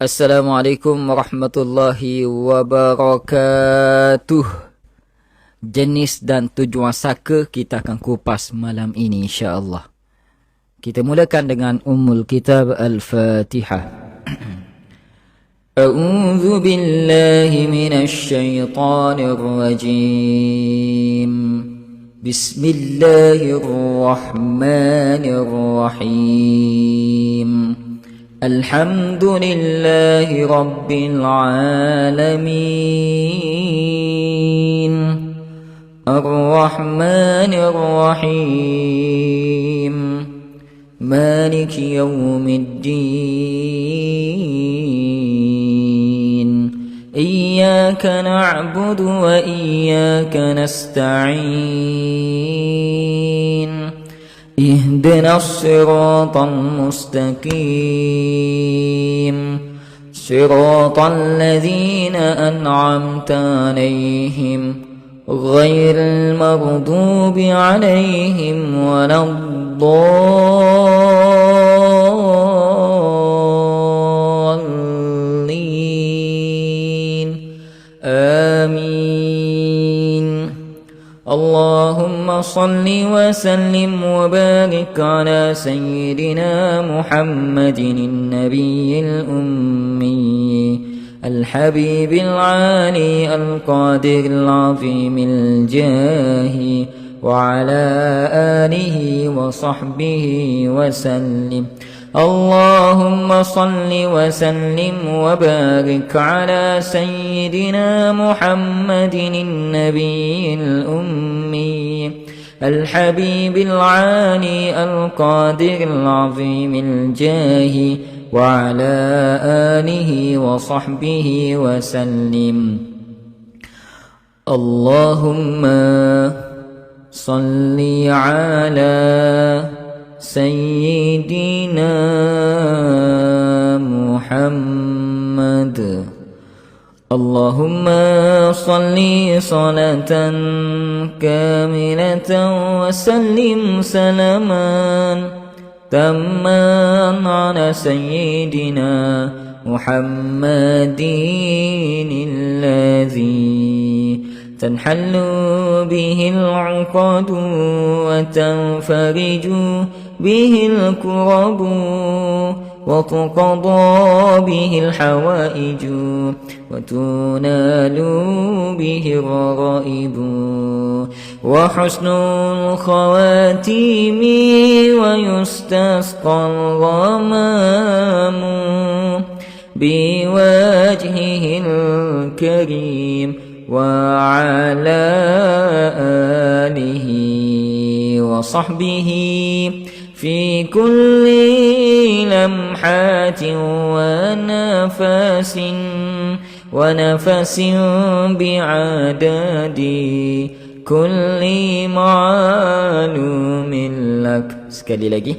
Assalamualaikum warahmatullahi wabarakatuh. Jenis dan tujuan saka kita akan kupas malam ini insya-Allah. Kita mulakan dengan Ummul Kitab Al-Fatihah. A'udzu billahi minasy syaithanir rajim. Bismillahirrahmanirrahim. Alhamdulillahi Rabbil Alamin. Ar-Rahmanir Rahim. Maliki Yawmiddin. Iyyaka na'budu wa iyyaka nasta'in. اهدنا الصراط المستقيم صراط الذين أنعمت عليهم غير المغضوب عليهم ولا الضالين آمين. اللهم صل وسلم وبارك على سيدنا محمد النبي الأمي الحبيب العالي القادر العظيم الجاه وعلى آله وصحبه وسلم. اللهم صل وسلم وبارك على سيدنا محمد النبي الأمي الحبيب العالي القادر العظيم الجاه وعلى آله وصحبه وسلم. اللهم صل على سيدنا محمد. اللهم صل صلاة كاملة وسلم سلاما تاما على سيدنا محمد الذي تنحل به العقد وتنفرج به الكرب وتقضى به الحوائج وتنال به الرغائب وحسن الخواتيم ويستسقى الغمام بوجهه الكريم وعلى آله وصحبه في كل لمحات ونفس بعدد كل معلوم لك. Sekali lagi.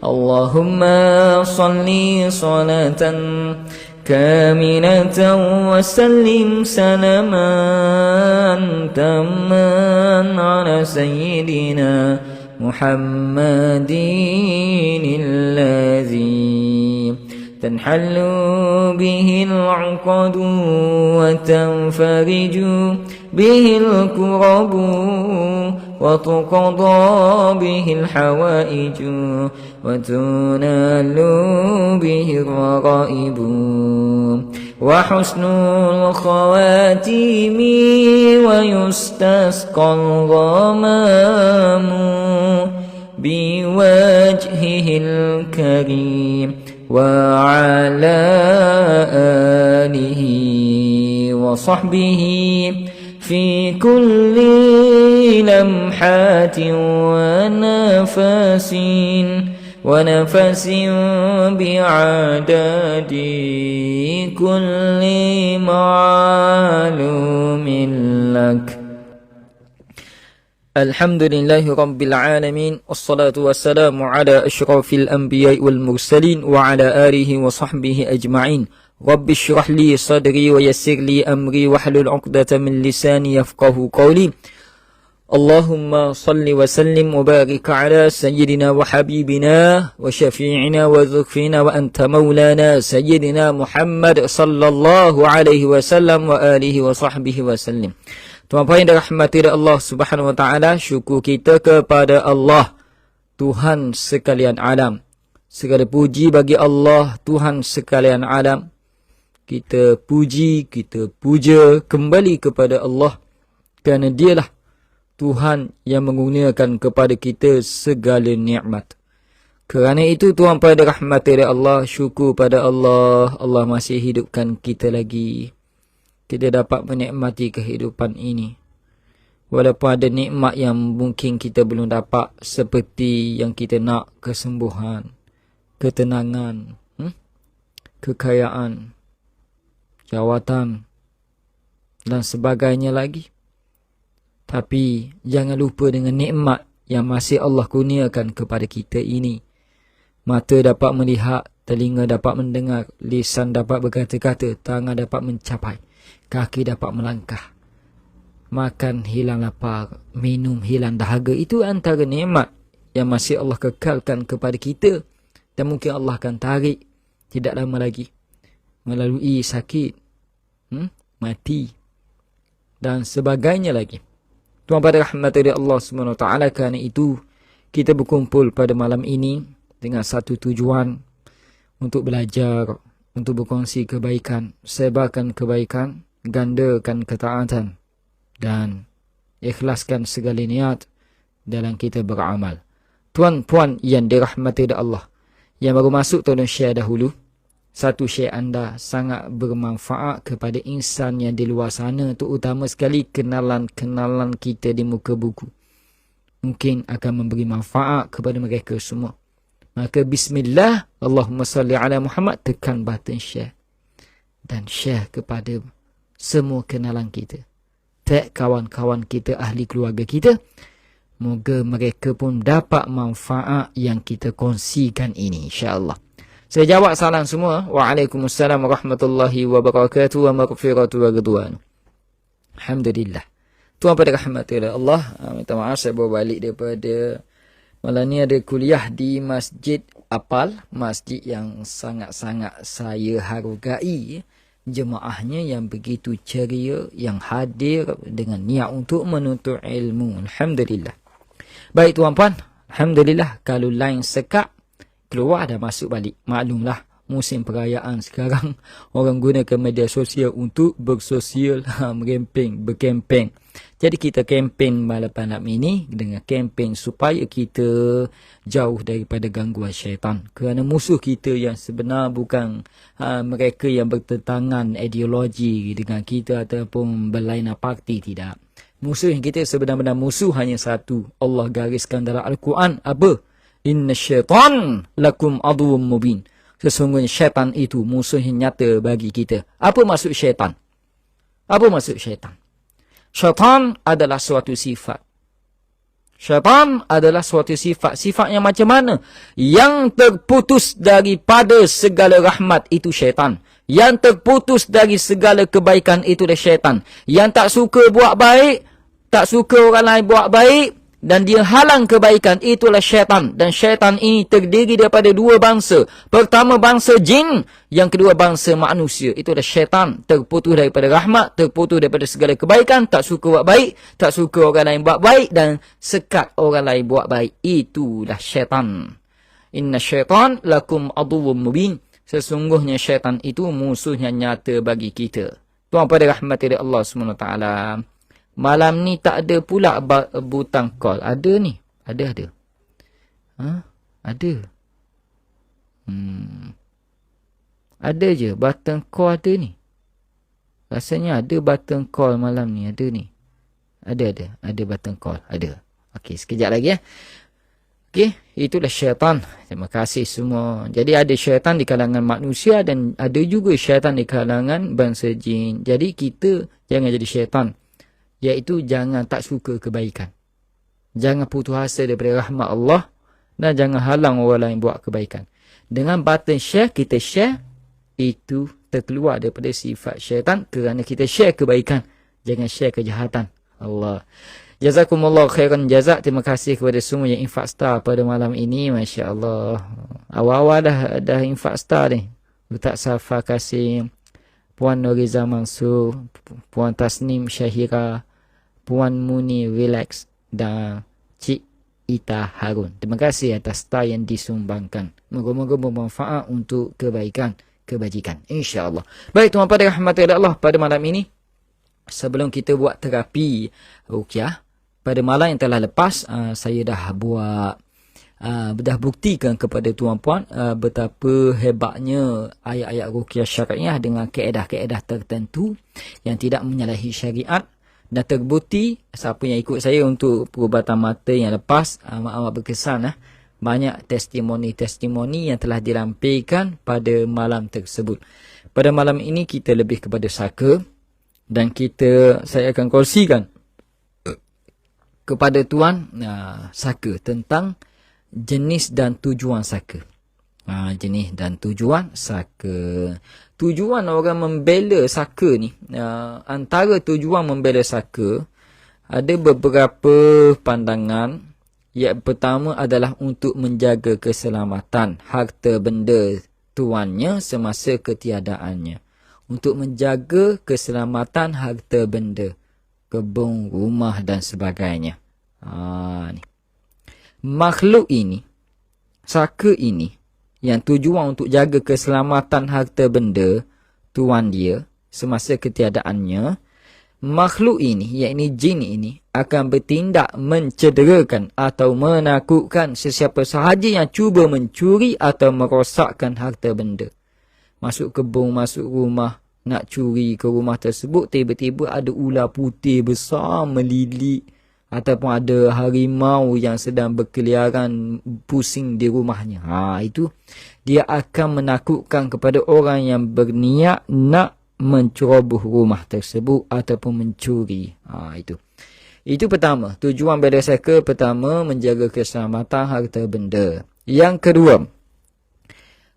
Allahumma salli salatan كاملة وسلم سلاما تاما على سيدنا محمد الذي تنحل به العقد وتنفرج به الكرب وتقضى به الحوائج وتنال به الرغائب وحسن الخواتيم ويستسقى الغمام بوجهه الكريم وعلى آله وصحبه في كل لمحات ونفس بعدد كل معلوم لك. الحمد لله رب العالمين والصلاة والسلام على أشرف الأنبياء والمرسلين وعلى آله وصحبه أجمعين. رب اشرح لي صدري ويسر لي أمري واحلل عقدة من لساني يفقه قولي. Allahumma salli wa sallim wa barik ala sayyidina wa habibina wa syafi'ina wa dhukfina wa anta maulana sayyidina Muhammad sallallahu alaihi wasallam wa alihi wa sahbihi wa sallim. Tuan-tuan yang dirahmati Allah Subhanahu wa taala, syukur kita kepada Allah, Tuhan sekalian alam. Segala puji bagi Allah, Tuhan sekalian alam. Kita puji, kita puja kembali kepada Allah, kerana dialah Tuhan yang mengurniakan kepada kita segala nikmat. Kerana itu tuan-tuan dirahmati Allah, syukur pada Allah, Allah masih hidupkan kita lagi. Kita dapat menikmati kehidupan ini. Walaupun ada nikmat yang mungkin kita belum dapat, seperti yang kita nak, kesembuhan, ketenangan, kekayaan, jawatan dan sebagainya lagi. Tapi jangan lupa dengan nikmat yang masih Allah kurniakan kepada kita ini. Mata dapat melihat, telinga dapat mendengar, lisan dapat berkata-kata, tangan dapat mencapai, kaki dapat melangkah. Makan hilang lapar, minum hilang dahaga. Itu antara nikmat yang masih Allah kekalkan kepada kita. Dan mungkin Allah akan tarik tidak lama lagi melalui sakit, mati dan sebagainya lagi. Tuan-tuan rahmati Allah SWT, kerana itu kita berkumpul pada malam ini dengan satu tujuan, untuk belajar, untuk berkongsi kebaikan, sebarkan kebaikan, gandakan ketaatan dan ikhlaskan segala niat dalam kita beramal. Tuan-puan yang dirahmati Allah, yang baru masuk tolong share dahulu. Satu share anda sangat bermanfaat kepada insan yang di luar sana, terutama sekali kenalan-kenalan kita di muka buku. Mungkin akan memberi manfaat kepada mereka semua. Maka bismillah, Allahumma salli ala Muhammad, tekan button share. Dan share kepada semua kenalan kita. Tag kawan-kawan kita, ahli keluarga kita. Moga mereka pun dapat manfaat yang kita kongsikan ini, insya-Allah. Saya jawab salam semua. Waalaikumsalam warahmatullahi wabarakatuh wa maghfiratu wa ridwan. Alhamdulillah. Tuan pada rahmati Allah. Minta maaf saya bawa balik daripada malam ni ada kuliah di Masjid Apal, masjid yang sangat-sangat saya hargai. Jemaahnya yang begitu ceria, yang hadir dengan niat untuk menuntut ilmu. Alhamdulillah. Baik tuan-puan, alhamdulillah kalau lain sekak keluar dah masuk balik. Maklumlah musim perayaan sekarang, orang gunakan media sosial untuk bersosial, berkempen. Jadi kita kempen malam ini dengan kempen supaya kita jauh daripada gangguan syaitan. Kerana musuh kita yang sebenar bukan mereka yang bertentangan ideologi dengan kita ataupun berlainan parti, tidak. Musuh yang kita sebenar-benar musuh hanya satu. Allah gariskan dalam Al-Quran apa? Inna syaitan lakum aduwwum mubin. Sesungguhnya syaitan itu musuh yang nyata bagi kita. Apa maksud syaitan? Apa maksud syaitan? Syaitan adalah suatu sifat. Syaitan adalah suatu sifat. Sifat yang macam mana? Yang terputus daripada segala rahmat itu syaitan. Yang terputus dari segala kebaikan itulah syaitan. Yang tak suka buat baik, tak suka orang lain buat baik, dan dia halang kebaikan, itulah syaitan. Dan syaitan ini terdiri daripada dua bangsa. Pertama bangsa jin, yang kedua bangsa manusia. Itulah syaitan. Terputus daripada rahmat, terputus daripada segala kebaikan, tak suka buat baik, tak suka orang lain buat baik, dan sekat orang lain buat baik. Itulah syaitan. Inna syaitan lakum aduwwum mubin. Sesungguhnya syaitan itu musuhnya nyata bagi kita. Tuan pada rahmati Allah SWT. Malam ni tak ada pula butang call. Ada ni. Ada. Ada. Ada je. Button call ada ni. Rasanya ada button call malam ni. Ada ni. Ada. Ada button call. Ada. Okey, sekejap lagi ya. Okey, itulah syaitan. Terima kasih semua. Jadi ada syaitan di kalangan manusia dan ada juga syaitan di kalangan bangsa jin. Jadi kita jangan jadi syaitan. Iaitu jangan tak suka kebaikan. Jangan putus asa daripada rahmat Allah. Dan jangan halang orang lain buat kebaikan. Dengan button share, kita share. Itu terkeluar daripada sifat syaitan. Kerana kita share kebaikan. Jangan share kejahatan. Allah. Jazakumullah khairan jazak. Terima kasih kepada semua yang infak star pada malam ini. Masya Allah. Awal-awal dah infak star ni. Ustaz Safa Kasim, Puan Noriza Mansur, Puan Tasnim Syahira, Puan Muni Relax dan Cik Ita Harun. Terima kasih atas star yang disumbangkan. Moga-moga bermanfaat untuk kebaikan, kebajikan. InsyaAllah. Baik, tuan pada rahmat Allah, pada malam ini, sebelum kita buat terapi ruqyah, pada malam yang telah lepas, saya dah buktikan kepada tuan-puan betapa hebatnya ayat-ayat ruqyah syariah dengan kaedah-kaedah tertentu yang tidak menyalahi syariat. Dan terbukti, siapa yang ikut saya untuk perubatan mata yang lepas, amat berkesan. Banyak testimoni-testimoni yang telah dirampaikan pada malam tersebut. Pada malam ini kita lebih kepada saka, dan saya akan kongsikan kepada tuan saka tentang jenis dan tujuan saka. Jenis dan tujuan saka. Tujuan orang membela saka ni, antara tujuan membela saka, ada beberapa pandangan. Yang pertama adalah untuk menjaga keselamatan harta benda tuannya semasa ketiadaannya. Untuk menjaga keselamatan harta benda, kebun, rumah dan sebagainya. Ni. Makhluk ini, saka ini, yang tujuan untuk jaga keselamatan harta benda tuan dia semasa ketiadaannya, makhluk ini, yakni jin ini, akan bertindak mencederakan atau menakutkan sesiapa sahaja yang cuba mencuri atau merosakkan harta benda. Masuk kebun, masuk rumah, nak curi ke rumah tersebut, tiba-tiba ada ular putih besar melilit, ataupun ada harimau yang sedang berkeliaran pusing di rumahnya. Itu dia akan menakutkan kepada orang yang berniat nak menceroboh rumah tersebut ataupun mencuri. Itu pertama. Tujuan bela saka pertama, menjaga keselamatan harta benda. Yang kedua,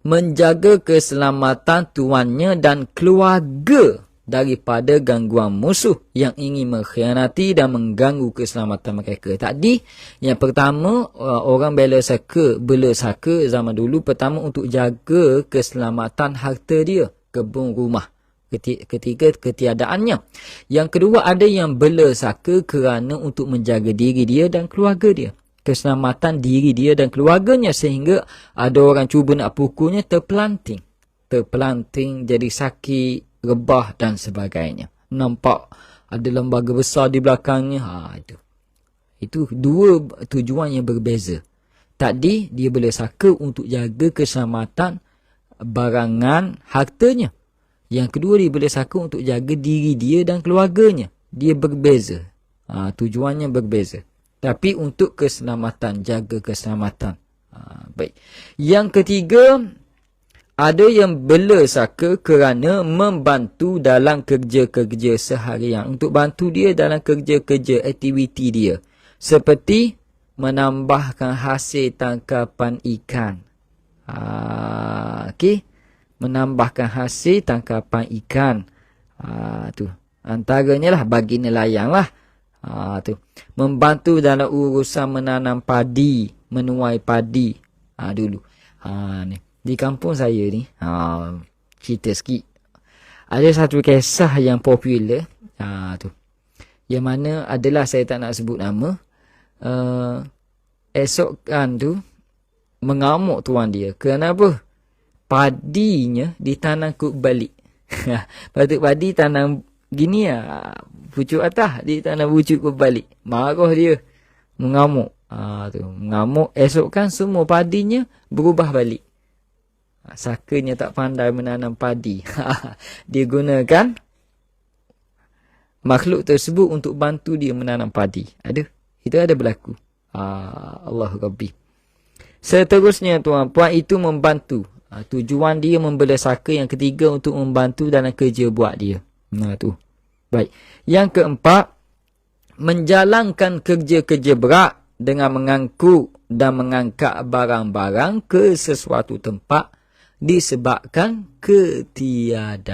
menjaga keselamatan tuannya dan keluarga daripada gangguan musuh yang ingin mengkhianati dan mengganggu keselamatan mereka. Tadi, yang pertama, orang bela saka zaman dulu, pertama untuk jaga keselamatan harta dia, kebun, rumah, ketika ketiadaannya. Yang kedua, ada yang bela saka kerana untuk menjaga diri dia dan keluarga dia, keselamatan diri dia dan keluarganya, sehingga ada orang cuba nak pukulnya, terpelanting jadi sakit, rebah dan sebagainya. Nampak ada lembaga besar di belakangnya. Itu dua tujuan yang berbeza. Tadi dia bela saka untuk jaga keselamatan barangan hartanya. Yang kedua, dia bela saka untuk jaga diri dia dan keluarganya. Dia berbeza. Tujuannya berbeza. Tapi untuk keselamatan, jaga keselamatan. Baik. Yang ketiga, ada yang bela saka kerana membantu dalam kerja-kerja seharian. Untuk bantu dia dalam kerja-kerja, aktiviti dia. Seperti menambahkan hasil tangkapan ikan. Okey. Menambahkan hasil tangkapan ikan. Tu. Antaranya lah bagi nelayan lah. Tu. Membantu dalam urusan menanam padi, menuai padi. Dulu. Ni. Di kampung saya ni, cerita sikit. Ada satu kisah yang popular. Tu. Yang mana adalah, saya tak nak sebut nama. Esokan tu, mengamuk tuan dia. Kenapa? Padinya ditanam kut balik. Patut padi tanam gini pucuk atas, ditanam pucuk kut balik. Marah dia. Mengamuk. Tu. Mengamuk. Esokkan semua padinya berubah balik. Sakanya tak pandai menanam padi. Dia gunakan makhluk tersebut untuk bantu dia menanam padi. Itu ada berlaku. Allah Rabbi. Seterusnya tuan-puan, itu membantu. Tujuan dia membela saka. Yang ketiga, untuk membantu dalam kerja buat dia. Tu. Baik. Yang keempat, menjalankan kerja-kerja berat dengan mengangkut dan mengangkat barang-barang ke sesuatu tempat disebabkan ketiadaan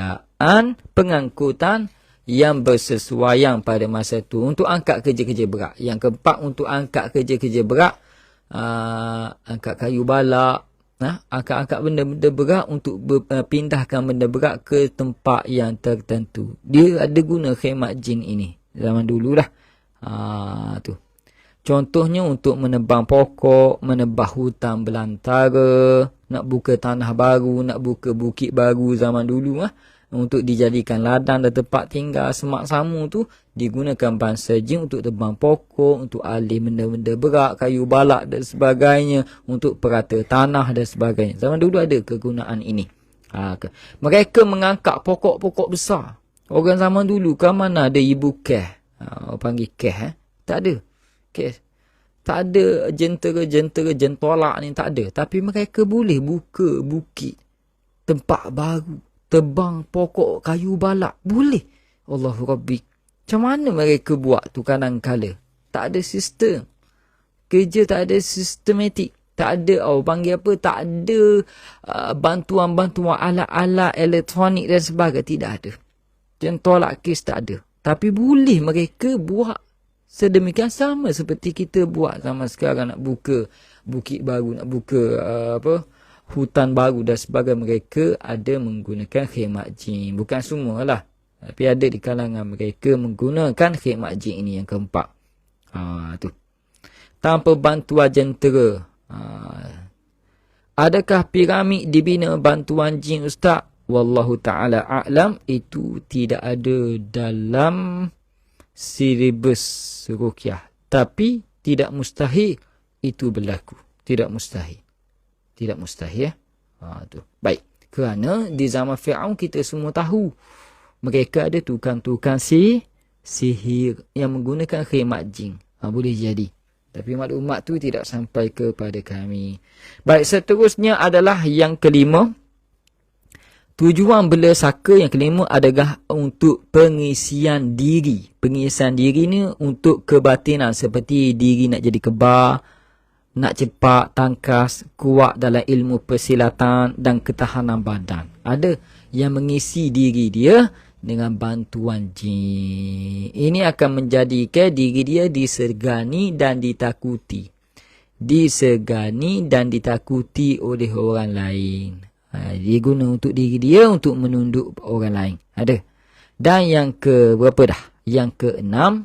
pengangkutan yang bersesuaian pada masa tu untuk angkat kerja-kerja berat. Yang keempat, untuk angkat kerja-kerja berat, angkat kayu balak, angkat-angkat benda-benda berat untuk pindahkan benda berat ke tempat yang tertentu. Dia ada guna khidmat jin ini zaman dululah. Tu. Contohnya untuk menebang pokok, menebah hutan belantara, nak buka tanah baru, nak buka bukit baru zaman dulu untuk dijadikan ladang dan tempat tinggal semak samu tu, digunakan bangsa jin untuk tebang pokok, untuk alih benda-benda berat, kayu balak dan sebagainya, untuk perata tanah dan sebagainya. Zaman dulu ada kegunaan ini. Mereka mengangkat pokok-pokok besar. Orang zaman dulu kan mana ada ibu keh, panggil keh, tak ada. Okay. Tak ada jentera-jentera jentolak ni, tak ada. Tapi mereka boleh buka bukit, tempat baru, tebang pokok kayu balak. Boleh. Allahu Rabbi. Macam mana mereka buat tu kadang-kala? Tak ada sistem. Kerja tak ada sistematik. Tak ada, panggil apa? Tak ada bantuan-bantuan alat-alat elektronik dan sebagainya. Tidak ada. Jentolak kes tak ada. Tapi boleh mereka buat sedemikian, sama seperti kita buat zaman sekarang nak buka bukit baru, nak buka hutan baru dan sebagainya. Mereka ada menggunakan khidmat jin. Bukan semualah, tapi ada di kalangan mereka menggunakan khidmat jin ini yang keempat. Tu. Tanpa bantuan jentera. Adakah piramid dibina bantuan jin, Ustaz? Wallahu ta'ala a'lam. Itu tidak ada dalam silibus ruqyah. Tapi tidak mustahil itu berlaku. Tidak mustahil. Tidak mustahil tu. Baik. Kerana di zaman Fir'aun kita semua tahu mereka ada tukang-tukang sihir yang menggunakan khidmat jin. Boleh jadi. Tapi maklumat tu tidak sampai kepada kami. Baik, seterusnya adalah yang kelima. Tujuan bela saka yang kelima adalah untuk pengisian diri. Pengisian diri ni untuk kebatinan, seperti diri nak jadi kebal, nak cepat, tangkas, kuat dalam ilmu persilatan dan ketahanan badan. Ada yang mengisi diri dia dengan bantuan jin. Ini akan menjadikan diri dia disegani dan ditakuti. Disegani dan ditakuti oleh orang lain. Dia guna untuk diri dia untuk menunduk orang lain. Ada. Dan yang ke berapa dah? Yang keenam.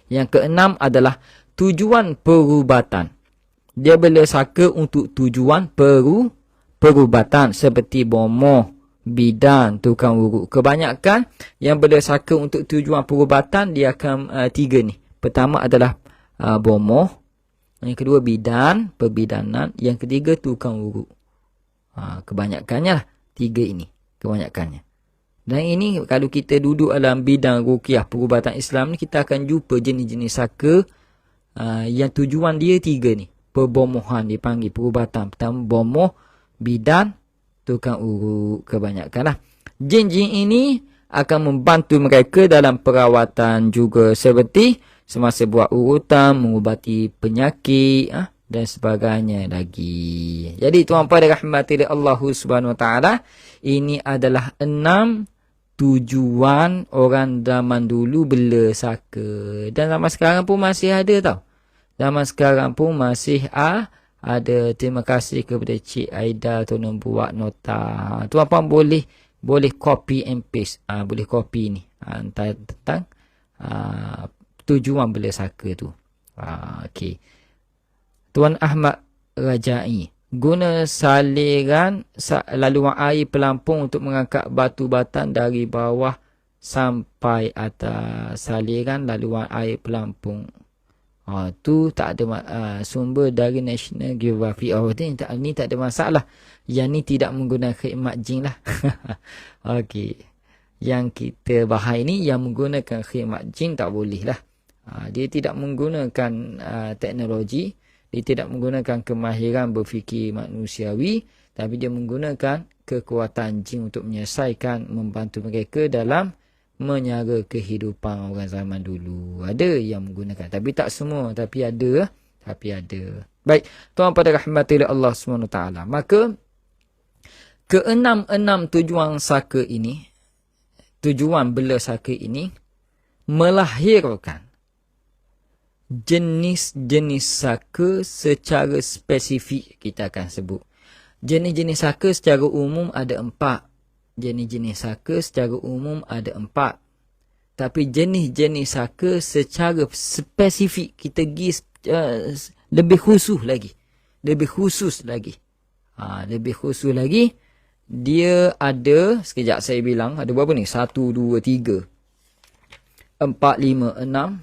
Yang keenam adalah tujuan perubatan. Dia bela saka untuk tujuan perubatan seperti bomoh, bidan, tukang urut. Kebanyakan yang bela saka untuk tujuan perubatan dia akan tiga ni. Pertama adalah bomoh. Yang kedua bidan, perbidanan. Yang ketiga tukang urut. Kebanyakannya lah tiga ini. Kebanyakannya. Dan ini kalau kita duduk dalam bidang ruqyah perubatan Islam ni, kita akan jumpa jenis-jenis saka yang tujuan dia tiga ni. Perbomohan dipanggil perubatan. Pertama bomoh, bidan, tukang urut. Kebanyakan lah. Jin-jin ini akan membantu mereka dalam perawatan juga, seperti semasa buat urutan, mengubati penyakit dan sebagainya lagi. Jadi tuan-puan dirahmati Allah Subhanahu Wa Taala, ini adalah 6 tujuan orang zaman dulu bela saka. Dan zaman sekarang pun masih ada tau. Zaman sekarang pun masih ada. Terima kasih kepada Cik Aida tolong buat nota. Tuan-puan boleh copy and paste. Boleh copy ni tentang tujuan bela saka tu. Okey. Tuan Ahmad Rajai, guna saliran laluan air pelampung untuk mengangkat batu batan dari bawah sampai atas. Saliran laluan air pelampung. Tu tak ada sumber dari National Geographic. Ni tak ada masalah. Yang ni tidak menggunakan khidmat jin lah. Okey. Yang kita bahas ini yang menggunakan khidmat jin tak boleh lah. Dia tidak menggunakan teknologi, dia tidak menggunakan kemahiran berfikir manusiawi, tapi dia menggunakan kekuatan jin untuk menyelesaikan, membantu mereka dalam menyara kehidupan orang zaman dulu. Ada yang menggunakan, tapi tak semua, tapi ada. Baik, tuan pada rahmatillah Allah SWT. Maka keenam tujuan saka ini tujuan bela saka ini melahirkan jenis-jenis saka secara spesifik. Kita akan sebut jenis-jenis saka secara umum ada 4. Jenis-jenis saka secara umum ada 4. Tapi jenis-jenis saka secara spesifik kita pergi lebih khusus lagi. Lebih khusus lagi. Dia ada, sekejap saya bilang, ada berapa ni? 1, 2, 3, 4, 5, 6,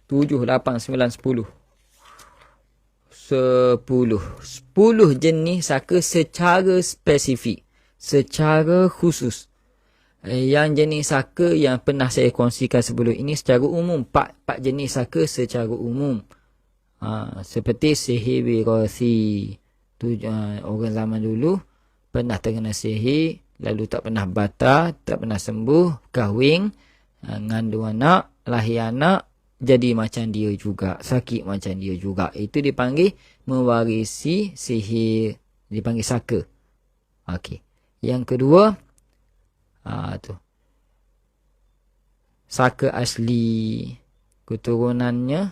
7, 8, 9, 10. 10 jenis saka secara spesifik, secara khusus. Yang jenis saka yang pernah saya kongsikan sebelum ini secara umum, 4 jenis saka secara umum. Seperti sihir wirasi. Orang zaman dulu pernah terkena sihir, lalu tak pernah batal, tak pernah sembuh, kahwin, ngandung anak, lahir anak, jadi macam dia juga, sakit macam dia juga. Itu dipanggil mewarisi sihir, dipanggil saka. Okey. Yang kedua, saka asli, keturunannya,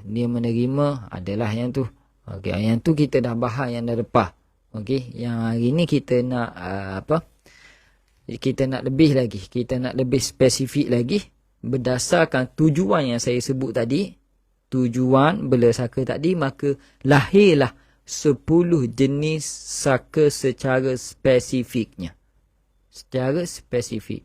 dia menerima, adalah yang tu. Okey, yang tu kita dah bahas yang dah lepas. Okey, yang hari ni kita nak kita nak lebih lagi, kita nak lebih spesifik lagi berdasarkan tujuan yang saya sebut tadi, tujuan bela saka tadi, maka lahirlah 10 jenis saka secara spesifiknya. Secara spesifik.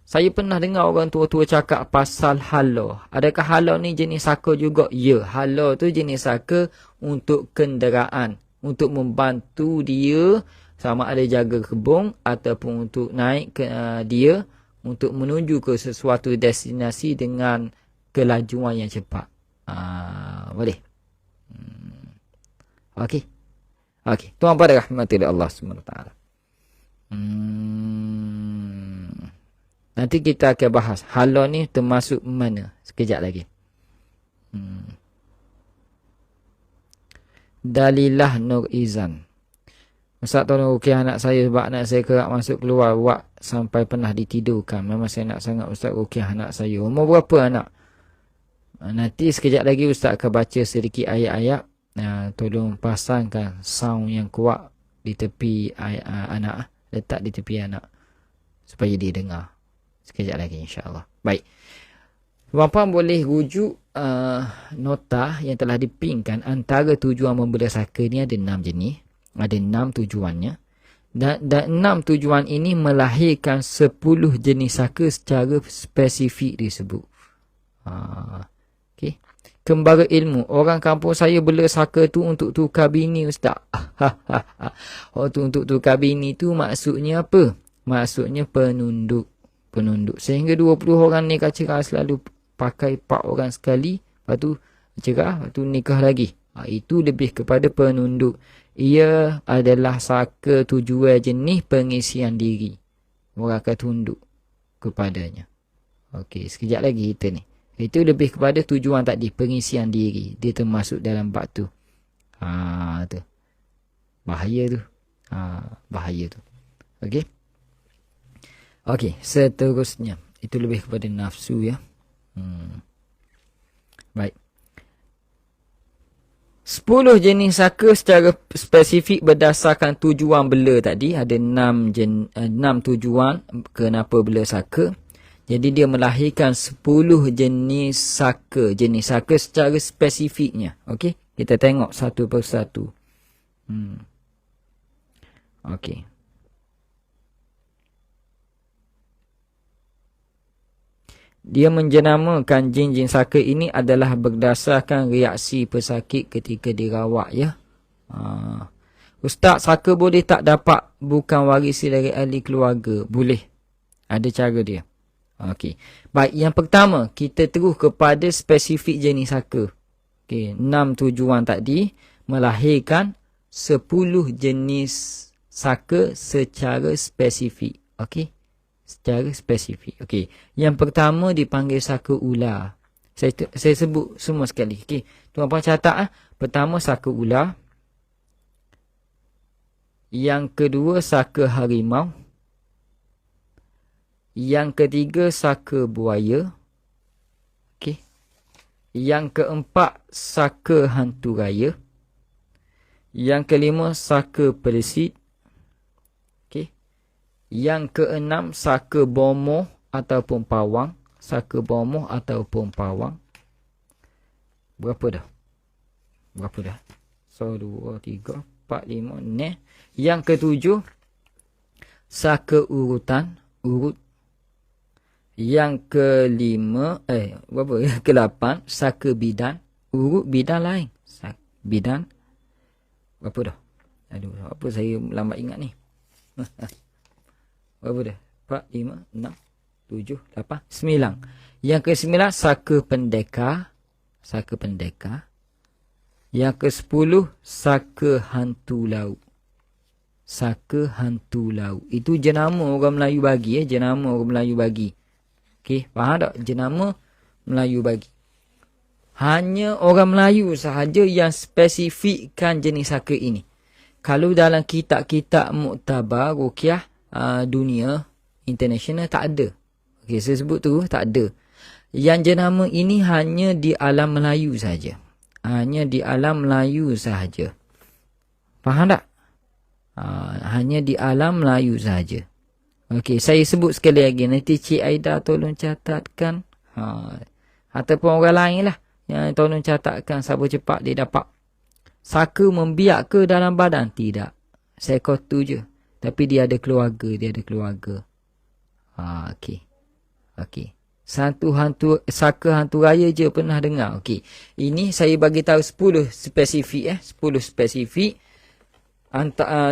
Saya pernah dengar orang tua-tua cakap pasal halau. Adakah halau ni jenis saka juga? Ya, halau tu jenis saka untuk kenderaan, untuk membantu dia sama ada jaga kebun ataupun untuk naik ke dia untuk menuju ke sesuatu destinasi dengan kelajuan yang cepat. Boleh. Okey. Tuan pada rahmatillah Allah SWT. Nanti kita akan bahas halau ni termasuk mana sekejap lagi. Dalilah Nur Izan. Ustaz tolong rukiah anak saya sebab anak saya kerap masuk keluar wak sampai pernah ditidurkan. Memang saya nak sangat Ustaz rukiah anak saya. Umur berapa anak? Nanti sekejap lagi Ustaz akan baca sedikit ayat-ayat. Tolong pasangkan sound yang kuat di tepi anak. Letak di tepi anak. Supaya dia dengar. Sekejap lagi insyaAllah. Baik. Puan-puan boleh rujuk nota yang telah dipinkan. Antara tujuan membela saka ni ada 6 jenis. Ada 6 tujuannya. Dan 6 tujuan ini melahirkan 10 jenis saka secara spesifik disebut. Okay. Kembara ilmu. Orang kampung saya bela saka tu untuk tukar bini Ustaz. Untuk tukar bini tu maksudnya apa? Maksudnya penunduk. Sehingga 20 orang nikah cerah selalu pakai 4 orang sekali. Lepas tu cerah, lepas tu nikah lagi. Itu lebih kepada penunduk. Ia adalah saka tujuan jenis pengisian diri. Orang akan tunduk kepadanya. Okey, sekejap lagi kita ni. Itu lebih kepada tujuan tadi, pengisian diri. Dia termasuk dalam bab tu. Tu. Bahaya tu. Bahaya tu. Okey. Okey, seterusnya. Itu lebih kepada nafsu ya. Baik. 10 jenis saka secara spesifik berdasarkan tujuan bela tadi. Ada 6 tujuan kenapa bela saka. Jadi dia melahirkan 10 jenis saka. Jenis saka secara spesifiknya. Okey. Kita tengok satu persatu. Okey. Dia menjenamakan jin-jin saka ini adalah berdasarkan reaksi pesakit ketika dirawat ya. Ustaz, saka boleh tak dapat bukan warisi dari ahli keluarga? Boleh. Ada cara dia. Okey. Baik, yang pertama kita terus kepada spesifik jenis saka. Okey, 6 tujuan tadi melahirkan 10 jenis saka secara spesifik. Okey. Secara spesifik. Okey. Yang pertama dipanggil saka ular. Saya sebut semua sekali. Okey. Tuan-puan catat. Pertama saka ular. Yang kedua saka harimau. Yang ketiga, saka buaya. Okey. Yang keempat, saka hantu raya. Yang kelima, saka pelesit. Okey. Yang keenam, saka bomoh ataupun pawang. Saka bomoh ataupun pawang. Berapa dah? Berapa dah? 1, 2, 3, 4, 5, 6. Yang ketujuh, saka urutan. Urut. Yang kelima, berapa? Ke-8, saka bidan. Urut bidan lain. Bidan. Berapa dah? Aduh, apa saya lambat ingat ni? Berapa dah? 4, 5, 6, 7, 8, 9. Yang ke-9, saka pendekar. Saka pendekar. Yang ke-10, saka hantu laut. Saka hantu laut. Itu jenama orang Melayu bagi. Jenama orang Melayu bagi. Okey, faham tak? Jenama Melayu bagi. Hanya orang Melayu sahaja yang spesifikkan jenis saka ini. Kalau dalam kitab-kitab muktabar, ruqyah dunia, international, tak ada. Okey, saya sebut tu, tak ada. Yang jenama ini hanya di alam Melayu sahaja. Hanya di alam Melayu sahaja. Faham tak? Hanya di alam Melayu sahaja. Okey, saya sebut sekali lagi. Nanti Cik Aida tolong catatkan. Ataupun orang lain lah yang tolong catatkan siapa cepat dia dapat. Saka membiak ke dalam badan? Tidak. Seekor tu je. Tapi dia ada keluarga. Dia ada keluarga. Okey. Okey. Saka hantu raya je pernah dengar. Okey. Ini saya bagi tahu 10 spesifik 10 spesifik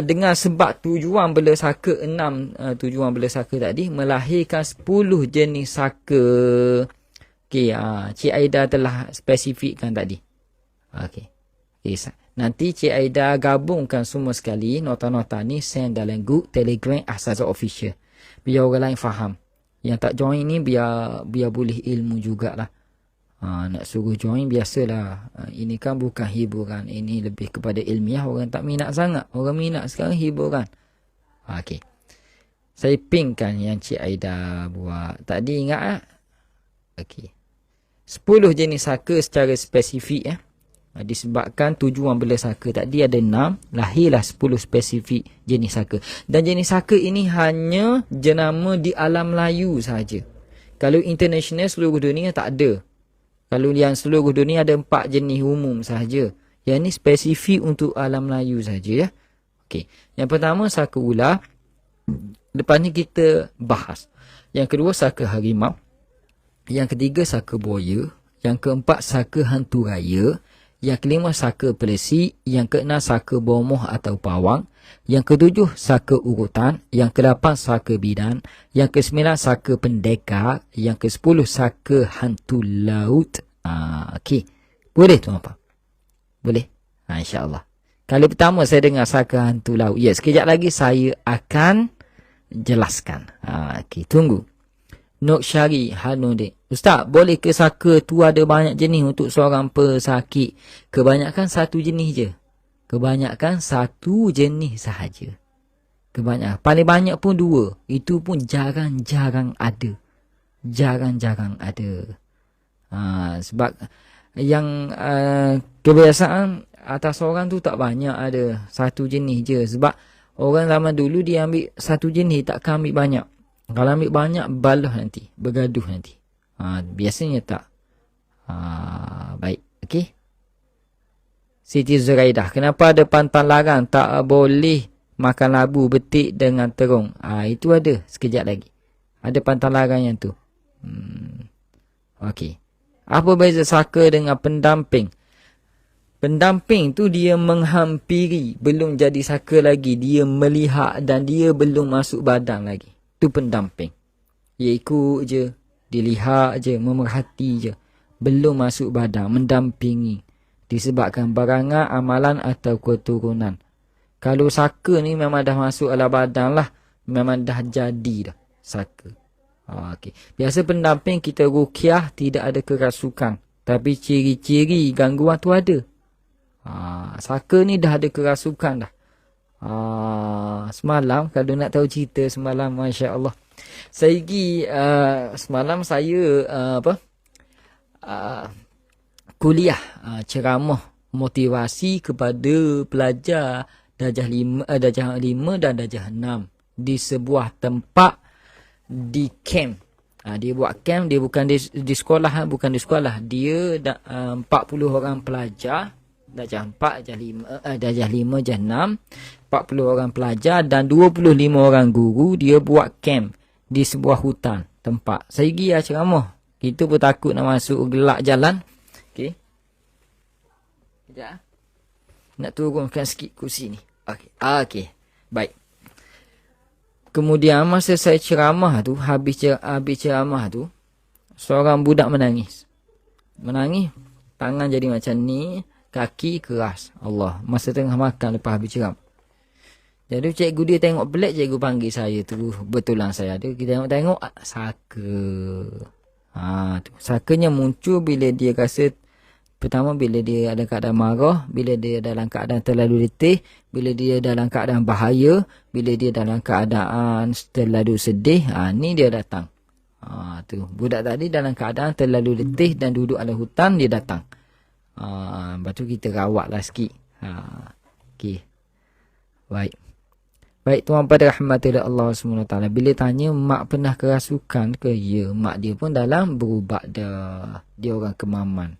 dengan sebab tujuan bela saka 6 tujuan bela saka tadi melahirkan 10 jenis saka. Okey, Cik Aida telah spesifikkan tadi. Okey. Nanti Cik Aida gabungkan semua sekali nota-nota ni send dalam group Telegram Ahsan Official. Biar orang lain faham. Yang tak join ni biar boleh ilmu jugalah. Nak suruh join biasalah. Ini kan bukan hiburan. Ini lebih kepada ilmiah. Orang tak minat sangat. Orang minat sekarang hiburan. Okey. Saya pingkan yang Cik Aida buat. Tadi ingat Okey. 10 jenis saka secara spesifik disebabkan tujuan bela saka tadi ada 6, lahirlah 10 spesifik jenis saka. Dan jenis saka ini hanya jenama di alam Melayu sahaja. Kalau international seluruh dunia tak ada. Kalau yang seluruh dunia ada 4 jenis umum sahaja. Yang ini spesifik untuk alam Melayu sahaja ya. Okey. Yang pertama saka ular. Lepas ni kita bahas. Yang kedua saka harimau. Yang ketiga saka buaya. Yang keempat saka hantu raya. Yang kelima saka pelesit. Yang keenam saka bomoh atau pawang. Yang ketujuh saka urutan. Yang kedelapan saka bidan. Yang kesembilan saka pendekar. Yang kesepuluh saka hantu laut. Okey. Boleh tuan-tuan? Boleh? InsyaAllah. Kali pertama saya dengar saka hantu laut. Ya, sekejap lagi saya akan jelaskan. Okey, tunggu. Nok Syari Hanuddin. Ustaz, boleh ke saka tu ada banyak jenis untuk seorang pesakit? Kebanyakan satu jenis je. Kebanyakan satu jenis sahaja. Kebanyakan. Paling banyak pun 2. Itu pun jarang-jarang ada. Jarang-jarang ada. Sebab yang kebiasaan atas orang tu tak banyak ada. Satu jenis je. Sebab orang zaman dulu dia ambil satu jenis, takkan ambil banyak. Kalau ambil banyak, balah nanti. Bergaduh nanti. Biasanya tak. Baik. Okey. Siti Zuraidah. Kenapa ada pantang larang tak boleh makan labu betik dengan terung? Itu ada. Sekejap lagi. Ada pantang larang yang tu. Okey. Apa beza saka dengan pendamping? Pendamping tu dia menghampiri. Belum jadi saka lagi. Dia melihat dan dia belum masuk badan lagi. Itu pendamping. Dia ikut je. Dia lihat je. Memerhati je. Belum masuk badan. Mendampingi. Disebabkan barangan, amalan atau keturunan. Kalau saka ni memang dah masuk ala badan lah. Memang dah jadi dah. Saka. Okay. Biasa pendamping kita ruqyah tidak ada kerasukan. Tapi ciri-ciri gangguan tu ada. Saka ni dah ada kerasukan dah. Semalam, kalau nak tahu cerita semalam, Masya Allah. Saigi semalam saya kuliah ceramah motivasi kepada pelajar darjah 5 dan darjah 6 di sebuah tempat di camp. Dia buat camp, dia bukan di sekolah, bukan di sekolah. Dia 40 orang pelajar darjah 4, darjah 5, darjah 6, 40 orang pelajar dan 25 orang guru. Dia buat camp di sebuah hutan tempat. Saya pergi ceramah. Kita pun takut nak masuk gelak jalan. Okey. Sekejap. Nak turunkan sikit kursi ni. Okey. Okey. Baik. Kemudian masa saya ceramah tu, habis ceramah tu, seorang budak menangis. Menangis, tangan jadi macam ni, kaki keras. Allah, masa tengah makan lepas habis ceramah. Jadi cikgu dia tengok pelik, cikgu panggil saya tu, betulan saya ada. Kita tengok saka. Tu. Sakanya muncul bila dia rasa, pertama bila dia dalam keadaan marah, bila dia dalam keadaan terlalu letih, bila dia dalam keadaan bahaya, bila dia dalam keadaan terlalu sedih, ni dia datang. Tu. Budak tadi dalam keadaan terlalu letih dan duduk dalam hutan, dia datang. Lepas tu kita rawatlah sikit. Okey. Baik. Baik, tuan pada rahmatillah Allah SWT. Bila tanya mak pernah kerasukan ke? Ya, mak dia pun dalam berubat dah. Dia orang kemaman.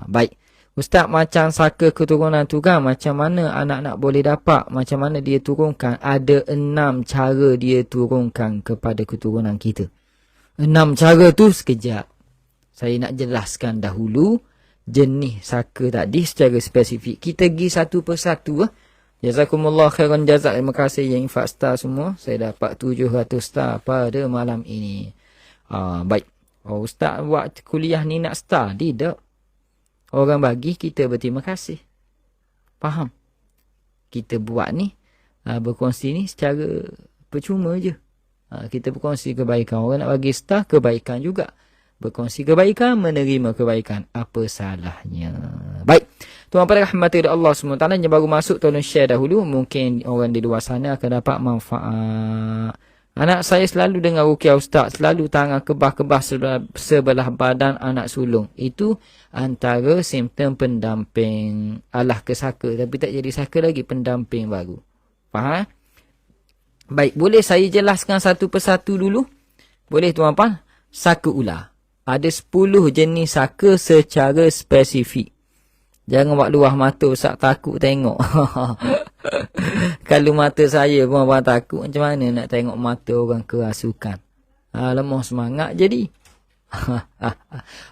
Baik. Ustaz, macam saka keturunan tu kan, macam mana anak-anak boleh dapat? Macam mana dia turunkan? Ada 6 cara dia turunkan kepada keturunan kita. 6 cara tu sekejap. Saya nak jelaskan dahulu jenis saka tadi secara spesifik. Kita pergi satu persatu. Jazakumullah khairan jazak. Terima kasih yang infak star semua. Saya dapat 700 star pada malam ini. Baik. Ustaz buat kuliah ni nak star? Tidak. Orang bagi, kita berterima kasih. Faham? Kita buat ni, berkongsi ni secara percuma je. Kita berkongsi kebaikan. Orang nak bagi star, kebaikan juga. Berkongsi kebaikan, menerima kebaikan. Apa salahnya? Baik. Tuan pada rahmatillah Allah SWT yang baru masuk, tolong share dahulu. Mungkin orang di luar sana akan dapat manfaat. Anak saya selalu dengar ruqyah ustaz, selalu tangan kebah-kebah sebelah badan anak sulung. Itu antara simptom pendamping. Alah ke saka, tapi tak jadi saka lagi, pendamping baru. Faham? Baik, boleh saya jelaskan satu persatu dulu? Boleh tuan-puan? Saka ular. Ada 10 jenis saka secara spesifik. Jangan buat luah mata, Ustaz takut tengok. Kalau mata saya pun abang takut, macam mana nak tengok mata orang kerasukan? Lemah semangat jadi.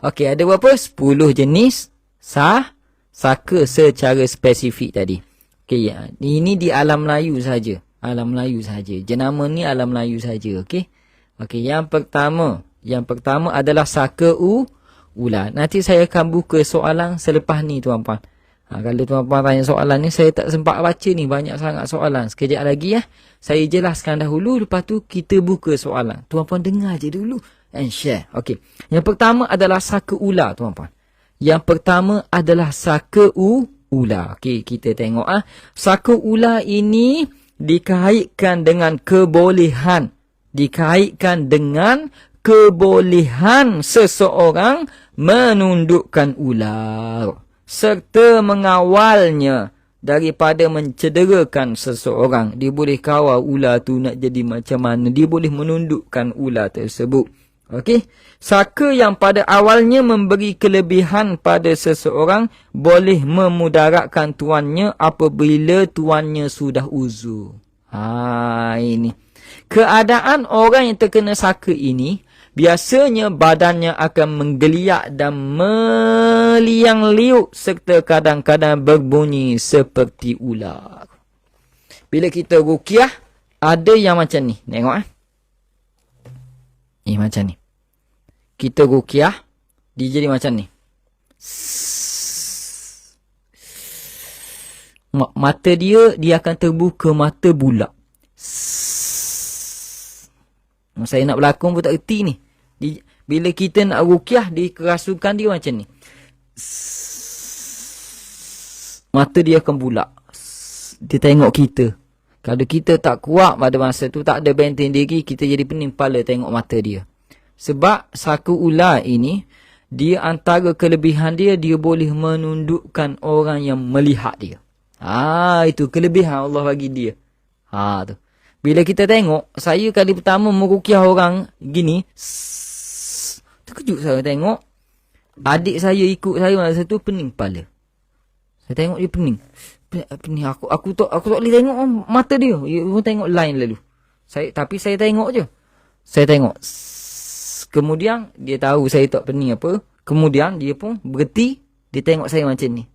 Okey, ada berapa? 10 jenis saka secara spesifik tadi. Okey, ini di alam Melayu saja. Alam Melayu saja. Jenama ni alam Melayu saja, okey? Okey, yang pertama adalah saka ular. Nanti saya akan buka soalan selepas ni tuan-puan. Kalau tuan-puan tanya soalan ni, saya tak sempat baca ni. Banyak sangat soalan. Sekejap lagi saya jelaskan dahulu. Lepas tu kita buka soalan. Tuan-puan dengar je dulu. And share. Okey. Yang pertama adalah saka ular tuan-puan. Yang pertama adalah saka ular. Okey, kita tengok. Saka ular ini dikaitkan dengan kebolehan. Dikaitkan dengan kebolehan seseorang menundukkan ular serta mengawalnya daripada mencederakan seseorang. Dia boleh kawal ular tu nak jadi macam mana. Dia boleh menundukkan ular tersebut. Okey. Saka yang pada awalnya memberi kelebihan pada seseorang boleh memudaratkan tuannya apabila tuannya sudah uzur. Ini. Keadaan orang yang terkena saka ini, biasanya badannya akan menggeliat dan meliang-liuk serta kadang-kadang berbunyi seperti ular. Bila kita ruqyah, ada yang macam ni. Tengok Ni macam ni. Kita ruqyah, dia jadi macam ni. Mata dia akan terbuka, mata bulat. Saya nak berlakon pun tak erti ni. Bila kita nak ruqyah, kerasukan dia macam ni. Mata dia akan bulat. Dia tengok kita. Kalau kita tak kuat pada masa tu, tak ada benteng diri, kita jadi pening kepala tengok mata dia. Sebab saku ular ini, dia antara kelebihan dia, dia boleh menundukkan orang yang melihat dia. Itu kelebihan Allah bagi dia. Tu. Bila kita tengok, saya kali pertama meruqyah orang gini, terkejut saya tengok. Adik saya ikut saya masa tu pening kepala. Saya tengok dia pening. Pening aku tak boleh tengok mata dia. Dia pun tengok line lalu. Tapi saya tengok je. Saya tengok. Kemudian dia tahu saya tak pening apa. Kemudian dia pun berhenti, dia tengok saya macam ni.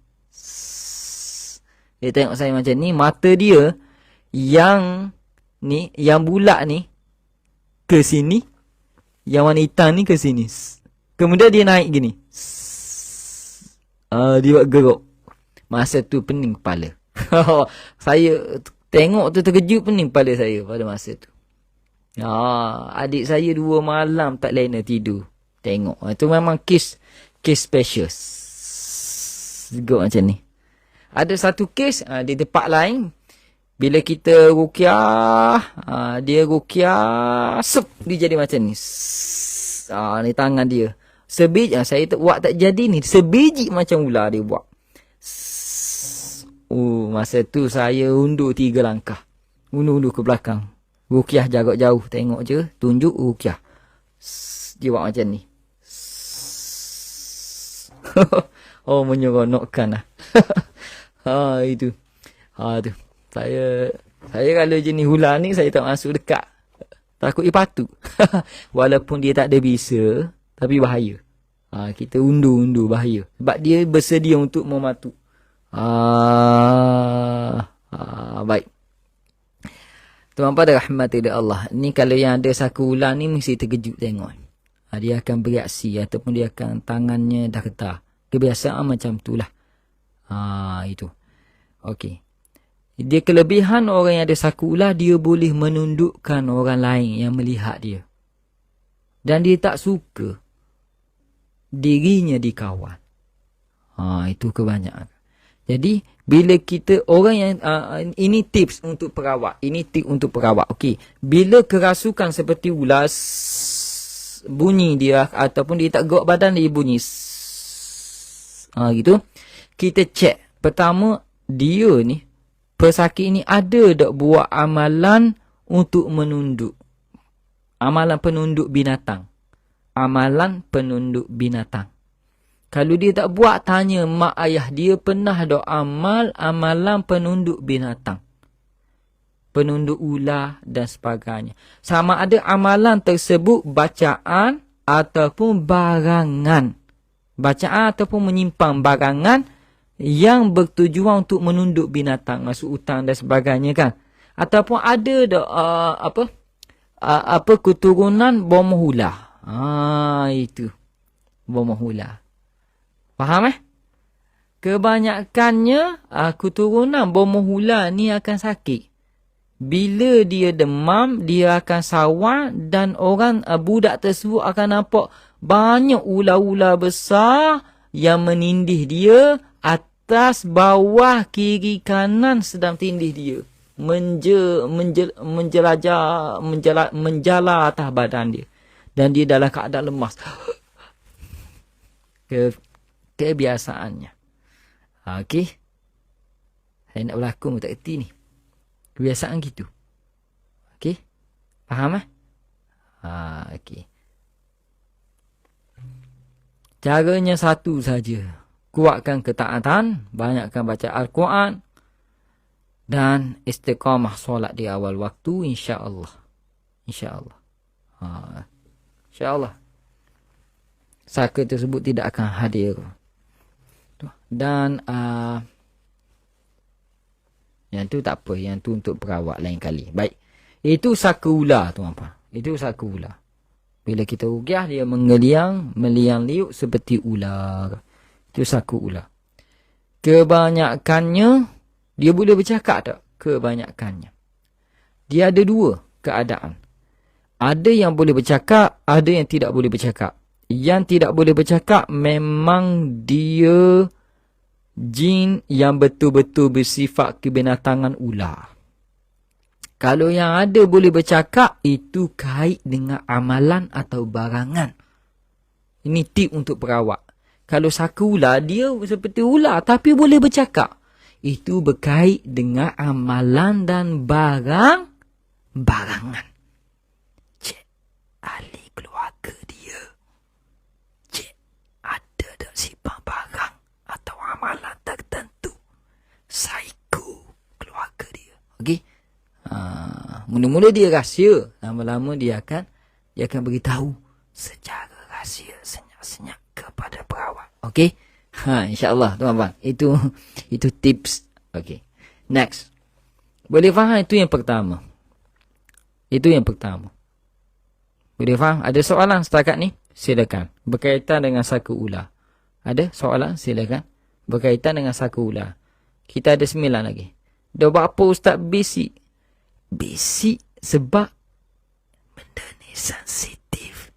Dia tengok saya macam ni, mata dia yang bulat ni ke sini, yang warna hitam ni ke sini. Kemudian dia naik gini. Dia buat geruk. Masa tu pening kepala. Saya tengok tu terkejut, pening kepala saya pada masa tu. Adik saya 2 malam tak lena tidur. Tengok. Itu memang kes special. Geruk macam ni. Ada satu kes di tempat lain. Bila kita ruqyah, dia ruqyah, dia jadi macam ni. Ni tangan dia. Sebiji, saya buat tak jadi ni. Sebiji macam ular dia buat. Masa tu saya undur 3 langkah. Undur ke belakang. Ruqyah jarak jauh. Tengok je. Tunjuk ruqyah. Dia buat macam ni. Menyeronokkan lah. Itu. Tu. Saya kalau jenis ular ni, saya tak masuk dekat. Takut dia patut. Walaupun dia tak ada bisa, tapi bahaya. Kita undur bahaya. Sebab dia bersedia untuk mematuk. Baik. Tuan-tuan pada rahmat Allah. Ni kalau yang ada saku ular ni mesti terkejut tengok. Dia akan bereaksi ataupun dia akan tangannya dah getar. Kebiasaan macam tu lah. Itu. Okey. Dia kelebihan orang yang ada saku ular, dia boleh menundukkan orang lain yang melihat dia. Dan dia tak suka dirinya dikawal. Itu kebanyakan. Jadi, bila kita, orang yang, ini tips untuk perawat. Ini tips untuk perawat. Okey. Bila kerasukan seperti ular, bunyi dia, ataupun dia tak gerak badan, dia bunyi. Gitu. Kita cek. Pertama, dia ni, pesakit ni ada tak buat amalan untuk menunduk. Amalan penunduk binatang. Amalan penunduk binatang. Kalau dia tak buat, tanya mak ayah dia pernah tak amalan penunduk binatang. Penunduk ular dan sebagainya. Sama ada amalan tersebut bacaan ataupun barangan. Bacaan ataupun menyimpan barangan yang bertujuan untuk menunduk binatang, masuk hutang dan sebagainya kan. Ataupun ada keturunan bawah ular. Itu. Bawah ular. Faham Kebanyakannya keturunan bawah ular ni akan sakit. Bila dia demam, dia akan sawan dan orang budak tersebut akan nampak banyak ular-ular besar yang menindih dia. Atas, bawah, kiri, kanan sedang tindih dia. Menjala atas badan dia. Dan dia dalam keadaan lemas. Kebiasaannya. Okey. Saya nak berlakon tak kerti ni. Kebiasaan gitu. Okey. Faham okey. Caranya satu saja. Kuatkan ketaatan, banyakkan baca Al-Quran dan istiqamah solat di awal waktu, insya-Allah. Insya-Allah. Insya-Allah. Saka tersebut tidak akan hadir. Dan yang tu tak apa, yang tu untuk perawat lain kali. Baik. Itu saka ular tuan-tuan. Itu saka ular. Bila kita ruqyah, dia meliang liuk seperti ular. Itu saku ular. Kebanyakannya, dia boleh bercakap tak? Kebanyakannya. Dia ada 2 keadaan. Ada yang boleh bercakap, ada yang tidak boleh bercakap. Yang tidak boleh bercakap, memang dia jin yang betul-betul bersifat kebinatangan ular. Kalau yang ada boleh bercakap, itu kait dengan amalan atau barangan. Ini tip untuk perawat. Kalau saka ular, dia seperti ular tapi boleh bercakap. Itu berkait dengan amalan dan barangan. Cek ahli keluarga dia. Cek ada tak simpan barang atau amalan tertentu. Psycho keluarga dia. Okey? Mula-mula dia rahsia. Lama-lama dia akan beritahu secara rahsia, senyap-senyap kepada perawat. Okey? InsyaAllah tuan-tuan. Itu tips. Okey. Next. Boleh faham? Itu yang pertama. Boleh faham? Ada soalan setakat ni? Silakan. Berkaitan dengan saka ular. Ada soalan? Silakan. Berkaitan dengan saka ular. Kita ada 9 lagi. Dah buat apa Ustaz basic? Basic sebab benda ni sensitif.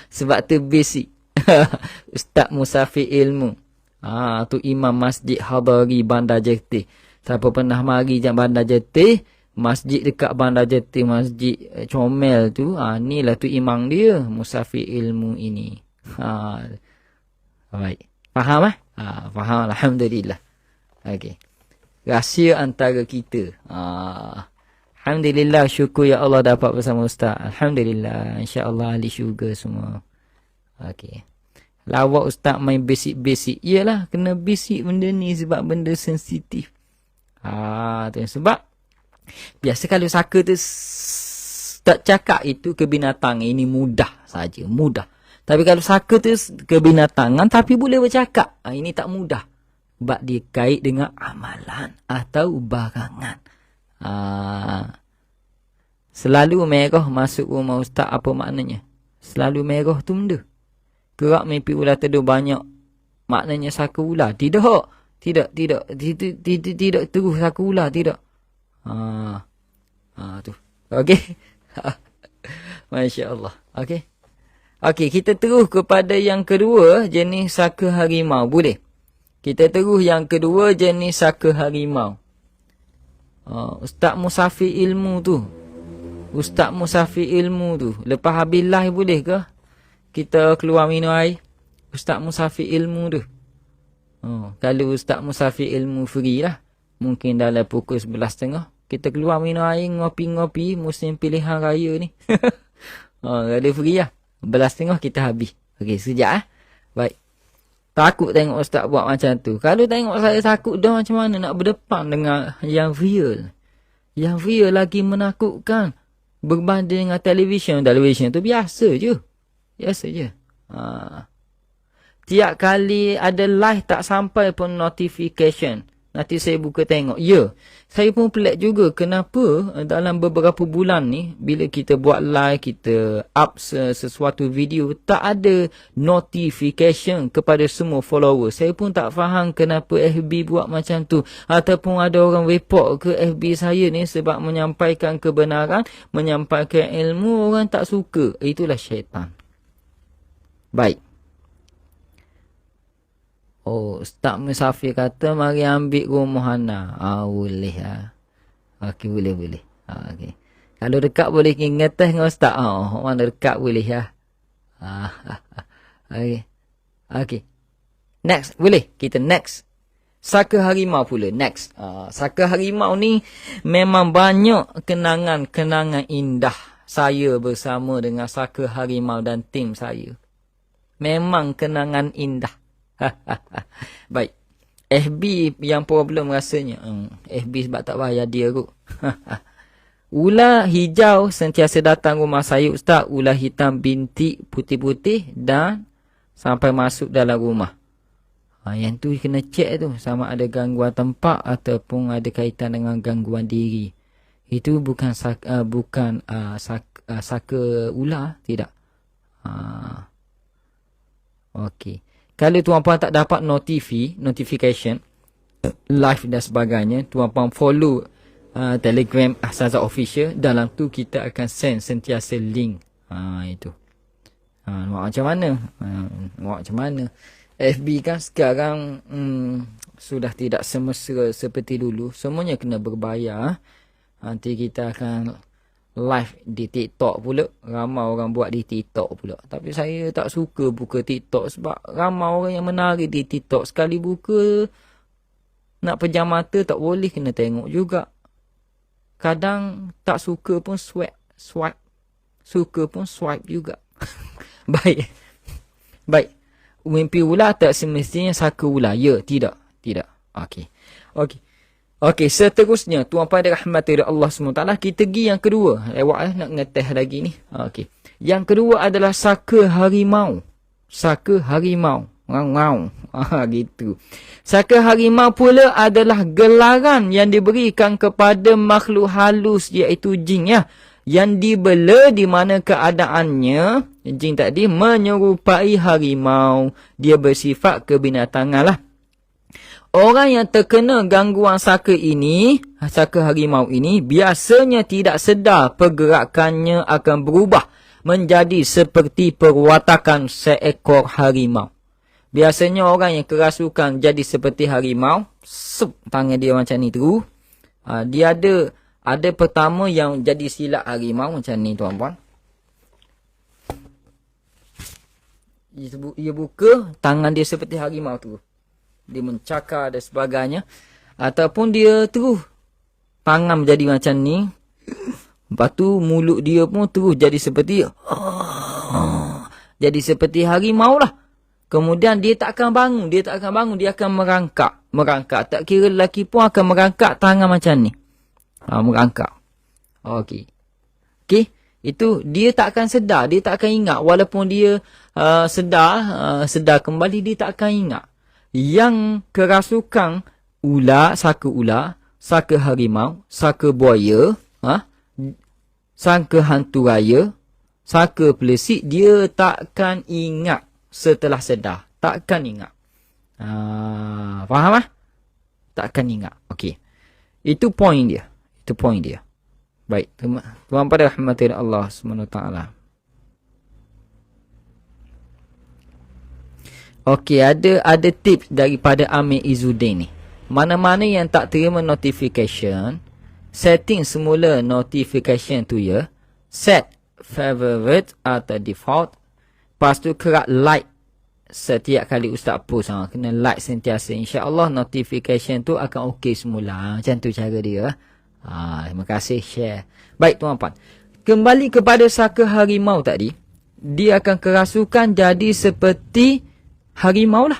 Sebab tu basic. Ustaz Musafir Ilmu. Tu Imam Masjid Hadari Bandar Jetih. Siapa pernah mari jam Bandar Jetih, masjid dekat Bandar Jetih, Masjid Comel tu, ni lah tu imam dia, Musafir Ilmu ini. Baik. Faham faham, alhamdulillah. Okey. Rahsia antara kita. Alhamdulillah, syukur ya Allah dapat bersama Ustaz. Alhamdulillah, insya-Allah ahli syurga semua. Okey. Lawak Ustaz main basic-basic. Iyalah, kena basic benda ni sebab benda sensitif. Tu sebab biasa kalau saka tu tak cakap itu kebinatang, ini mudah saja, mudah. Tapi kalau saka tu kebinatangan tapi boleh bercakap, ini tak mudah. Sebab dia kait dengan amalan atau barangan. Selalu merah masuk rumah Ustaz, apa maknanya? Selalu merah tu benda. Gerak mimpi ular teduh banyak, maknanya saka ular. Tidak terus saka ular, tidak. Tu. Okey. Masya Allah. Okey, kita terus kepada yang kedua, jenis saka harimau. Boleh? Kita terus yang kedua, jenis saka harimau. Ustaz Musafir Ilmu tu. Lepas habis live boleh ke? Kita keluar minum air. Ustaz Musafir Ilmu tu. Kalau Ustaz Musafir Ilmu free lah. Mungkin dalam pukul 11.30. Kita keluar minum air, ngopi-ngopi musim pilihan raya ni. Kalau free lah. 11.30 kita habis. Okey, sekejap Baik. Takut tengok Ustaz buat macam tu. Kalau tengok saya takut dah, macam mana nak berdepan dengan yang real. Yang real lagi menakutkan. Berbanding dengan televisyen. Televisyen tu biasa je. Tiap kali ada live tak sampai pun notification. Nanti saya buka tengok. Saya pun pelik juga kenapa dalam beberapa bulan ni, bila kita buat live, kita up sesuatu video, tak ada notification kepada semua follower. Saya pun tak faham kenapa FB buat macam tu. Ataupun ada orang report ke FB saya ni sebab menyampaikan kebenaran, menyampaikan ilmu, orang tak suka. Itulah syaitan. Baik. Ustaz Musafir kata mari ambil rumah Hana. Boleh lah. Okey, boleh. Okey. Kalau dekat boleh ngetes dengan Ustaz. Mana dekat boleh lah. Okey. Next, boleh? Kita next. Saka harimau pula. Next. Saka harimau ni memang banyak kenangan-kenangan indah saya bersama dengan saka harimau dan tim saya. Memang kenangan indah. Baik. FB yang problem rasanya. FB sebab tak bayar dia kot. Ular hijau sentiasa datang rumah saya Ustaz. Ular hitam bintik putih-putih dan sampai masuk dalam rumah. Yang tu kena cek tu. Sama ada gangguan tempat ataupun ada kaitan dengan gangguan diri. Itu bukan saka ular. Tidak. Okey. Kalau tuan-puan tak dapat notification, live dan sebagainya, tuan-puan follow Telegram Ahsanza Official. Dalam tu kita akan send sentiasa link. Itu. Macam mana? FB kan sekarang sudah tidak semesra seperti dulu. Semuanya kena berbayar. Nanti kita akan live di TikTok pula. Ramai orang buat di TikTok pula. Tapi saya tak suka buka TikTok sebab ramai orang yang menarik di TikTok. Sekali buka, nak pejam mata tak boleh, kena tengok juga. Kadang tak suka pun swipe. Suka pun swipe juga. Baik. Baik. Mimpi ular tak semestinya saka ular. Ya, tidak. Tidak. Okey. Okey. Okey, seterusnya tuan pada rahmati Allah SWT, kita pergi yang kedua. Lewat nak ngeteh lagi ni. Okey. Yang kedua adalah saka harimau. Saka harimau. Ngau-ngau. Gitu. Saka harimau pula adalah gelaran yang diberikan kepada makhluk halus, iaitu jin ya. Yang dibela di mana keadaannya, jin tadi menyerupai harimau. Dia bersifat kebinatangan lah. Orang yang terkena gangguan saka ini, saka harimau ini, biasanya tidak sedar pergerakannya akan berubah menjadi seperti perwatakan seekor harimau. Biasanya orang yang kerasukan jadi seperti harimau, tangan dia macam ni terus. Dia ada pertama yang jadi silat harimau macam ni tuan-puan. Dia buka, tangan dia seperti harimau tu. Dia mencakar dan sebagainya. Ataupun dia terus tangan jadi macam ni. Lepas tu mulut dia pun terus jadi seperti jadi seperti harimau lah. Kemudian dia tak akan bangun. Dia akan merangkak. Tak kira lelaki pun akan merangkak tangan macam ni. Merangkak. Okey. Okey. Itu dia tak akan sedar. Dia tak akan ingat. Walaupun dia sedar kembali, dia tak akan ingat. Yang kerasukan ular, saka harimau, saka buaya, saka hantu raya, saka pelesik, dia takkan ingat setelah sedar. Takkan ingat. Faham lah? Takkan ingat. Okey. Itu poin dia. Baik. Tuan pada rahmati Allah SWT. Okey, ada tips daripada Amir Izzuddin ni. Mana-mana yang tak terima notification, setting semula notification tu ya. Set favorite atau default. Lepas tu kerak like setiap kali Ustaz post. Kena like sentiasa. InsyaAllah notification tu akan okey semula. Macam tu cara dia. Terima kasih share. Baik tuan-tuan. Kembali kepada saka harimau tadi. Dia akan kerasukan jadi seperti harimau lah.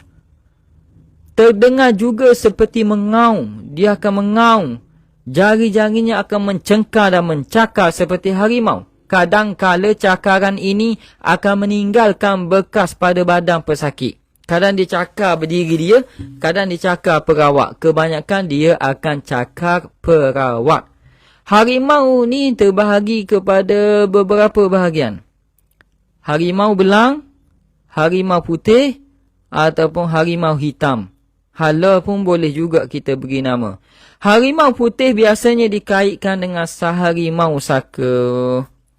Terdengar juga seperti mengaum. Dia akan mengaum. Jari-jarinya akan mencengkar dan mencakar seperti harimau. Kadang-kala cakaran ini akan meninggalkan bekas pada badan pesakit. Kadang dia cakar berdiri dia, kadang dia cakar perawat. Kebanyakan dia akan cakar perawat. Harimau ni terbahagi kepada beberapa bahagian. Harimau belang, harimau putih, ataupun harimau hitam. Hala pun boleh juga kita beri nama. Harimau putih biasanya dikaitkan dengan harimau saka.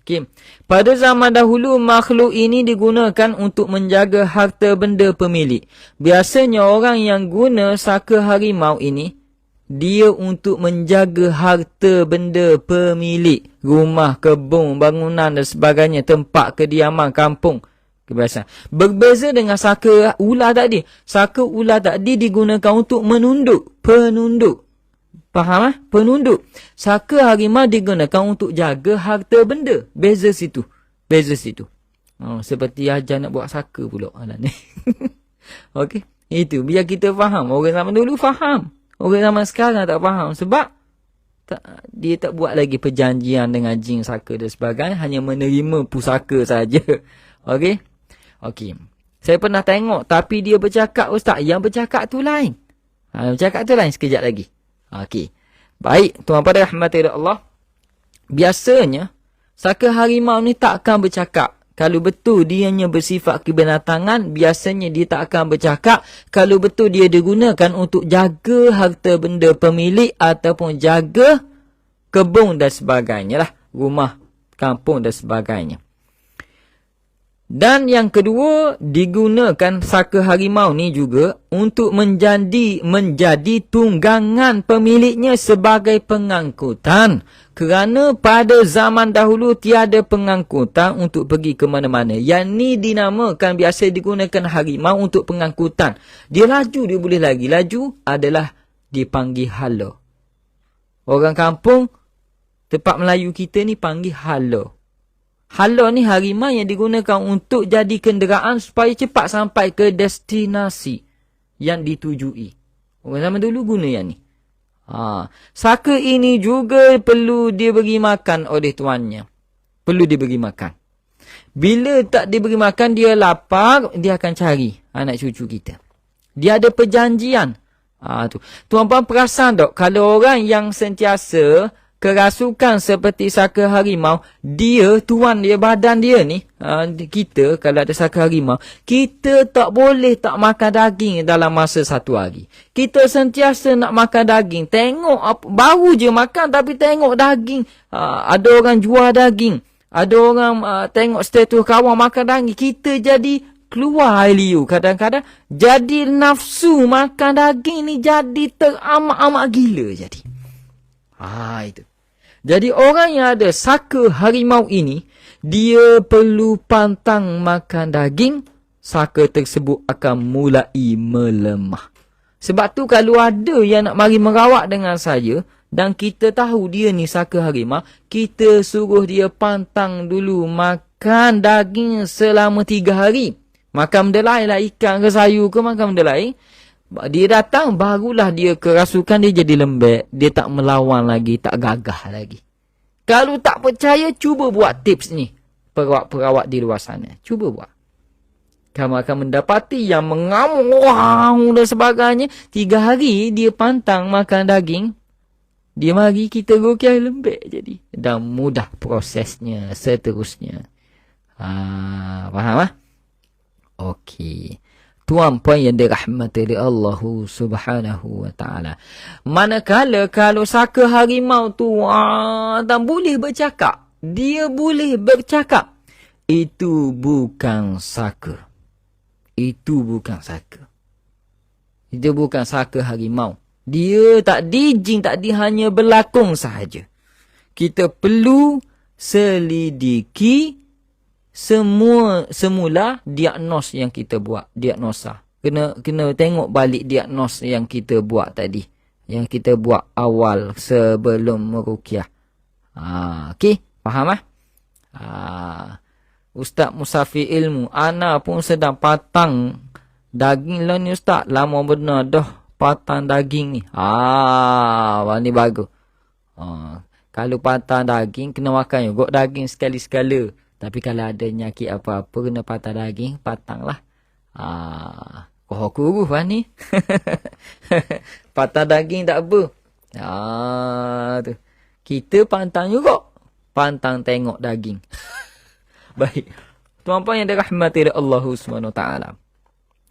Okay. Pada zaman dahulu, makhluk ini digunakan untuk menjaga harta benda pemilik. Biasanya orang yang guna saka harimau ini, dia untuk menjaga harta benda pemilik. Rumah, kebun, bangunan dan sebagainya. Tempat kediaman, kampung. Kebiasaan. Berbeza dengan saka ular tadi. Saka ular tadi digunakan untuk menunduk. Penunduk. Faham? Penunduk. Saka harimau digunakan untuk jaga harta benda. Beza situ. Seperti ajar nak buat saka pula. Okey. Itu. Biar kita faham. Orang zaman dulu faham. Orang zaman sekarang tak faham. Sebab dia tak buat lagi perjanjian dengan jin saka dan sebagainya. Hanya menerima pusaka saja. Okey. Okey. Saya pernah tengok. Tapi dia bercakap, Ustaz. Yang bercakap tu lain. Bercakap tu lain sekejap lagi. Okey. Baik, tuan pada rahmati Allah. Biasanya saka harimau ni tak akan bercakap. Kalau betul dia hanya bersifat kebinatangan, biasanya dia tak akan bercakap. Kalau betul dia digunakan untuk jaga harta benda pemilik ataupun jaga kebun dan sebagainya lah. Rumah, kampung dan sebagainya. Dan yang kedua, digunakan saka harimau ni juga untuk menjadi tunggangan pemiliknya sebagai pengangkutan. Kerana pada zaman dahulu tiada pengangkutan untuk pergi ke mana-mana. Yang ni dinamakan, biasa digunakan harimau untuk pengangkutan. Dia laju, dia boleh lagi laju, adalah dipanggil hala. Orang kampung, tempat Melayu kita ni panggil hala. Hala ni harimau yang digunakan untuk jadi kenderaan supaya cepat sampai ke destinasi yang ditujui. Orang zaman dulu guna yang ni. Saka ini juga perlu diberi makan oleh tuannya. Perlu diberi makan. Bila tak diberi makan, dia lapar, dia akan cari anak cucu kita. Dia ada perjanjian. Tuan-tuan perasan tak, kalau orang yang sentiasa kerasukan seperti saka harimau, dia, tuan dia, badan dia ni, kita kalau ada saka harimau, kita tak boleh tak makan daging dalam masa satu hari. Kita sentiasa nak makan daging. Tengok, baru je makan tapi tengok daging. Ada orang jual daging. Ada orang tengok status kawan makan daging. Kita jadi keluar air liu. Kadang-kadang jadi nafsu makan daging ni jadi teramat-amat gila jadi. Itu. Jadi orang yang ada saka harimau ini, dia perlu pantang makan daging, saka tersebut akan mulai melemah. Sebab tu kalau ada yang nak mari merawat dengan saya, dan kita tahu dia ni saka harimau, kita suruh dia pantang dulu makan daging selama 3 hari. Makan benda lain lah, ikan ke sayur ke, makan benda lain. Dia datang, barulah dia kerasukan dia jadi lembek. Dia tak melawan lagi, tak gagah lagi. Kalau tak percaya, cuba buat tips ni. Perawat-perawat di luar sana. Cuba buat. Kamu akan mendapati yang mengamuk dan sebagainya. 3 hari dia pantang makan daging. Dia mari kita rukyah lembek jadi. Dan mudah prosesnya seterusnya. Faham? Okey. Tuan-puan yang dirahmati oleh Allah Subhanahu wa ta'ala. Manakala kalau saka harimau tu dan boleh bercakap. Dia boleh bercakap. Itu bukan saka. Itu bukan saka. Itu bukan saka harimau. Dia tak dijing, tak hanya berlakon sahaja. Kita perlu selidiki semula diagnos yang kita buat, diagnosa. Kena tengok balik diagnos yang kita buat tadi. Yang kita buat awal sebelum meruqyah. Okey, faham Ustaz Musafir Ilmu, ana pun sedang patang daging lah ni Ustaz. Lama benar dah patang daging ni. Ni bagus. Kalau patang daging, kena makan juga daging sekali-sekala. Tapi kalau ada nyakit apa-apa, kena patang daging, patanglah. Kau kurus ni. Patang daging tak apa. Tu. Kita pantang juga. Pantang tengok daging. Baik. Tuan-puan yang dirahmati oleh Allah SWT.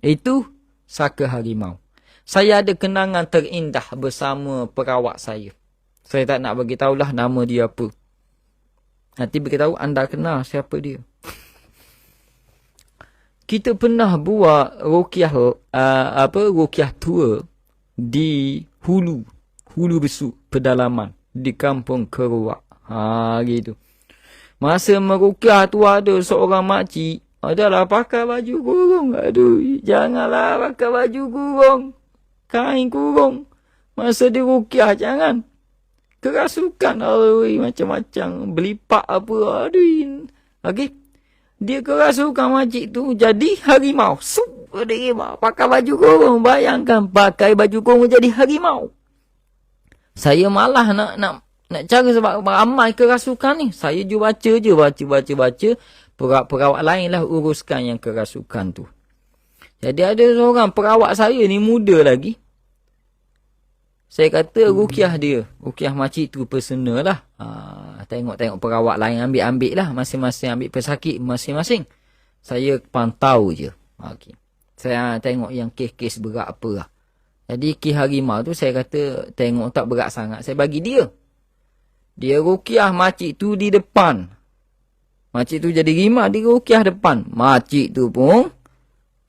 Itu saka harimau. Saya ada kenangan terindah bersama perawat saya. Saya tak nak bagi tahulah nama dia apa. Nanti beritahu anda kenal siapa dia. Kita pernah buat ruqyah ruqyah tua di Hulu Besuk, pedalaman di Kampung Keruak. Gitu. Masa meruqyah tu ada seorang makcik, adalah pakai baju kurung. Aduh, janganlah pakai baju kurung. Kain kurung. Masa di ruqyah jangan. Kerasukan, macam-macam, belipak apa, aduh. Okey. Dia kerasukan makcik tu jadi harimau. Pakai baju kurung. Bayangkan pakai baju kurung jadi harimau. Saya malah nak cara sebab ramai kerasukan ni. Saya je baca. Perawat lain lah uruskan yang kerasukan tu. Jadi ada seorang perawat saya ni muda lagi. Saya kata ruqyah dia. Ruqyah makcik tu personal lah. Tengok perawat lain ambil lah. Masing-masing ambil pesakit masing-masing. Saya pantau je. Okay. Saya tengok yang kes-kes berat apa lah. Jadi kes harimau tu saya kata tengok tak berat sangat. Saya bagi dia. Dia ruqyah makcik tu di depan. Makcik tu jadi rimau, dia rukiah depan. Makcik tu pun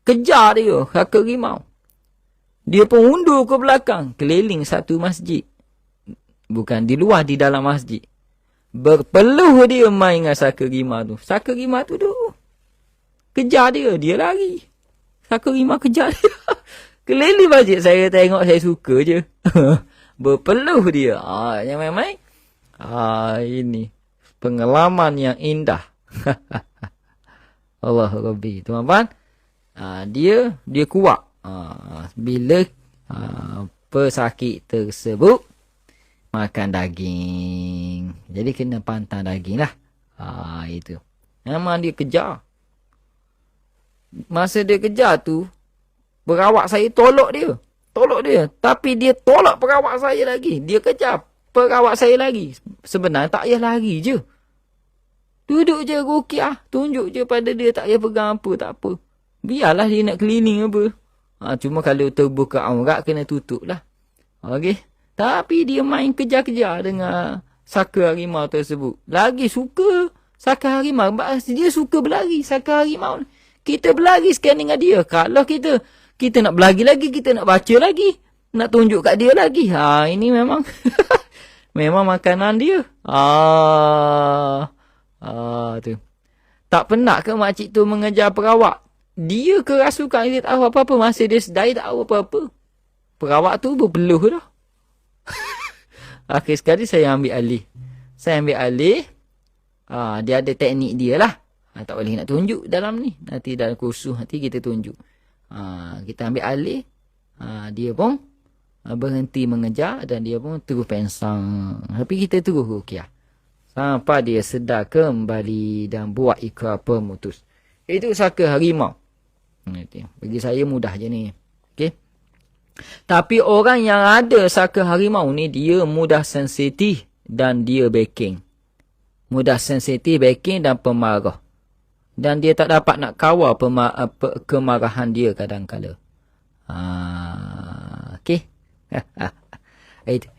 kejar dia, saka rimau. Dia pun undur ke belakang, keliling satu masjid. Bukan di luar, di dalam masjid. Berpeluh dia main dengan saka rimau tu. Saka rimau tu kejar dia, dia lari. Saka rimau kejar dia. Keliling masjid, saya tengok, saya suka je. Berpeluh dia. Yang main-main. Ini pengalaman yang indah. Allah Rabbi. Tuan-tuan, dia kuat. Bila pesakit tersebut makan daging. Jadi kena pantang daging lah. Itu. Memang dia kejar. Masa dia kejar tu, perawat saya tolak dia. Tapi dia tolak perawat saya lagi. Dia kejar perawat saya lagi. Sebenarnya tak payah lari je. Duduk je rukiah. Tunjuk je pada dia, tak payah pegang apa, tak apa. Biarlah dia nak keliling apa. Cuma kalau terbuka aurat, kena tutup lah. Okey. Tapi dia main kejar-kejar dengan saka harimau tersebut. Lagi suka saka harimau. Dia suka berlari, saka harimau. Kita berlari sekarang dengan dia. Kalau kita nak berlari lagi, kita nak baca lagi. Nak tunjuk kat dia lagi. Ini memang memang makanan dia. Tu. Tak pernah ke makcik tu mengejar perawat? Dia kerasukan, dia tak tahu apa-apa. Masa dia sedai, tak tahu apa-apa. Perawat tu berpeluh dah. Akhir sekali saya ambil alih. Dia ada teknik dia lah. Tak boleh nak tunjuk dalam ni. Nanti dalam kursus nanti kita tunjuk. Kita ambil alih. Dia pun berhenti mengejar dan dia pun terus pensang. Tapi kita terus rukiah. Sampai dia sedar kembali dan buat ikrar pemutus. Itu saka harimau. Bagi saya mudah je ni. Okey. Tapi orang yang ada saka harimau ni, dia mudah sensitif dan dia backing. Mudah sensitif, backing dan pemarah. Dan dia tak dapat nak kawal kemarahan dia kadang-kala. Okey.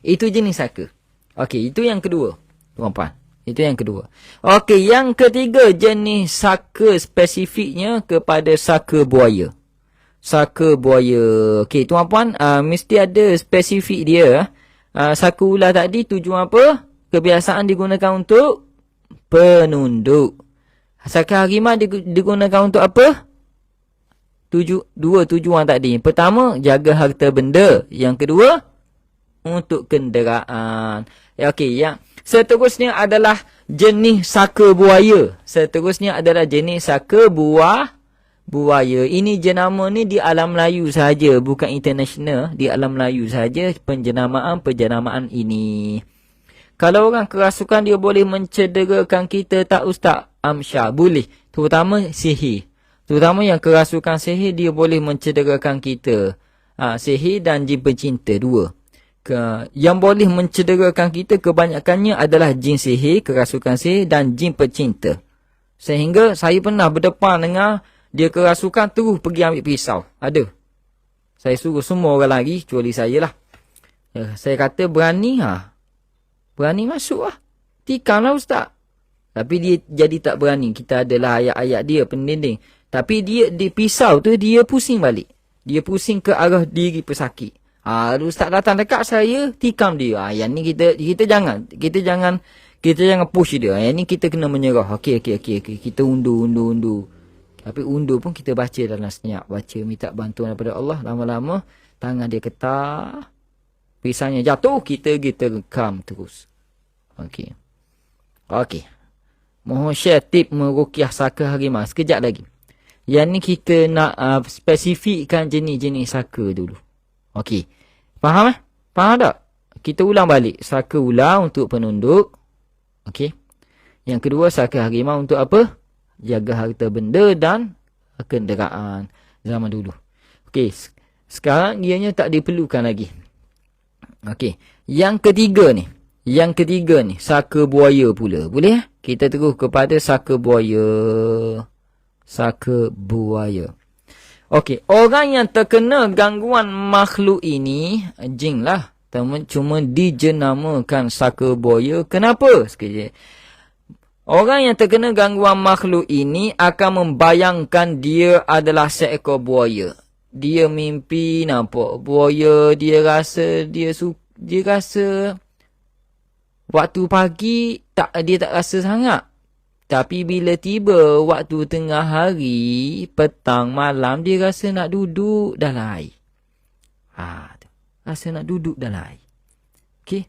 Itu jenis saka. Okey, itu yang kedua. Tuan-puan. Itu yang kedua. Okey, yang ketiga jenis saka spesifiknya kepada saka buaya. Saka buaya. Okey, tuan-puan, mesti ada spesifik dia. Saka ular tadi tujuan apa? Kebiasaan digunakan untuk penunduk. Saka harimau digunakan untuk apa? Dua tujuan tadi. Pertama, jaga harta benda. Yang kedua, untuk kenderaan. Okey, yang seterusnya adalah jenis saka buaya. Buaya. Ini jenama ni di alam Melayu sahaja, bukan international. Di alam Melayu sahaja penjenamaan ini. Kalau orang kerasukan, dia boleh mencederakan kita tak Ustaz? Amsyar, boleh. Terutama sihir. Terutama yang kerasukan sihir, dia boleh mencederakan kita. Sihir dan jin pencinta, dua. Yang boleh mencederakan kita kebanyakannya adalah jin sihir, kerasukan sihir dan jin pencinta. Sehingga saya pernah berdepan dengan dia kerasukan, terus pergi ambil pisau. Ada. Saya suruh semua orang lari, kecuali saya lah. Saya kata berani berani masuk lah. Tikam lah Ustaz. Tapi dia jadi tak berani. Kita adalah ayat-ayat dia pendinding. Tapi dia di pisau tu dia pusing balik. Dia pusing ke arah diri pesakit. Ustaz datang dekat saya, tikam dia. Yang ni kita jangan push dia. Yang ni kita kena menyerah. Okey. Kita undur. Tapi undur pun kita baca dalam senyap. Baca, minta bantuan daripada Allah. Lama-lama tangan dia ketar. Pisangnya jatuh, kita rekam terus. Okey. Mohon share tip merukiah saka harimau. Sekejap lagi. Yang ni kita nak spesifikkan jenis-jenis saka dulu. Okey. Faham? Faham tak? Kita ulang balik. Saka ular untuk penunduk. Okey. Yang kedua, saka harimau untuk apa? Jaga harta benda dan kenderaan zaman dulu. Okey. Sekarang ianya tak diperlukan lagi. Okey. Yang ketiga ni, saka buaya pula. Boleh? Kita terus kepada saka buaya. Okey, orang yang terkena gangguan makhluk ini, jin lah. Cuma dijenamakan saka buaya. Kenapa? Sekejap. Orang yang terkena gangguan makhluk ini akan membayangkan dia adalah seekor buaya. Dia mimpi nampak buaya, dia rasa waktu pagi dia tak rasa sangat. Tapi bila tiba waktu tengah hari, petang, malam, dia rasa nak duduk dalam air. Rasa nak duduk dalam air. Okey.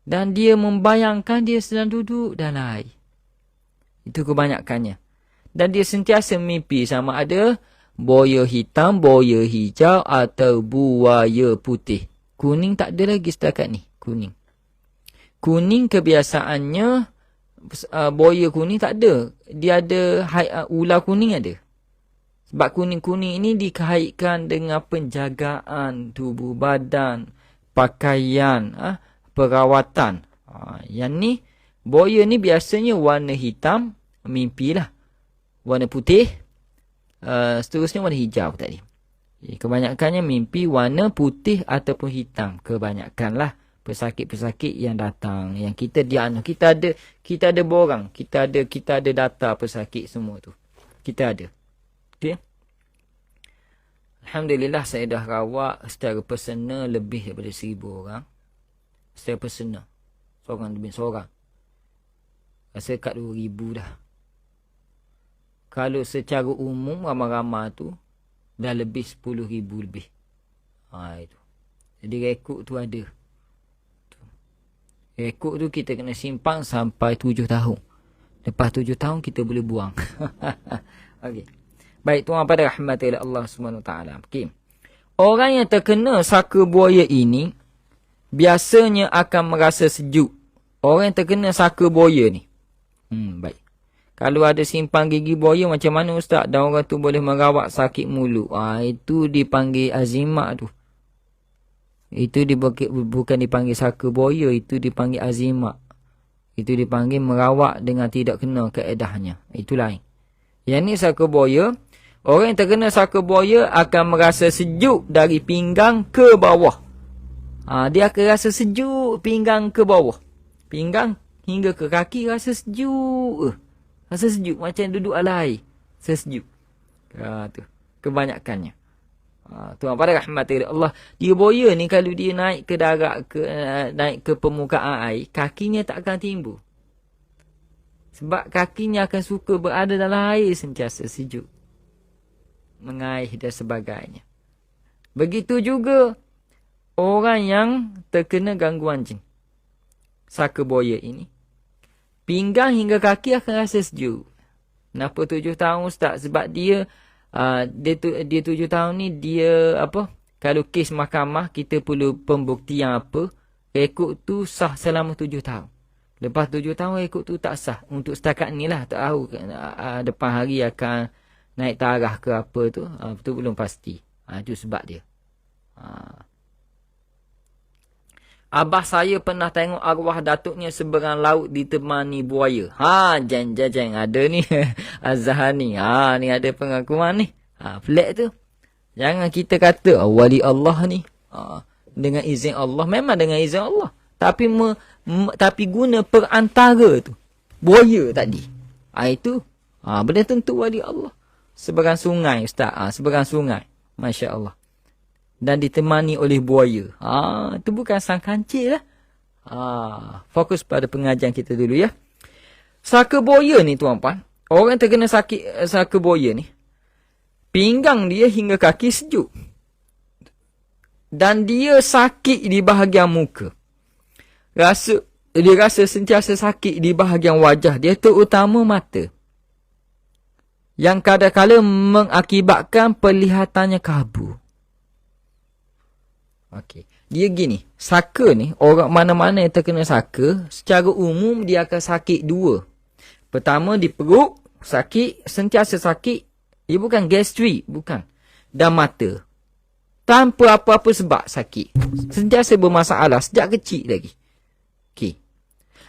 Dan dia membayangkan dia sedang duduk dalam air. Itu kebanyakannya. Dan dia sentiasa mimpi sama ada buaya hitam, buaya hijau atau buaya putih. Kuning tak ada lagi setakat ni. Kuning. Kuning kebiasaannya, buaya kuning tak ada. Dia ada ular kuning ada. Sebab kuning-kuning ini dikaitkan dengan penjagaan tubuh badan, pakaian, perawatan. Yang ni, buaya ni biasanya warna hitam, mimpilah. Warna putih, seterusnya warna hijau tadi. Kebanyakannya mimpi warna putih ataupun hitam. Kebanyakanlah pesakit-pesakit yang datang. Yang kita ada borang. Kita ada data pesakit semua tu. Kita ada. Okay. Alhamdulillah saya dah rawat secara personal lebih daripada 1,000 orang. Secara personal. Seorang demi seorang. Rasa kat 2,000 dah. Kalau secara umum ramai-ramai tu dah lebih 10,000 lebih. Itu. Jadi rekod tu ada. Rekod tu kita kena simpan sampai 7 tahun. Lepas 7 tahun kita boleh buang. Okey. Baik, tuan pada rahmati Allah SWT. Okay. Orang yang terkena saka buaya ini biasanya akan merasa sejuk. Orang yang terkena saka buaya ni. Baik. Kalau ada simpan gigi buaya macam mana ustaz? Dan orang tu boleh merawat sakit mulut. Itu dipanggil azimat tu. Itu bukan dipanggil saka buaya. Itu dipanggil azimat. Itu dipanggil merawat dengan tidak kena kaedahnya. Itu lain. Yang ni saka buaya. Orang yang terkena saka buaya akan merasa sejuk dari pinggang ke bawah. Dia akan rasa sejuk pinggang ke bawah. Pinggang hingga ke kaki rasa sejuk. Rasa sejuk macam duduk ala air. Sejuk. Tu. Kebanyakannya. Tuan pada rahmati Allah. Dia buaya ni kalau dia naik ke darat, naik ke permukaan air, kakinya tak akan timbul. Sebab kakinya akan suka berada dalam air sentiasa sejuk. Mengair dan sebagainya. Begitu juga orang yang terkena gangguan jin. Saka buaya ini. Pinggang hingga kaki akan rasa sejuk. Kenapa 7 tahun ustaz? Sebab dia 7 tahun ni dia kalau kes mahkamah kita perlu pembuktian apa? Rekod tu sah selama 7 tahun. Lepas 7 tahun rekod tu tak sah. Untuk setakat ni lah tak tahu depan hari akan naik tarah ke apa tu. Itu belum pasti. Itu sebab dia. Abah saya pernah tengok arwah datuknya seberang laut ditemani buaya. Jeng ada ni. Azhar ni. Ni ada pengakuan ni. Pelik tu. Jangan kita kata wali Allah ni. Dengan izin Allah. Memang dengan izin Allah. Tapi guna perantara tu. Buaya tadi. Itu. Benda tentu wali Allah. Seberang sungai ustaz. Seberang sungai. Masya Allah. Dan ditemani oleh buaya. Itu bukan sang kancil lah. Fokus pada pengajian kita dulu ya. Saka buaya ni tuan-puan. Orang terkena sakit saka buaya ni. Pinggang dia hingga kaki sejuk. Dan dia sakit di bahagian muka. Dia rasa sentiasa sakit di bahagian wajah dia, terutama mata. Yang kadang-kadang mengakibatkan penglihatannya kabur. Okey. Dia gini, saka ni, orang mana-mana yang terkena saka, secara umum dia akan sakit dua. Pertama di perut, sakit, sentiasa sakit. Dia bukan gastrik, bukan. Dan mata. Tanpa apa-apa sebab sakit. Sentiasa bermasalah sejak kecil lagi. Okey.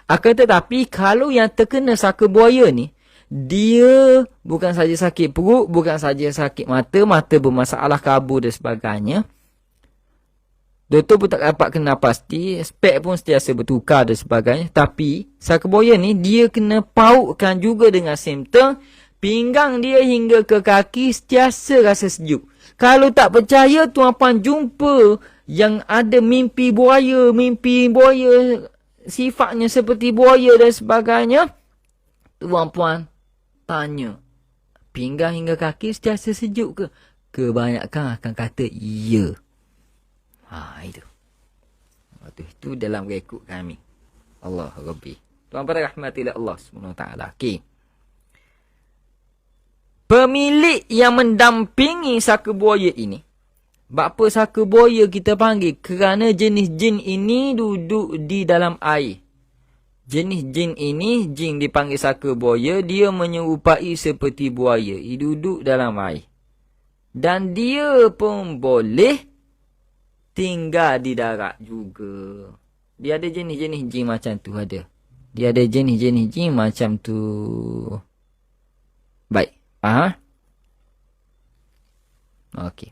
Akan tetapi, kalau yang terkena saka buaya ni, dia bukan saja sakit perut, bukan saja sakit mata, mata bermasalah kabur dan sebagainya. Doktor pun tak dapat kenal pasti, spek pun sentiasa bertukar dan sebagainya. Tapi saka buaya ni dia kena pautkan juga dengan simptom pinggang dia hingga ke kaki sentiasa rasa sejuk. Kalau tak percaya, tuan puan jumpa yang ada mimpi buaya sifatnya seperti buaya dan sebagainya, tuan puan tanya, pinggang hingga kaki sentiasa sejuk ke? Kebanyakan akan kata ya. Itu. Itu dalam rekod kami. Allah Rabbi. Tuan pada rahmatilah Allah SWT. Okey. Pemilik yang mendampingi saka buaya ini. Bapa saka buaya kita panggil? Kerana jenis jin ini duduk di dalam air. Jenis jin ini, jin dipanggil saka buaya, dia menyerupai seperti buaya. Dia duduk dalam air. Dan dia pun boleh tinggal di darat juga. Dia ada jenis-jenis jin macam tu ada. Dia ada jenis-jenis jin macam tu. Baik. Faham? Okey.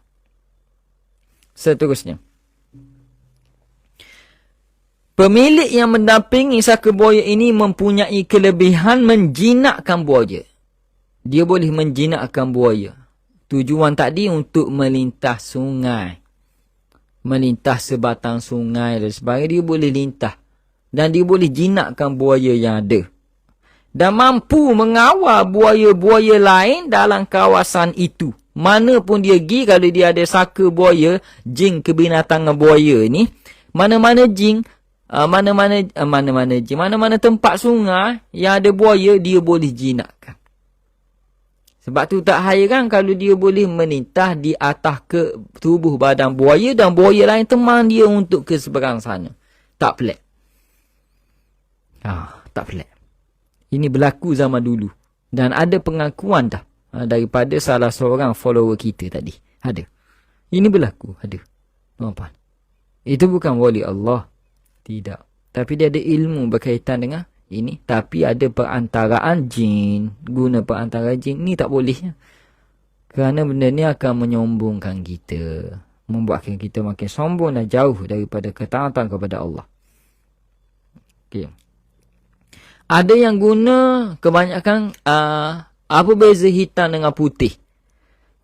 Seterusnya. Pemilik yang mendampingi saka buaya ini mempunyai kelebihan menjinakkan buaya. Dia boleh menjinakkan buaya. Tujuan tadi untuk melintas sungai. Melintas sebatang sungai dan sebagainya, dia boleh lintah. Dan dia boleh jinakkan buaya yang ada. Dan mampu mengawal buaya-buaya lain dalam kawasan itu. Mana pun dia pergi, kalau dia ada saka buaya, jin kebinatangan buaya ni, mana-mana tempat sungai yang ada buaya, dia boleh jinakkan. Sebab tu tak hairan kalau dia boleh menintah di atas ke tubuh badan buaya dan buaya lain teman dia untuk ke seberang sana. Tak pelik. Tak pelik. Ini berlaku zaman dulu. Dan ada pengakuan dah daripada salah seorang follower kita tadi. Ada. Ini berlaku. Ada. Nampak? Itu bukan wali Allah. Tidak. Tapi dia ada ilmu berkaitan dengan ini. Tapi ada perantaraan jin. Guna perantaraan jin ni tak boleh. Kerana benda ni akan menyombongkan kita. Membuatkan kita makin sombong dan jauh daripada ketaatan kepada Allah. Okay. Ada yang guna kebanyakan apa beza hitam dengan putih?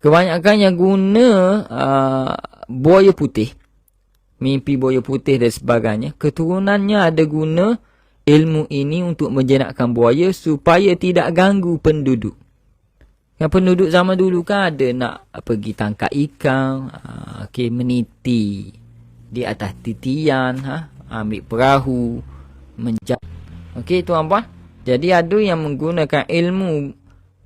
Kebanyakan yang guna buaya putih. Mimpi buaya putih dan sebagainya. Keturunannya ada guna ilmu ini untuk menjinakkan buaya supaya tidak ganggu penduduk. Yang penduduk zaman dulu kan ada nak pergi tangkap ikan, meniti di atas titian, ambil perahu, menjap. Okey tuan-puan. Jadi ada yang menggunakan ilmu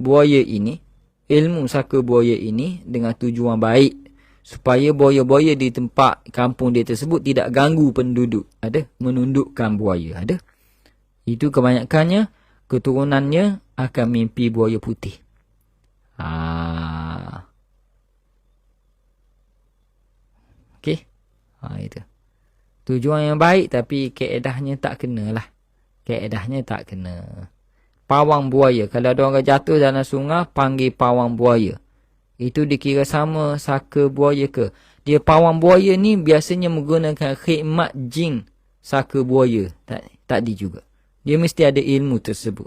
buaya ini, ilmu saka buaya ini dengan tujuan baik. Supaya buaya-buaya di tempat kampung dia tersebut tidak ganggu penduduk. Ada menundukkan buaya. Ada. Itu kebanyakannya keturunannya akan mimpi buaya putih. Okey. Itu. Tujuan yang baik tapi kaedahnya tak kena lah. Kaedahnya tak kena. Pawang buaya. Kalau ada orang jatuh dalam sungai, panggil pawang buaya. Itu dikira sama saka buaya ke? Dia pawang buaya ni biasanya menggunakan khidmat jin saka buaya. Tadi juga. Dia mesti ada ilmu tersebut.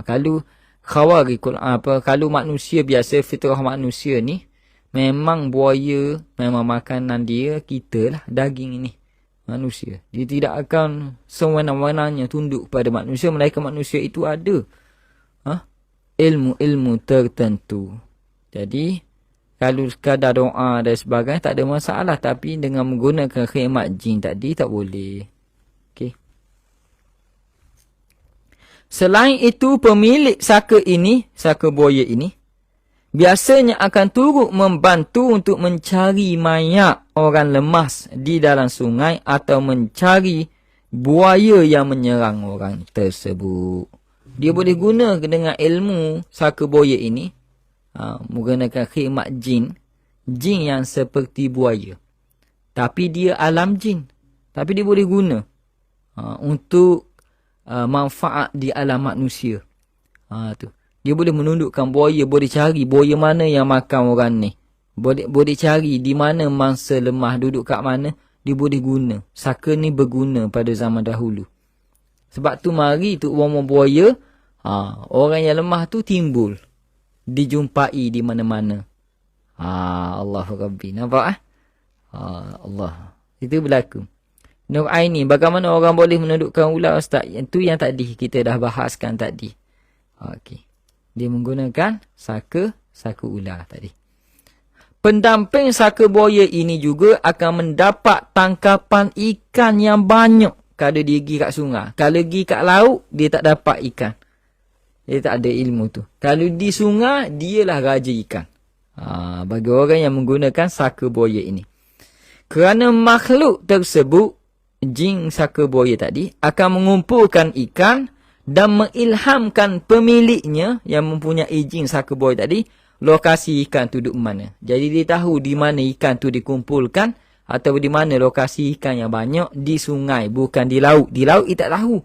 Kalau khawari kalau manusia biasa, fitrah manusia ni, memang buaya, memang makanan dia, kita lah, daging ini. Manusia. Dia tidak akan sewenang-wenangnya tunduk kepada manusia. Melainkan manusia itu ada ilmu-ilmu tertentu. Jadi, kalau sekadar doa dan sebagainya, tak ada masalah. Tapi dengan menggunakan khidmat jin tadi, tak boleh. Okey. Selain itu, pemilik saka ini, saka buaya ini, biasanya akan turut membantu untuk mencari mayat orang lemas di dalam sungai atau mencari buaya yang menyerang orang tersebut. Dia boleh guna dengan ilmu saka buaya ini, menggunakan khidmat jin. Jin yang seperti buaya. Tapi dia alam jin. Tapi dia boleh guna untuk manfaat di alam manusia. Tu. Dia boleh menundukkan buaya. Boleh cari buaya mana yang makan orang ni. Boleh cari di mana mangsa lemah duduk kat mana, dia boleh guna. Saka ni berguna pada zaman dahulu. Sebab tu mari tu orang buaya, orang yang lemah tu timbul. Dijumpai di mana-mana. Allahu Rabbi. Nampak Allah. Itu berlaku. Nur Aini, bagaimana orang boleh menundukkan ular, Ustaz? Itu yang tadi kita dah bahaskan tadi. Okey. Dia menggunakan saka ular tadi. Pendamping saka buaya ini juga akan mendapat tangkapan ikan yang banyak kalau dia pergi kat sungai. Kalau pergi kat laut, dia tak dapat ikan. Dia tak ada ilmu tu. Kalau di sungai, dialah raja ikan. Bagi orang yang menggunakan saka buaya ini. Kerana makhluk tersebut, jin saka buaya tadi, akan mengumpulkan ikan dan mengilhamkan pemiliknya yang mempunyai jin saka buaya tadi, lokasi ikan tu duduk mana. Jadi dia tahu di mana ikan tu dikumpulkan atau di mana lokasi ikan yang banyak, di sungai, bukan di laut. Di laut dia tak tahu.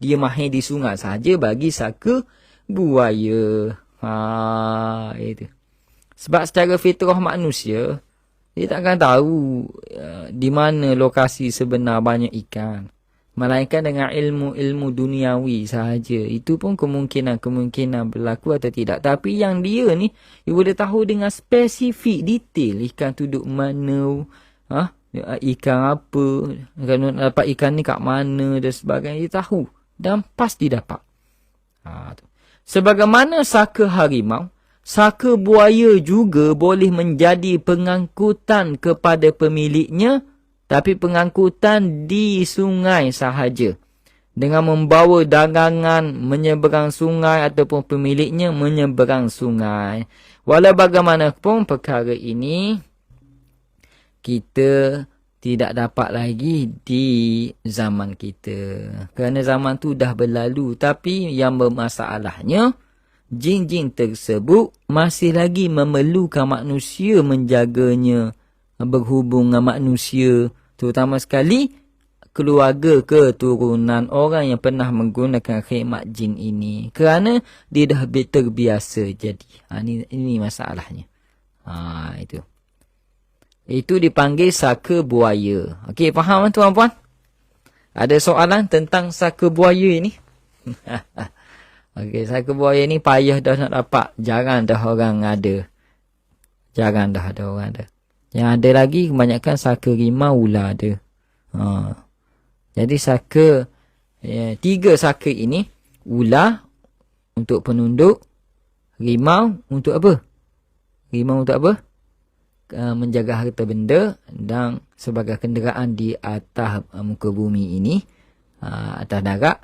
Dia mahir di sungai saja bagi saka buaya. Itu. Sebab secara fitrah manusia, dia takkan tahu di mana lokasi sebenar banyak ikan. Melainkan dengan ilmu-ilmu duniawi sahaja. Itu pun kemungkinan berlaku atau tidak. Tapi yang dia ni, dia boleh tahu dengan spesifik detail ikan tu duduk mana, ikan apa, kalau dapat ikan ni kat mana dan sebagainya. Dia tahu dan pasti dapat. Sebagaimana saka harimau, saka buaya juga boleh menjadi pengangkutan kepada pemiliknya, tapi pengangkutan di sungai sahaja. Dengan membawa dagangan menyeberang sungai ataupun pemiliknya menyeberang sungai. Walau bagaimanapun perkara ini, kita tidak dapat lagi di zaman kita. Kerana zaman tu dah berlalu. Tapi yang bermasalahnya, jin-jin tersebut masih lagi memerlukan manusia menjaganya, berhubung dengan manusia, terutama sekali keluarga keturunan orang yang pernah menggunakan khidmat jin ini, kerana dia dah terbiasa jadi. Ini masalahnya. Itu dipanggil saka buaya. Okey, faham tuan-puan? Ada soalan tentang saka buaya ini? Okey, saka buaya ni payah dah nak dapat. Jarang dah orang ada. Jarang dah ada orang ada. Yang ada lagi kebanyakan saka rimau ular ada. Jadi saka, 3 saka ini, ular untuk penunduk, rimau untuk apa? Rimau untuk apa? Menjaga harta benda dan sebagai kenderaan di atas muka bumi ini, atas darat.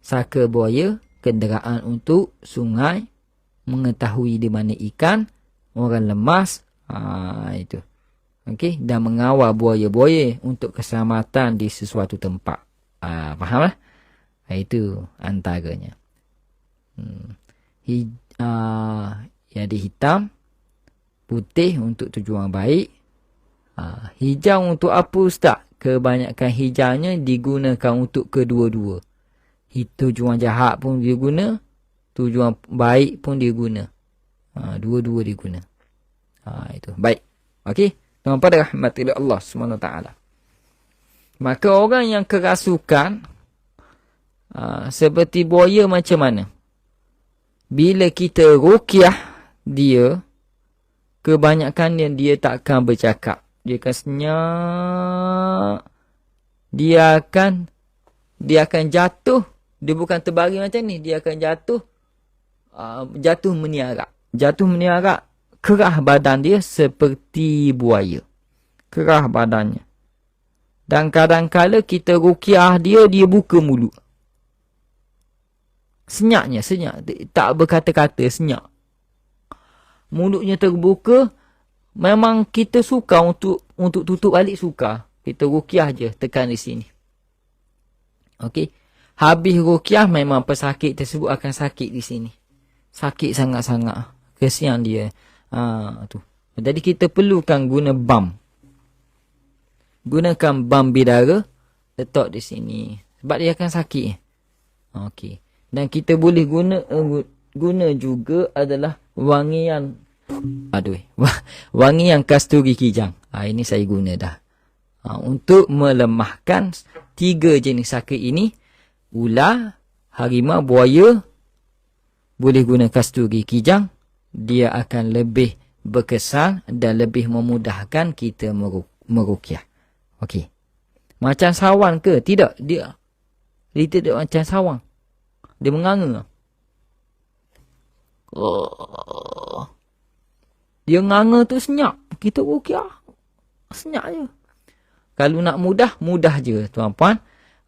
Saka buaya, kenderaan untuk sungai, mengetahui di mana ikan, orang lemas, itu. Okey, dan mengawal buaya-buaya untuk keselamatan di sesuatu tempat. Faham lah? Itu antaranya. Jadi hitam, putih untuk tujuan baik. Hijau untuk apa, Ustaz? Kebanyakan hijaunya digunakan untuk kedua-dua. Tujuan jahat pun dia guna, tujuan baik pun dia guna. Dua-dua dia guna. Itu. Baik. Okey. Tuan-tuan rahmati Allah SWT. Maka orang yang kerasukan, seperti buaya macam mana? Bila kita ruqyah dia, kebanyakan dia takkan bercakap. Dia akan senyap. Dia akan jatuh. Dia bukan terbaring macam ni. Dia akan jatuh. Jatuh meniarak. Jatuh meniarak. Kerah badan dia seperti buaya. Kerah badannya. Dan kadang-kala kita ruqyah dia buka mulut. Senyaknya, senyap. Tak berkata-kata, senyap. Mulutnya terbuka. Memang kita suka untuk tutup balik, suka. Kita ruqyah je, tekan di sini. Okey. Habis ruqyah memang pesakit tersebut akan sakit di sini. Sakit sangat-sangat. Kesian dia. Tu. Jadi kita perlukan guna bam. Gunakan bam bidara, letak di sini. Sebab dia akan sakit. Okey. Dan kita boleh guna juga adalah wangian Aduh, wangi yang kasturi kijang. Ini saya guna dah. Untuk melemahkan 3 jenis saka ini, ular, harimau, buaya, boleh guna kasturi kijang. Dia akan lebih berkesan dan lebih memudahkan kita meruqyah. Okey. Macam sawan ke? Tidak. Dia tidak macam sawang. Dia menganga. Dia nganga tu senyap. Kita ruqyah. Senyap je. Kalau nak mudah je tuan-puan.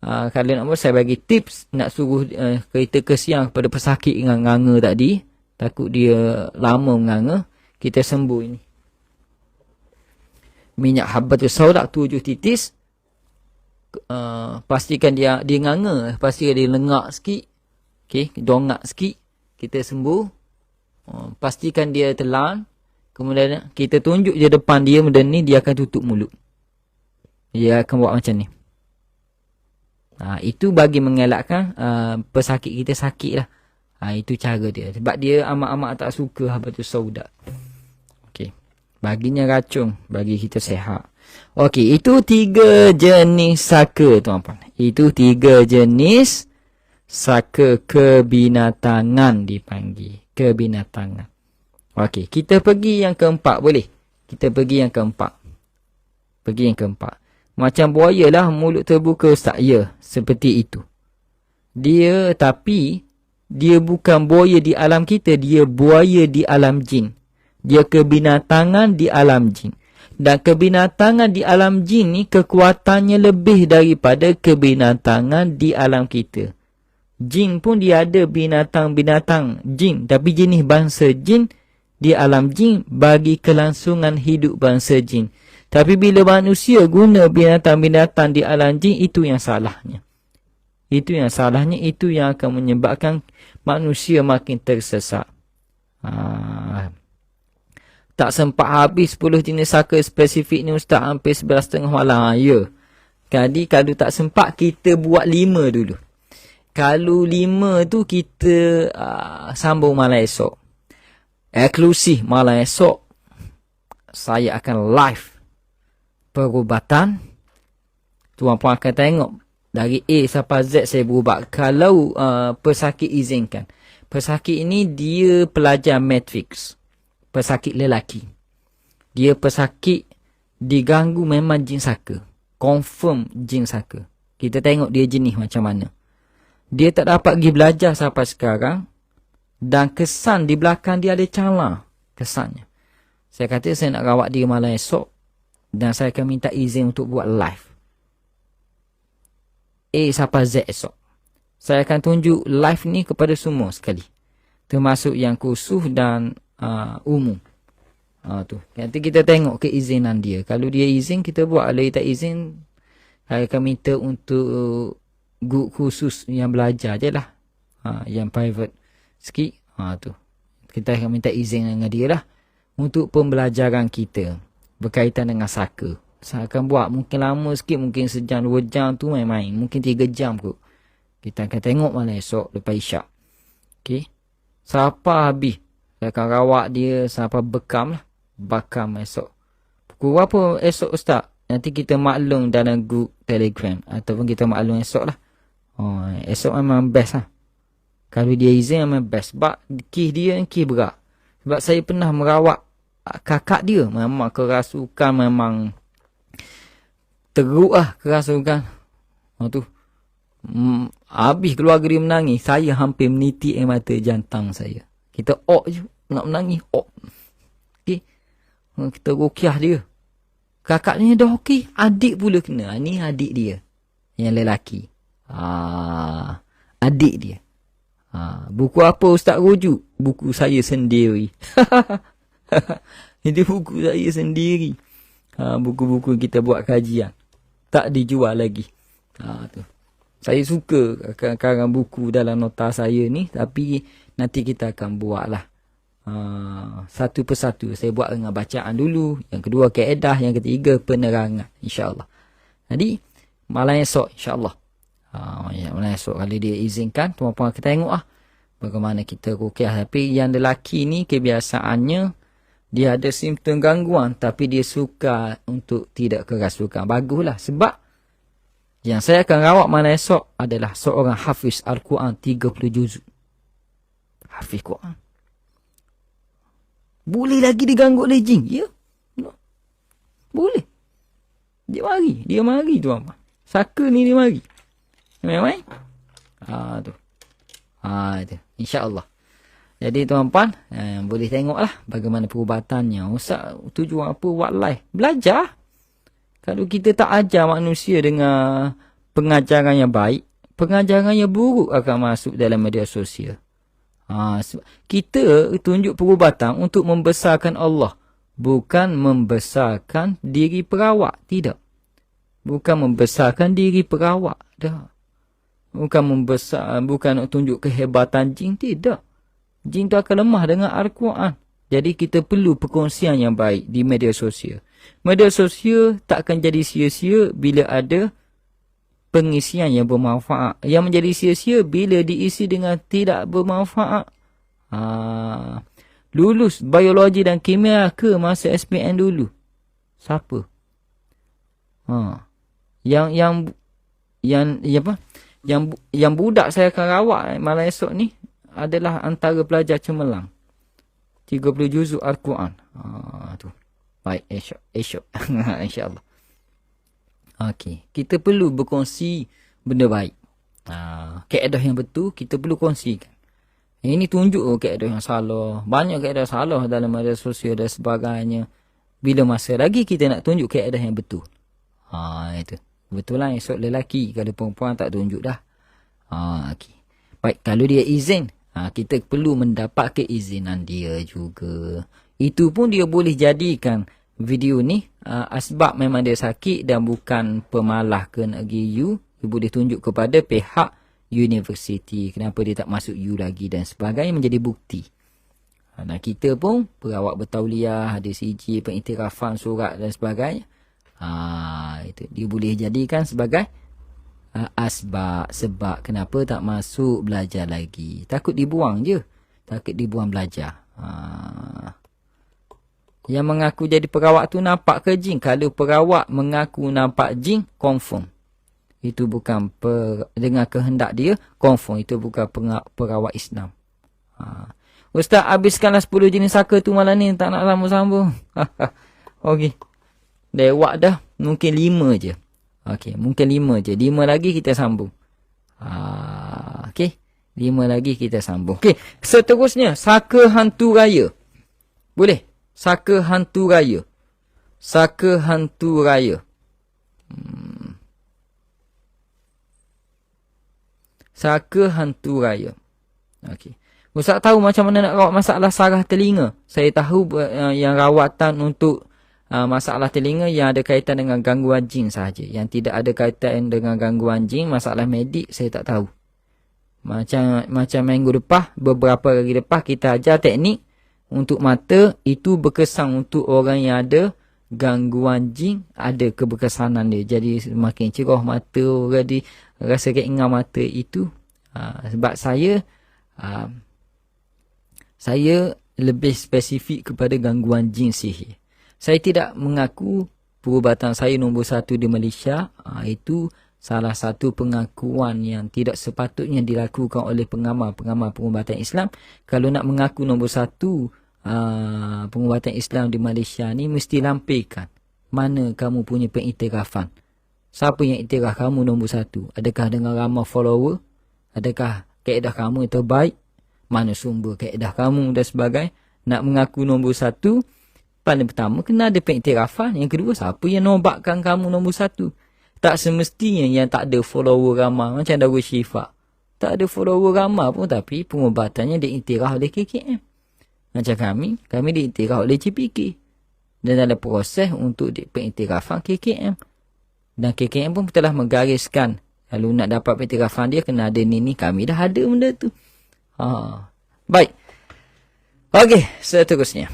Kalau nak saya bagi tips. Nak suruh kita kesian kepada pesakit dengan nganga tadi. Takut dia lama menganga. Kita sembuh ini. Minyak habbatus sauda 7 titis. Pastikan dia nganga. Pastikan dia lengak sikit. Okey, dongak sikit. Kita sembuh. Pastikan dia telan. Kemudian kita tunjuk je depan dia benda ni, dia akan tutup mulut. Dia akan buat macam ni. Itu bagi mengelakkan pesakit kita sakit lah. Itu cara dia. Sebab dia amat-amat tak suka habbatus sauda. Okey. Baginya racun. Bagi kita sehat. Okey. Itu 3 jenis saka tuan-tuan. Itu 3 jenis saka kebinatangan dipanggil. Kebinatangan. Okey. Kita pergi yang keempat boleh? Kita pergi yang keempat. Pergi yang keempat. Macam buaya lah. Mulut terbuka ustaz. Ya. Seperti itu. Dia tapi... Dia bukan buaya di alam kita. Dia buaya di alam jin. Dia kebinatangan di alam jin. Dan kebinatangan di alam jin ni kekuatannya lebih daripada kebinatangan di alam kita. Jin pun dia ada binatang-binatang jin. Tapi jenis bangsa jin di alam jin bagi kelangsungan hidup bangsa jin. Tapi bila manusia guna binatang-binatang di alam jin, itu yang salahnya. Itu yang salahnya, itu yang akan menyebabkan manusia makin tersesat. Tak sempat habis 10 jenis saka spesifik ni ustaz, hampir 11.30 malam. Ya. Jadi kalau tak sempat, kita buat 5 dulu. Kalau 5 tu kita sambung malam esok. Eksklusif malam esok, saya akan live perubatan. Tuan-puan akan tengok. Dari A sampai Z saya berubat. Kalau pesakit izinkan. Pesakit ini dia pelajar matrix. Pesakit lelaki. Dia pesakit diganggu memang jin saka. Confirm jin saka. Kita tengok dia jenis macam mana. Dia tak dapat pergi belajar sampai sekarang. Dan kesan di belakang dia ada cala. Kesannya. Saya kata saya nak rawat dia malam esok. Dan saya akan minta izin untuk buat live. A sampai Z esok. Saya akan tunjuk live ni kepada semua sekali. Termasuk yang khusus dan umum. Tu. Nanti kita tengok keizinan dia. Kalau dia izin, kita buat. Kalau dia tak izin, saya akan minta untuk group khusus yang belajar je lah. Yang private sikit. Tu. Kita akan minta izin dengan dia lah. Untuk pembelajaran kita. Berkaitan dengan saka. Saya akan buat mungkin lama sikit, mungkin sejam 2 jam tu main-main, mungkin 3 jam kot. Kita akan tengok malam esok lepas isyak. Okey. Siapa habis, saya akan rawat dia sampai bekam lah. Bakam esok. Pukul berapa esok ustaz? Nanti kita maklum dalam grup Telegram ataupun kita maklum esok lah. Esok memang best lah. Kalau dia izin memang best. Sebab kis dia kis berat. Sebab saya pernah merawat kakak dia, memang kerasukan memang teruk lah kerasukan. Tu. Habis keluarga dia menangis. Saya hampir meniti air mata jantung saya. Kita je. Nak menangis. Okay. Kita ruqyah dia. Kakak ni dah okey. Adik pula kena. Ni adik dia. Yang lelaki. Adik dia. Buku apa ustaz rujuk? Buku saya sendiri. Itu buku saya sendiri. Buku-buku kita buat kajian. Tak dijual lagi. Tu. Saya suka karang buku dalam nota saya ni. Tapi nanti kita akan buat lah. Satu persatu. Saya buat dengan bacaan dulu. Yang kedua kaedah. Yang ketiga penerangan. InsyaAllah. Jadi malam esok insyaAllah. Malam esok kalau dia izinkan. Tuan-puan kita tengok lah. Bagaimana kita ruqyah. Tapi yang lelaki ni kebiasaannya. Dia ada simptom gangguan tapi dia suka untuk tidak kerasukan. Baguslah. Sebab yang saya akan rawat malam esok adalah seorang hafiz Al-Quran 30 juzuk. Hafiz Quran. Boleh lagi diganggu oleh jin? Ya. No. Boleh. Dia mari tuan-tuan. Saka ni dia mari. Memang. Tu. Itu. InsyaAllah. Jadi tuan-tuan, boleh tengoklah bagaimana perubatannya. Ustaz, tujuan apa buat live? Belajar. Kalau kita tak ajar manusia dengan pengajaran yang baik, pengajaran yang buruk akan masuk dalam media sosial. Kita tunjuk perubatan untuk membesarkan Allah. Bukan membesarkan diri perawak. Tidak. Bukan membesarkan diri perawak. Dah. Bukan nak tunjuk kehebatan jin. Tidak. Jin tu akan lemah dengan Al-Quran. Jadi kita perlu perkongsian yang baik di media sosial. Media sosial tak akan jadi sia-sia bila ada pengisian yang bermanfaat. Yang menjadi sia-sia bila diisi dengan tidak bermanfaat. Lulus biologi dan kimia ke masa SPM dulu? Siapa? Yang budak saya akan rawat malam esok ni adalah antara pelajar cemerlang. 30 juzuk Al-Quran. Tu. Baik, esok. InsyaAllah. Okey, kita perlu berkongsi benda baik. Kaedah yang betul kita perlu kongsikan. Ini tunjuk kaedah yang salah. Banyak kaedah salah dalam media sosial dan sebagainya. Bila masa lagi kita nak tunjuk kaedah yang betul. Itu. Betul lah esok lelaki. Kalau perempuan tak tunjuk dah. Okey. Baik, kalau dia izin, kita perlu mendapat keizinan dia juga. Itu pun dia boleh jadikan video ni asbab memang dia sakit dan bukan pemalah ke nak pergi U. Dia boleh tunjuk kepada pihak universiti kenapa dia tak masuk U lagi dan sebagainya menjadi bukti. Dan kita pun perawat bertauliah, ada CG, pengiktirafan surat dan sebagainya. Itu dia boleh jadikan sebagai sebab kenapa tak masuk belajar lagi. Takut dibuang je. Takut dibuang belajar. Yang mengaku jadi perawat tu nampak ke jin? Kalau perawat mengaku nampak jin, confirm. Itu bukan dengan kehendak dia, confirm. Itu bukan perawat Islam. Ustaz, habiskanlah 10 jenis saka tu malam ni. Tak nak sambung-sambung. Okey. Lewat dah. Mungkin 5 je. Okey, mungkin 5 je. 5 lagi kita sambung. Okey. 5 lagi kita sambung. Okey, seterusnya. Saka hantu raya. Boleh? Saka hantu raya. Saka hantu raya. Saka hantu raya. Okey. Ustaz tahu macam mana nak rawat masalah sarah telinga. Saya tahu yang rawatan untuk masalah telinga yang ada kaitan dengan gangguan jin sahaja. Yang tidak ada kaitan dengan gangguan jin, masalah medik saya tak tahu. Macam minggu lepas, beberapa hari lepas kita ajar teknik untuk mata, itu berkesan untuk orang yang ada gangguan jin, ada keberkesanan dia. Jadi semakin cerah mata, orang dia rasa keingat mata itu. Sebab saya lebih spesifik kepada gangguan jin sihir. Saya tidak mengaku perubatan saya nombor 1 di Malaysia. Itu salah satu pengakuan yang tidak sepatutnya dilakukan oleh pengamal-pengamal pengubatan Islam. Kalau nak mengaku nombor 1 pengubatan Islam di Malaysia ni, mesti lampirkan mana kamu punya pengiktirafan. Siapa yang iktiraf kamu nombor 1? Adakah dengan ramai follower? Adakah kaedah kamu yang terbaik? Mana sumber kaedah kamu dan sebagainya? Nak mengaku nombor 1, paling pertama kena ada pengiktirafan. Yang kedua, siapa yang nobatkan kamu nombor 1? Tak semestinya yang tak ada follower ramai macam Darul Syifa. Tak ada follower ramai pun tapi pengubatannya diiktiraf oleh KKM. Macam kami diiktiraf oleh CPK. Dan dalam proses untuk pengiktirafan KKM. Dan KKM pun telah menggariskan kalau nak dapat pengiktirafan dia kena ada ni, kami dah ada benda tu. Baik. Okey, seterusnya.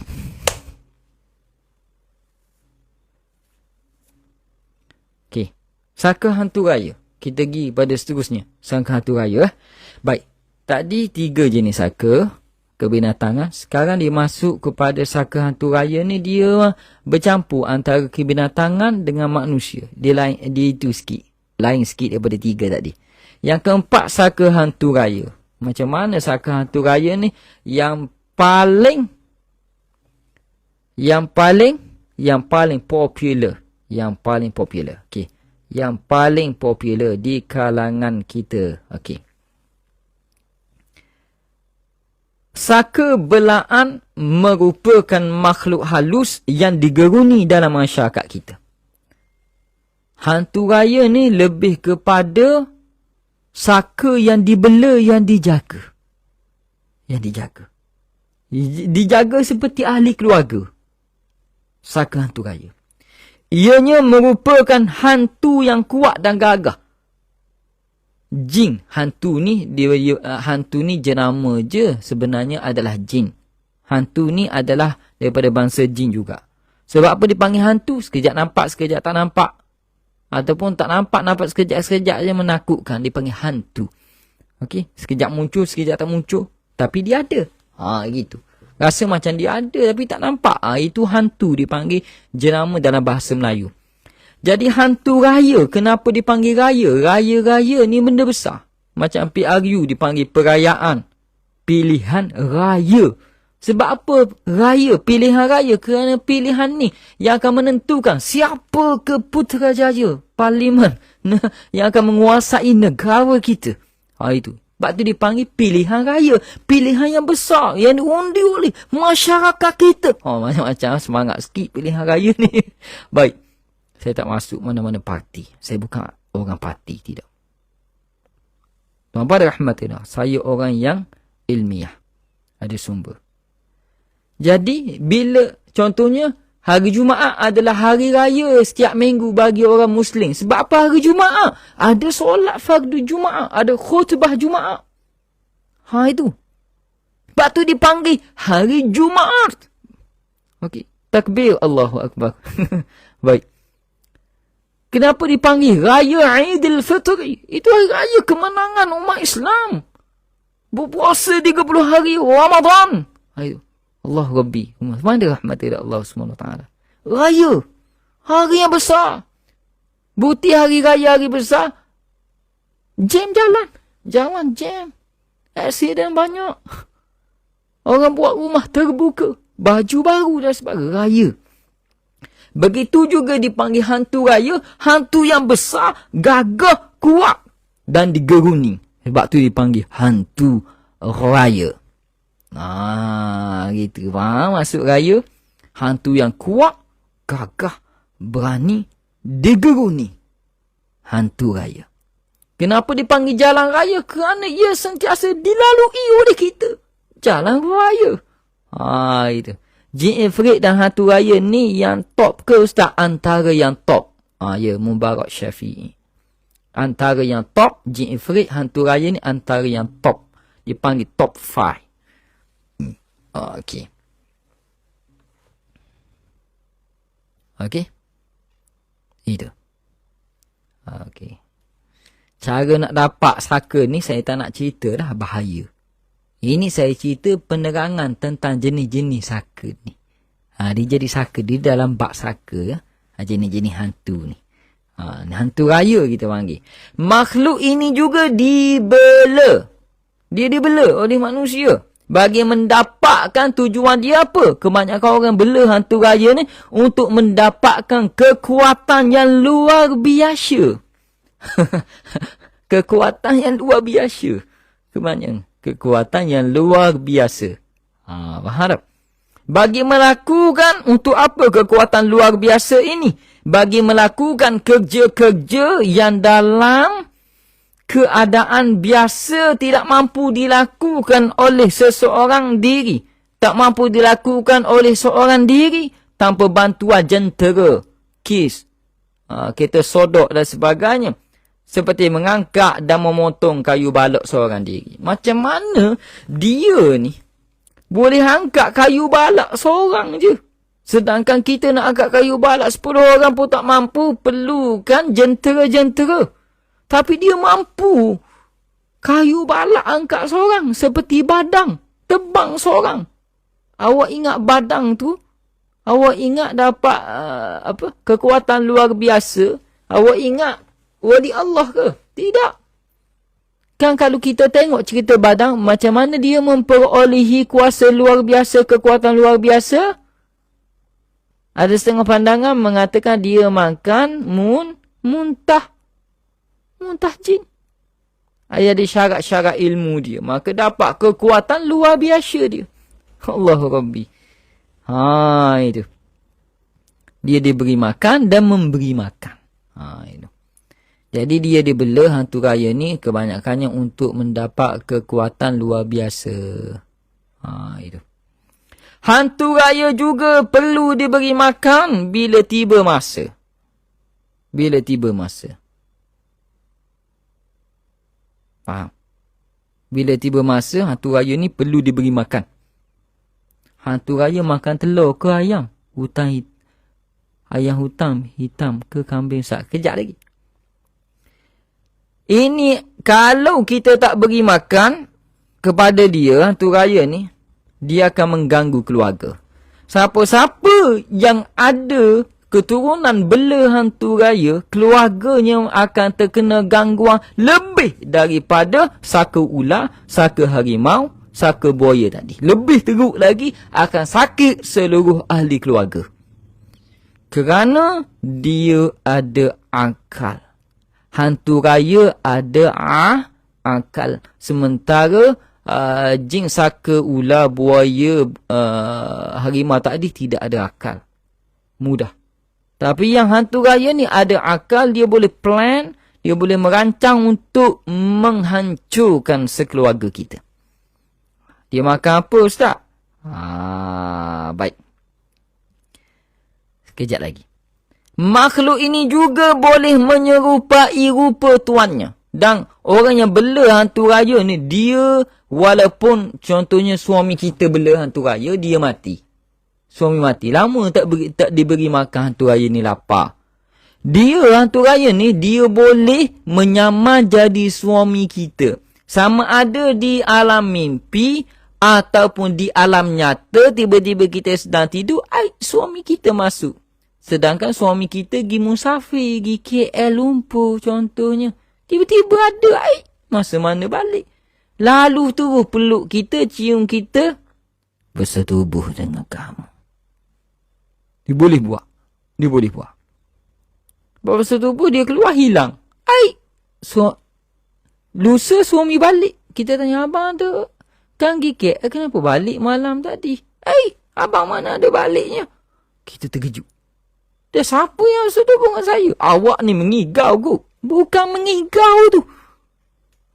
Okey. Saka hantu raya. Kita pergi pada seterusnya. Saka hantu raya. Baik. Tadi 3 jenis saka. kebinatangan. Sekarang dia masuk kepada saka hantu raya ni, dia bercampur antara kebinatangan dengan manusia. Dia itu sikit. Lain sikit daripada 3 tadi. Yang keempat, saka hantu raya. Macam mana saka hantu raya ni? Yang paling popular. Yang paling popular. Okey. Yang paling popular di kalangan kita. Okey. Saka belaan merupakan makhluk halus yang digeruni dalam masyarakat kita. Hantu raya ni lebih kepada saka yang dibela, yang dijaga. Yang dijaga. Dijaga seperti ahli keluarga. Saka hantu raya. Ianya merupakan hantu yang kuat dan gagah. Jin, hantu ni jenama je, sebenarnya adalah jin. Hantu ni adalah daripada bangsa jin juga. Sebab apa dipanggil hantu? Sekejap nampak, sekejap tak nampak. Ataupun tak nampak sekejap-sekejap je, menakutkan. Dipanggil hantu. Okey, sekejap muncul, sekejap tak muncul. Tapi dia ada. Gitu. Rasa macam dia ada tapi tak nampak. Itu hantu, dipanggil jenama dalam bahasa Melayu. Jadi hantu raya, kenapa dipanggil raya? Raya-raya ni benda besar. Macam PRU dipanggil perayaan pilihan raya. Sebab apa raya? Pilihan raya kerana pilihan ni yang akan menentukan siapa ke Putrajaya parlimen yang akan menguasai negara kita. Itu. Sebab tu dipanggil pilihan raya. Pilihan yang besar yang diundi oleh masyarakat kita. Macam-macam semangat sikit pilihan raya ni. Baik. Saya tak masuk mana-mana parti. Saya bukan orang parti, tidak. Tuan-tuan rahmatillah, saya orang yang ilmiah. Ada sumber. Jadi, bila contohnya, hari Jumaat adalah hari raya setiap minggu bagi orang Muslim. Sebab apa hari Jumaat? Ada solat fardu Jumaat. Ada khutbah Jumaat. Itu. Sebab tu dipanggil hari Jumaat. Okey. Takbir Allahu Akbar. Baik. Kenapa dipanggil Raya Aidil Fitri? Itu hari raya kemenangan umat Islam. Berpuasa 30 hari Ramadan. Ayo. Allah Rabbi. Mana rahmatillah Allah SWT. Raya. Hari yang besar. Bukti hari raya hari besar. Jam jalan. Jalan jam. Aksiden banyak. Orang buat rumah terbuka. Baju baru dan sebagainya. Raya. Begitu juga dipanggil hantu raya, hantu yang besar, gagah, kuat dan digeruni. Sebab tu dipanggil hantu raya. Gitu. Faham maksud raya? Hantu yang kuat, gagah, berani, digeruni. Hantu raya. Kenapa dipanggil jalan raya? Kerana ia sentiasa dilalui oleh kita. Jalan raya. Itu. Jin Ifrit dan hantu raya ni yang top ke Ustaz? Antara yang top. Ya, Mubarak Syafi'i. Antara yang top, Jin Ifrit, hantu raya ni antara yang top. Dipanggil top 5. Okey. Okey. Itu. Okey. Cara nak dapat saka ni saya tak nak cerita dah, bahaya. Ini saya cerita penerangan tentang jenis-jenis saka ni. Dia jadi saka. Dia dalam bak saka. Ya? Jenis-jenis hantu ni. Hantu raya kita panggil. Makhluk ini juga dibela. Dia dibela oleh manusia. Bagi mendapatkan tujuan dia apa? Kebanyakan orang bela hantu raya ni untuk mendapatkan kekuatan yang luar biasa. Kekuatan yang luar biasa. Kebanyakan. Kekuatan yang luar biasa. Faham? Bagi melakukan, untuk apa kekuatan luar biasa ini? Bagi melakukan kerja-kerja yang dalam keadaan biasa tidak mampu dilakukan oleh seseorang diri. Tak mampu dilakukan oleh seorang diri tanpa bantuan jentera, kis, kereta sodok dan sebagainya. Seperti mengangkat dan memotong kayu balok seorang diri. Macam mana dia ni boleh angkat kayu balak seorang je. Sedangkan kita nak angkat kayu balak 10 orang pun tak mampu. Perlukan jentera-jentera. Tapi dia mampu. Kayu balak angkat seorang. Seperti badang. terbang seorang. Awak ingat badang tu, awak ingat dapat kekuatan luar biasa, awak ingat wali Allah ke? Tidak. Kan kalau kita tengok cerita badang, macam mana dia memperolehi kuasa luar biasa, kekuatan luar biasa? Ada setengah pandangan mengatakan dia makan muntah jin. Ada syarat-syarat ilmu dia. Maka dapat kekuatan luar biasa dia. Allah Rabbi. Itu. Dia diberi makan dan memberi makan. Itu. Jadi dia dibela hantu raya ni kebanyakannya untuk mendapat kekuatan luar biasa. Itu. Hantu raya juga perlu diberi makan bila tiba masa. Bila tiba masa. Faham? Bila tiba masa, hantu raya ni perlu diberi makan. Hantu raya makan telur ke ayam? Ayam hutan hitam ke kambing sak? Kejap lagi. Ini kalau kita tak beri makan kepada dia, hantu raya ni, dia akan mengganggu keluarga. Siapa-siapa yang ada keturunan bela hantu raya, keluarganya akan terkena gangguan lebih daripada saka ular, saka harimau, saka buaya tadi. Lebih teruk lagi, akan sakit seluruh ahli keluarga. Kerana dia ada akal. Hantu raya ada akal. Sementara jin, saka, ular, buaya, harimau tadi tidak ada akal. Mudah. Tapi yang hantu raya ni ada akal, dia boleh plan, dia boleh merancang untuk menghancurkan sekeluarga kita. Dia makan apa, Ustaz? Baik. Sekejap lagi. Makhluk ini juga boleh menyerupai rupa tuannya. Dan orang yang bela hantu raya ni, dia walaupun contohnya suami kita bela hantu raya, dia mati. Suami mati. Lama tak diberi makan, hantu raya ni lapar. Dia, hantu raya ni, dia boleh menyamar jadi suami kita. Sama ada di alam mimpi ataupun di alam nyata, tiba-tiba kita sedang tidur, suami kita masuk. Sedangkan suami kita pergi musafir, pergi KL Lumpur contohnya. Tiba-tiba ada masa mana balik. Lalu terus peluk kita, cium kita, bersetubuh dengan kamu. Dia boleh buat. Dia boleh buat. Bersetubuh, dia keluar hilang. Lusa suami balik. Kita tanya abang tu, kan pergi KL, kenapa balik malam tadi? Abang mana ada baliknya? Kita terkejut. Dia siapa yang bersetubuh dengan saya? Awak ni mengigau ku. Bukan mengigau tu.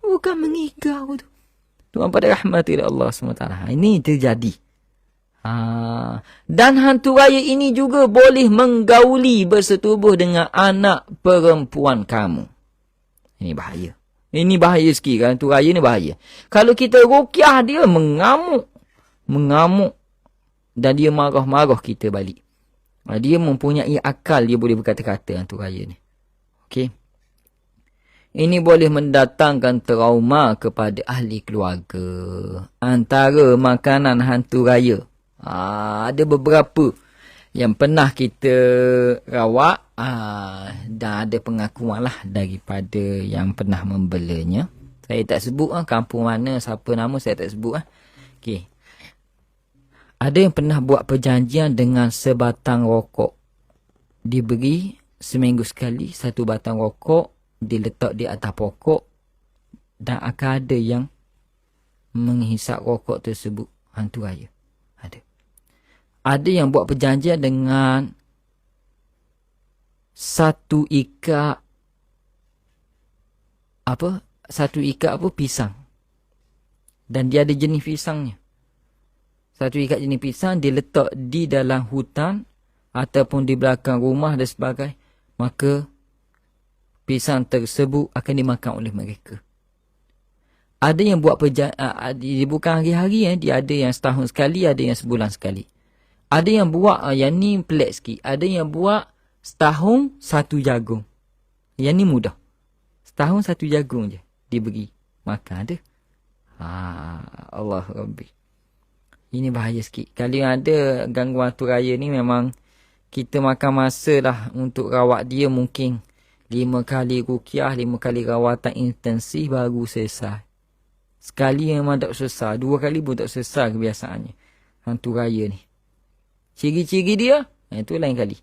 Bukan mengigau tu. Tuhan pada rahmati Allah SWT. Ini terjadi. Dan hantu raya ini juga boleh menggauli, bersetubuh dengan anak perempuan kamu. Ini bahaya. Ini bahaya sikit kan. Hantu raya ni bahaya. Kalau kita ruqyah dia, mengamuk. Mengamuk. Dan dia marah-marah kita balik. Dia mempunyai akal, dia boleh berkata-kata hantu raya ni. Okey. Ini boleh mendatangkan trauma kepada ahli keluarga. Antara makanan hantu raya, ada beberapa yang pernah kita rawat, dan ada pengakuan lah daripada yang pernah membelanya. Saya tak sebut kampung mana, siapa nama saya tak sebut. Okey. Ada yang pernah buat perjanjian dengan sebatang rokok. Diberi seminggu sekali satu batang rokok, diletak di atas pokok, dan akan ada yang menghisap rokok tersebut. Hantu raya. Ada yang buat perjanjian dengan satu ikat pisang. Dan dia ada jenis pisangnya. Satu ikat jenis pisang diletak di dalam hutan ataupun di belakang rumah dan sebagainya. Maka pisang tersebut akan dimakan oleh mereka. Ada yang buat perjanjian, bukan hari-hari, dia ada yang setahun sekali, ada yang sebulan sekali. Ada yang buat, yang ni pelik sikit. Ada yang buat setahun satu jagung. Yang ni mudah. Setahun satu jagung je diberi makan. Ada. Allah Rabbi. Ini bahaya sikit. Kalau yang ada gangguan hantu raya ni memang kita makan masa lah untuk rawat dia mungkin 5 kali ruqyah, 5 kali rawatan intensif baru selesai. Sekali memang tak selesai. 2 kali pun tak selesai kebiasaannya. Hantu raya ni. Ciri-ciri dia, itu lain kali.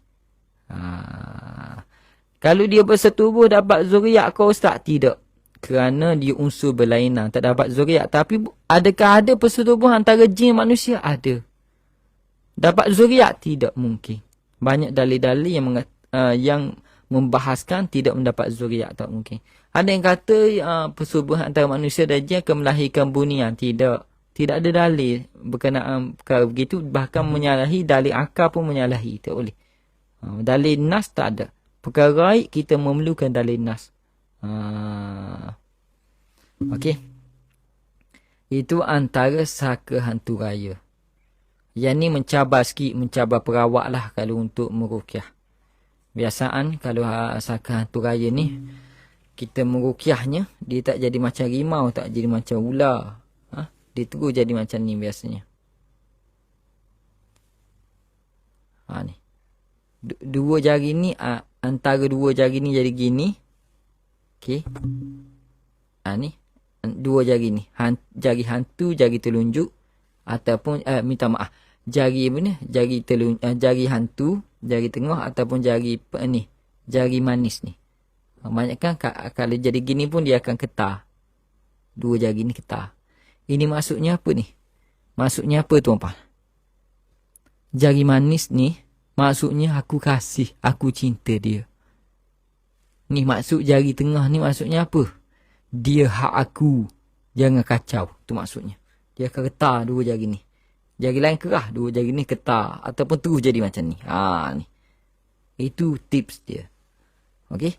Kalau dia bersetubuh dapat zuriat ke ustaz? Tidak. Kerana dia unsur berlainan. Tak dapat zuriat. Tapi adakah ada persetubuhan antara jin manusia? Ada. Dapat zuriat? Tidak mungkin. Banyak dalil-dalil yang membahaskan tidak mendapat zuriat. Tak mungkin. Ada yang kata persetubuhan antara manusia dan jin akan melahirkan bunian. Tidak. Tidak ada dalil berkenaan perkara begitu. Bahkan menyalahi dalil akal pun menyalahi. Tak boleh. Dalil nas tak ada. Perkara raib kita memerlukan dalil nas. Okey. Itu antara saka hantu raya. Yang ni mencabar sikit, mencabar perawat lah kalau untuk meruqyah. Biasaan kalau saka hantu raya ni, kita meruqyahnya, dia tak jadi macam rimau, tak jadi macam ular. Dia terus jadi macam ni biasanya. Ni. Dua jari ni, antara dua jari ni jadi gini. Okey. Ni. Dua jari ni. Jari hantu, jari telunjuk. Ataupun, minta maaf. Jari apa ni? Jari hantu, jari tengah ataupun jari ni. Jari manis ni. Banyakkan kalau jadi gini pun dia akan ketar. Dua jari ni ketar. Ini maksudnya apa ni? Maksudnya apa tuan-puan? Jari manis ni, maksudnya aku kasih, aku cinta dia. Ni maksud jari tengah ni maksudnya apa? Dia hak aku. Jangan kacau. Itu maksudnya. Dia akan ketar dua jari ni. Jari lain kerah, dua jari ni ketar. Ataupun terus jadi macam ni. Ni. Itu tips dia. Okey?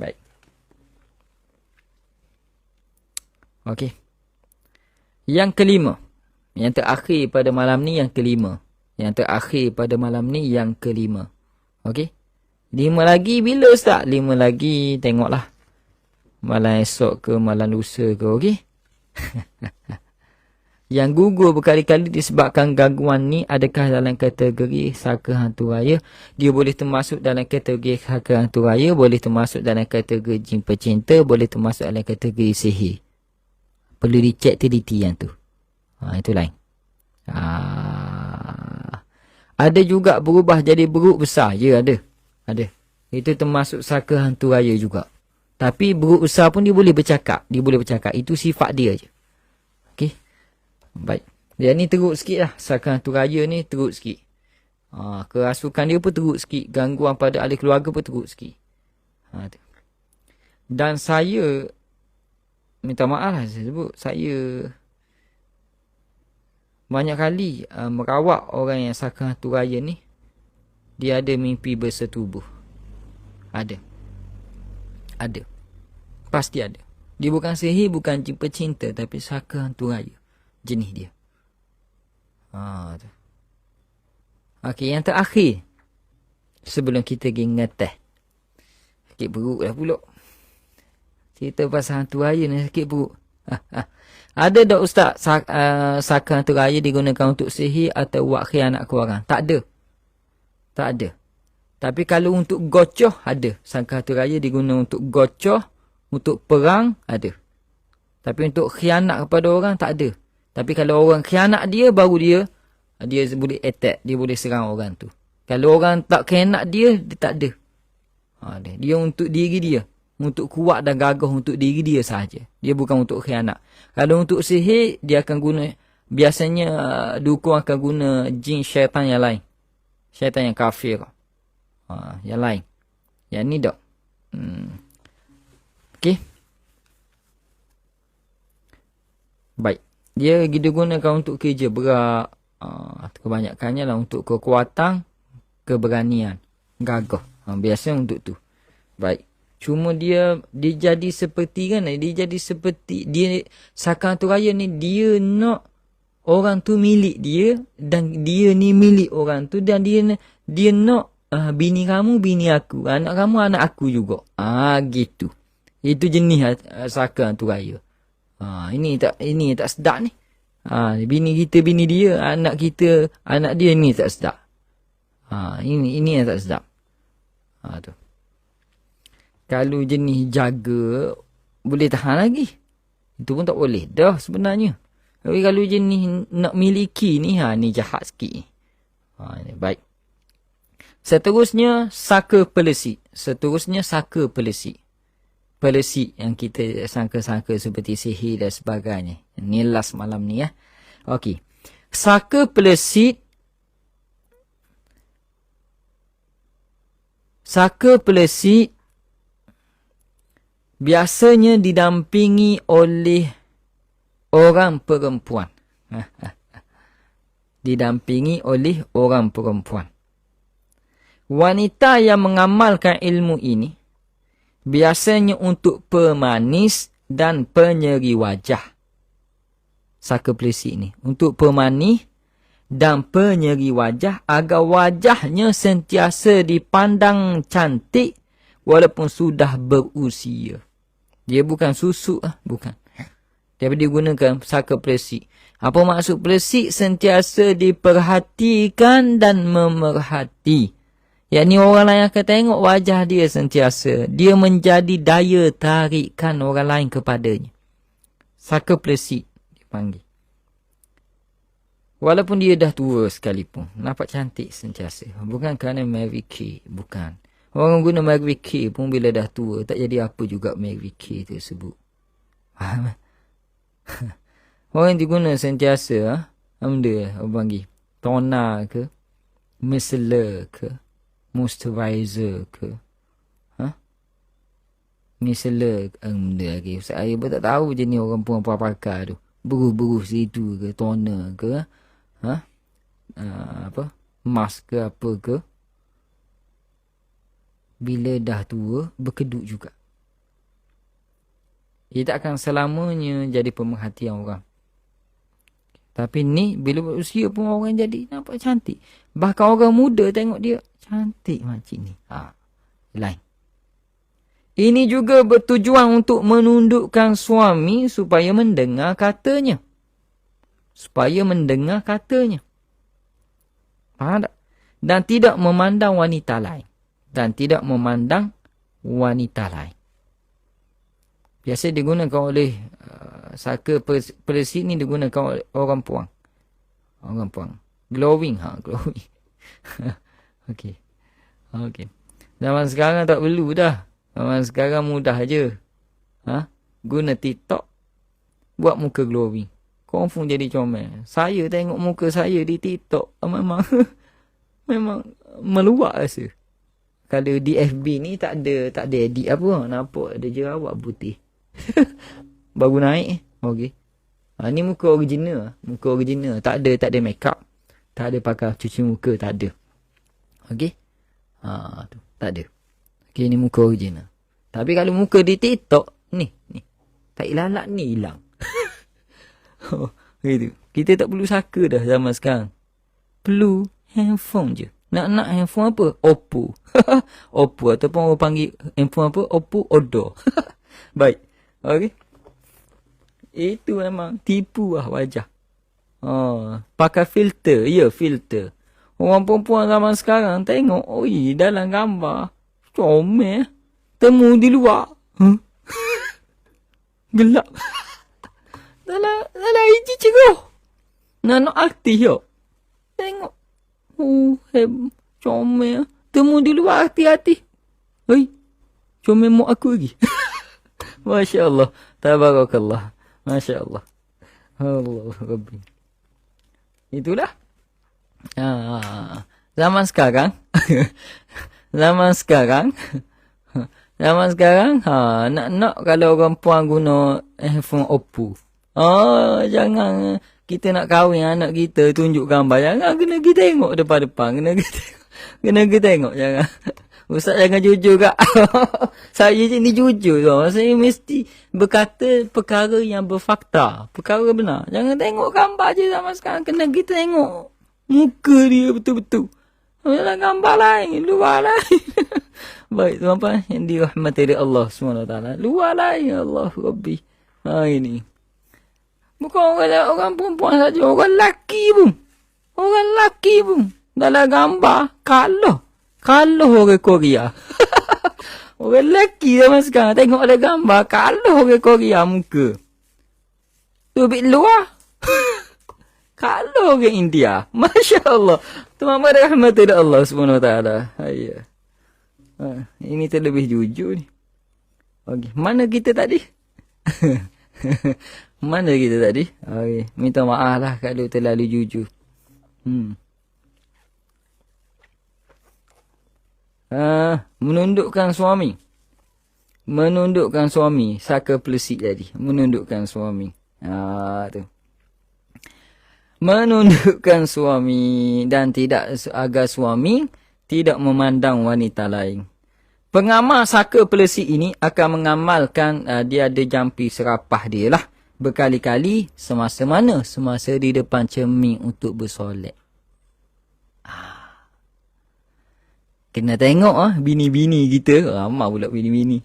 Baik. Okey. Yang kelima. Yang terakhir pada malam ni yang kelima. Yang terakhir pada malam ni yang kelima. Okey? 5 lagi bila ustaz? 5 lagi tengoklah. Malam esok ke malam lusa ke, okey? Yang gugur berkali-kali disebabkan gangguan ni adakah dalam kategori saka hantu raya? Dia boleh termasuk dalam kategori saka hantu raya, boleh termasuk dalam kategori jin pecinta, boleh termasuk dalam kategori sihir. Perlu dicek teliti yang tu. Itu lain. Ada juga berubah jadi beruk besar. Ya, ada. Ada. Itu termasuk saka hantu raya juga. Tapi beruk besar pun dia boleh bercakap. Dia boleh bercakap. Itu sifat dia je. Okey. Baik. Yang ni teruk sikit lah. Saka hantu raya ni teruk sikit. Kerasukan dia pun teruk sikit. Gangguan pada ahli keluarga pun teruk sikit. Dan saya, minta maaf lah saya sebut. Saya banyak kali merawat orang yang saka hantu raya ni. Dia ada mimpi bersetubuh. Ada. Ada. Pasti ada. Dia bukan sihir, bukan jin pecinta. Tapi saka hantu raya. Jenis dia. Okey, yang terakhir. Sebelum kita pergi ngeteh. Sakit perut dah pula. Cerita pasal hantu raya ni sakit perut. Ada tak ustaz saka hantu raya digunakan untuk sihir atau buat khianat ke orang? Tak ada. Tak ada. Tapi kalau untuk gocoh, ada. Saka hantu raya digunakan untuk gocoh, untuk perang, ada. Tapi untuk khianat kepada orang, tak ada. Tapi kalau orang khianat dia, baru dia boleh attack. Dia boleh serang orang tu. Kalau orang tak khianat dia, dia tak ada. Dia untuk diri dia. Untuk kuat dan gagah untuk diri dia sahaja. Dia bukan untuk khianat. Kalau untuk sihir, dia akan guna, biasanya dukun akan guna jin syaitan yang lain. Syaitan yang kafir. Yang lain. Yang ni tak. Okey. Baik. Dia digunakan untuk kerja berat. Kebanyakannya lah untuk kekuatan, keberanian, gagah. Biasa untuk tu. Baik. Cuma dia jadi seperti kan. Dia jadi seperti. Dia saka hantu raya ni. Dia nak orang tu milik dia. Dan dia ni milik orang tu. Dan dia nak bini kamu, bini aku. Anak kamu, anak aku juga. Gitu. Itu jenis saka hantu raya. Ini tak sedap ni. Bini kita, bini dia, anak kita, anak dia, ni tak sedap. Ini yang tak sedap. Tu. Kalau jenis jaga, boleh tahan lagi. Itu pun tak boleh dah sebenarnya. Tapi kalau jenis nak miliki ni, ni jahat sikit ni. Baik. Seterusnya, saka pelesik. Pelesik yang kita sangka-sangka seperti sihir dan sebagainya. Ni last malam ni ya. Okey. Saka pelesik. Biasanya didampingi oleh orang perempuan. Didampingi oleh orang perempuan. Wanita yang mengamalkan ilmu ini biasanya untuk pemanis dan penyeri wajah. Saka pelesik ni untuk pemanis dan penyeri wajah agar wajahnya sentiasa dipandang cantik walaupun sudah berusia. Dia bukan susuk bukan. Tapi dia gunakan saka pelesik. Apa maksud pelesik? Sentiasa diperhatikan dan memerhati. Yakni orang lain akan tengok wajah dia sentiasa. Dia menjadi daya tarikan orang lain kepadanya. Saka pelesik dipanggil. Walaupun dia dah tua sekalipun, nampak cantik sentiasa. Bukan kerana Mary Kay, bukan. Orang guna Mary Kay pun bila dah tua, tak jadi apa juga Mary Kay tersebut. Faham? Orang yang diguna sentiasa, benda orang panggil toner ke, micellar ke, moisturizer ke, micellar benda lagi. Saya pun tak tahu je ni orang pun apa pakai tu. Beruh-beruh situ ke, toner ke, mask ke apa ke. Bila dah tua, berkedut juga. Ia tak akan selamanya jadi pemerhatian orang. Tapi ni, bila berusia pun orang jadi nampak cantik. Bahkan orang muda tengok dia, cantik macam ni. Lain. Ini juga bertujuan untuk menundukkan suami supaya mendengar katanya. Faham tak? Dan tidak memandang wanita lain. Biasa digunakan oleh saka pelesik ni digunakan oleh orang puang. Glowing. Okey. Zaman sekarang tak perlu dah. Zaman sekarang mudah je. Guna TikTok. Buat muka glowing. Confirm jadi comel. Saya tengok muka saya di TikTok. Memang meluak rasa. Kalau di FB ni tak ada edit apa. Nampak ada jerawat putih. Baru naik. Okey. Ni muka original. Tak ada make up. Tak ada pakai cuci muka. Tak ada. Okey. Tu. Tak ada. Okey, ni muka original. Tapi kalau muka di TikTok. Ni. Tak lalat ni hilang. Gitu. Kita tak perlu saka dah zaman sekarang. Perlu handphone je. Nak handphone apa? Oppo. Oppo ataupun orang panggil handphone apa? Oppo Odo. Baik. Okey. Itu memang tipu wajah. Pakai filter. Ya, filter. Orang perempuan zaman sekarang tengok. Dalam gambar. Comel. Temu di luar. Gelap. Dalam hiji cerah. Nak aktif yo. Tengok. Comel. Temu di luar hati-hati. Comel mak aku lagi. Masya Allah. Tabarakallah. Masya Allah. Allah Rabbi. Itulah. Zaman sekarang. Nak kalau orang puan guna handphone Oppo. Jangan kita nak kahwin anak kita tunjuk gambar. Jangan kena kita tengok depan-depan. Kena kita tengok. Jangan. Ustaz jangan jujur kak. Saya je ni jujur tau. Saya mesti berkata perkara yang berfakta. Perkara benar. Jangan tengok gambar je sama sekarang. Kena kita tengok muka dia betul-betul. Dalam gambar lain. Luar lain. Baik tuan-tuan yang dirahmati oleh Allah SWT. Luar lain. Allah Rabbi. Ini. Bukan orang perempuan saja, orang lelaki pun. Orang lelaki pun. Dalam gambar, kalah orang Korea. Orang lelaki zaman sekarang tengok ada gambar, kalah orang Korea muka. Tu bit luar. Kalah orang India. Masya Allah. Tu Muhammad rahmatullah Allah subhanahu wa ta'ala. Ya. Ini terlebih jujur ni. Okey, mana kita tadi? Mana kita tadi? Okey, minta maaf lah kalau terlalu jujur. Menundukkan suami. Menundukkan suami. Saka pelesik tadi. Menundukkan suami. Tu. Menundukkan suami dan tidak agar suami tidak memandang wanita lain. Pengamal saka pelesik ini akan mengamalkan dia ada jampi serapah dia lah. Berkali-kali semasa mana? Semasa di depan cermin untuk bersolat. Kena tengok bini-bini kita. Ramai pula bini-bini.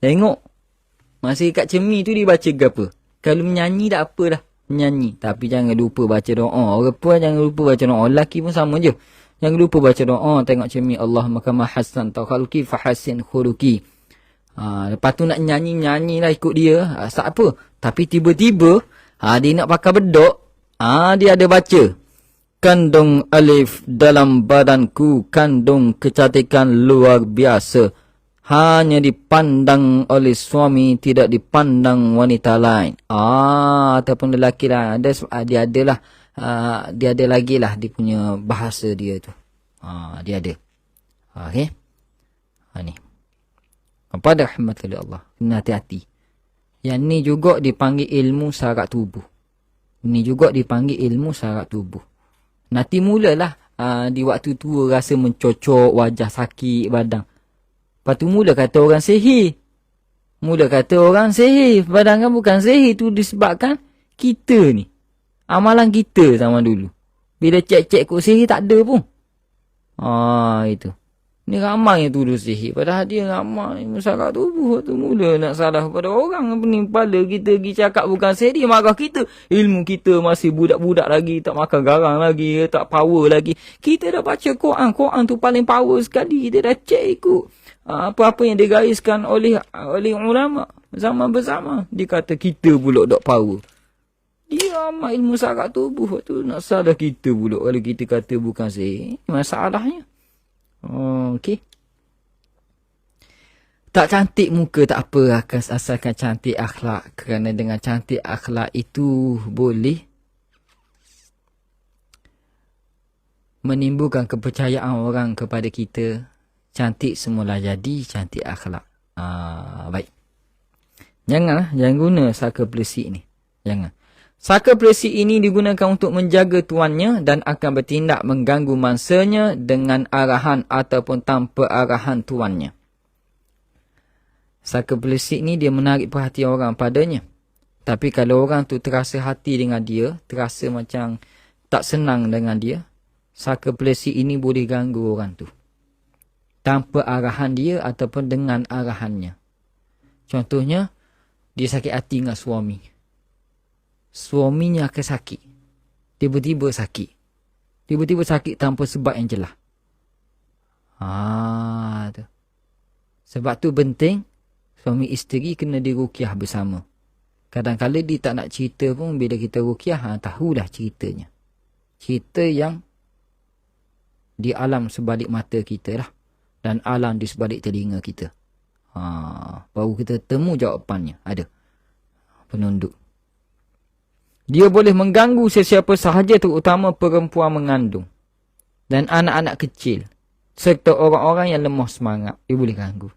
Tengok. Masih kat cermin tu dia baca ke apa? Kalau menyanyi tak apa dah. Menyanyi. Tapi jangan lupa baca doa. Orang pun jangan lupa baca doa. Lelaki pun sama je. Jangan lupa baca doa. Tengok cermin. Allahumma kama hassan takhalki fahasin khuruki. Lepas tu nak nyanyi lah ikut dia. Tak apa. Tapi tiba-tiba. Dia nak pakai bedok. Dia ada baca. Kandung alif dalam badanku. Kandung kecantikan luar biasa. Hanya dipandang oleh suami, tidak dipandang wanita lain. Ataupun lelaki lah. Dia ada lagi lah dia punya bahasa dia tu. Dia ada. Okey. Ni. Kepada rahmatullah Allah. Kena hati-hati. Yang ni juga dipanggil ilmu syarat tubuh. Ini juga dipanggil ilmu syarat tubuh. Nanti mulalah di waktu tua rasa mencocok, wajah sakit, badan. Lepas tu mula kata orang sihir. Padahal kan bukan sihir tu disebabkan kita ni. Amalan kita zaman dulu. Bila cek-cek kok sihir tak ada pun. Itu. Ni ramai yang tuduh sihir. Padahal dia ramai masyarakat tubuh. Tu mula nak salah pada orang. Ni kepala kita pergi cakap bukan sihir. Dia marah kita. Ilmu kita masih budak-budak lagi. Tak makan garang lagi. Tak power lagi. Kita dah baca Quran. Quran tu paling power sekali. Kita dah cek ikut. Apa-apa yang digariskan oleh ulama. Zaman bersama. Dia kata kita pula tak power. Dia amat ilmu syarat tubuh. Tu nak salah kita pula. Kalau kita kata bukan sihir. Masalahnya. Okey. Tak cantik muka tak apa, asalkan cantik akhlak. Kerana dengan cantik akhlak itu boleh menimbulkan kepercayaan orang kepada kita. Cantik semula jadi cantik akhlak. Baik. Jangan guna saka pelesik ni. Jangan. Saka pelesik ini digunakan untuk menjaga tuannya dan akan bertindak mengganggu mangsanya dengan arahan ataupun tanpa arahan tuannya. Saka pelesik ni dia menarik perhatian orang padanya. Tapi kalau orang tu terasa hati dengan dia, terasa macam tak senang dengan dia, saka pelesik ini boleh ganggu orang tu. Tanpa arahan dia ataupun dengan arahannya. Contohnya, dia sakit hati dengan suami. Suaminya akan sakit. Tiba-tiba sakit. Tiba-tiba sakit tanpa sebab yang jelas. Tu. Sebab tu penting, suami isteri kena diruqyah bersama. Kadang-kadang dia tak nak cerita pun, bila kita ruqyah, tahulah ceritanya. Cerita yang di alam sebalik mata kita lah. Dan alam di sebalik telinga kita. Baru kita temu jawapannya. Ada. Penunduk. Dia boleh mengganggu sesiapa sahaja terutama perempuan mengandung. Dan anak-anak kecil. Serta orang-orang yang lemah semangat. Dia boleh ganggu.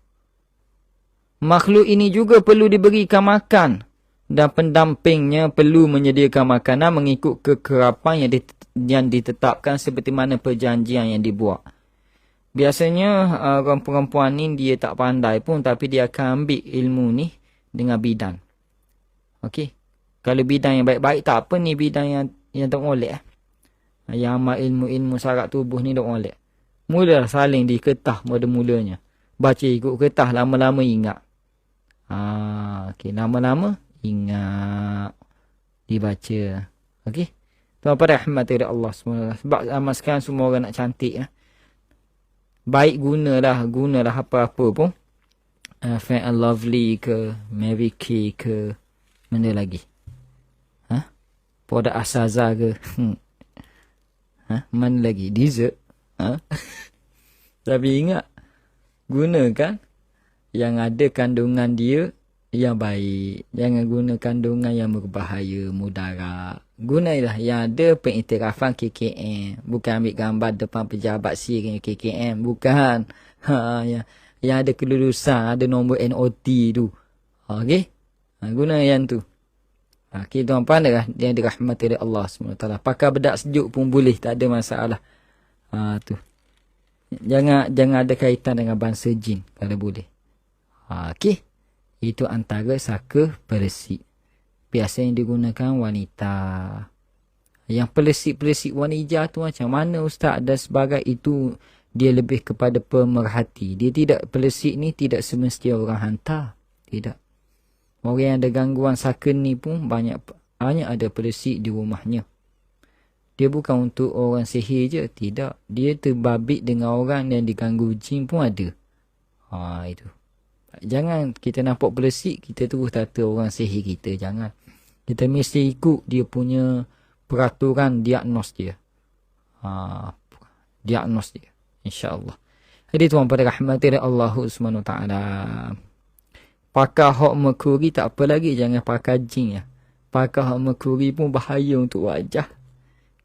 Makhluk ini juga perlu diberikan makan. Dan pendampingnya perlu menyediakan makanan mengikut kekerapan yang ditetapkan seperti mana perjanjian yang dibuat. Biasanya orang perempuan ni dia tak pandai pun tapi dia akan ambil ilmu ni dengan bidan. Okey. Kalau bidang yang baik-baik tak apa ni bidang yang tak molek. Yang amal ilmu-ilmu syarat tubuh ni tak molek. Mula saling diketah pada mulanya. Baca ikut ketah lama-lama ingat. Okey, lama-lama ingat. dibaca. Okey. Tuan-tuan rahmati oleh Allah semua. Sebab zaman sekarang semua orang nak cantik ya. Baik gunalah apa-apa pun. Fair and Lovely ke, Mary Kay ke, mana lagi? Produk Asaza ke? Mana lagi? Dessert? Tapi ingat, gunakan yang ada kandungan dia yang baik. Jangan guna kandungan yang berbahaya, mudarat. Gunailah yang ada pengiktirafan KKM. Bukan ambil gambar depan pejabat siri KKM. Bukan. Yang ada kelulusan, ada nombor NOT tu. Okey? Guna yang tu. Okey, tuan-tuan yang dirahmati oleh Allah SWT. Pakai bedak sejuk pun boleh, tak ada masalah. Tu. Jangan ada kaitan dengan bangsa jin kalau boleh. Okey. Itu antara saka peresik. Biasanya digunakan wanita. Yang peresik-peresik wanita tu macam mana ustaz dan sebagainya, itu dia lebih kepada pemerhati. Dia tidak, peresik ni tidak semestinya orang hantar. Tidak. Orang yang ada gangguan saka ni pun banyak ada peresik di rumahnya. Dia bukan untuk orang sihir je. Tidak. Dia terbabit dengan orang yang diganggu jin pun ada. Itu. Jangan kita nampak peresik, kita terus kata orang sihir kita. Jangan. Kita mesti ikut dia punya peraturan diagnos dia. Diagnos dia. InsyaAllah. Jadi tuan pada rahmati Allah SWT. Pakai hak merkuri tak apa lagi. Jangan pakai jin ya. Pakai hak merkuri pun bahaya untuk wajah.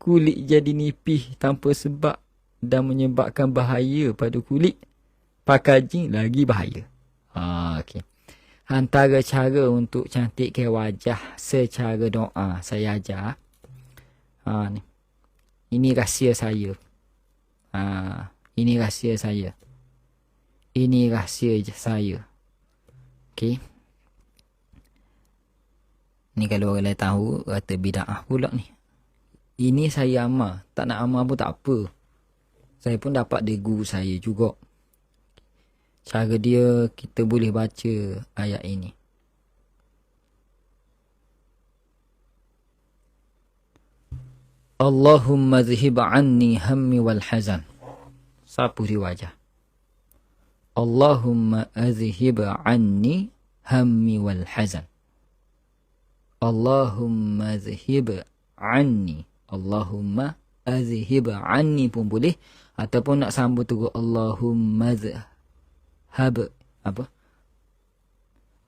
Kulit jadi nipih tanpa sebab dan menyebabkan bahaya pada kulit. Pakai jin lagi bahaya. Okey. Antara cara untuk cantikkan wajah secara doa saya ajar. Ni. Ini rahsia saya. Ini rahsia saya. Ini rahsia saya. Okey. Ni kalau orang lain tahu, kata bid'ah pula ni. Ini saya amal. Tak nak amal pun tak apa. Saya pun dapat dari guru saya juga. Cara dia, kita boleh baca ayat ini. Allahumma zhib anni hammi wal hazan. Sapu di wajah. Allahumma azhib anni hammi wal hazan. Allahumma azhib anni. Allahumma azhib anni pun boleh. Ataupun nak sambung tu Allahumma azhib apa?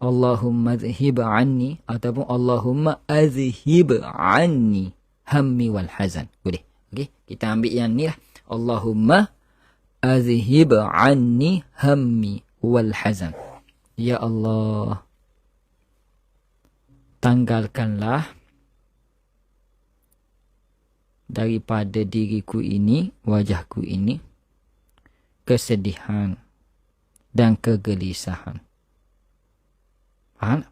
Allahumma azhib anni ataupun Allahumma azhib anni hammi wal hazan. Boleh. Okey, kita ambil yang ni lah. Allahumma azhib anni hammi wal hazan. Ya Allah, tanggalkanlah daripada diriku ini, wajahku ini, kesedihan dan kegelisahan. Faham?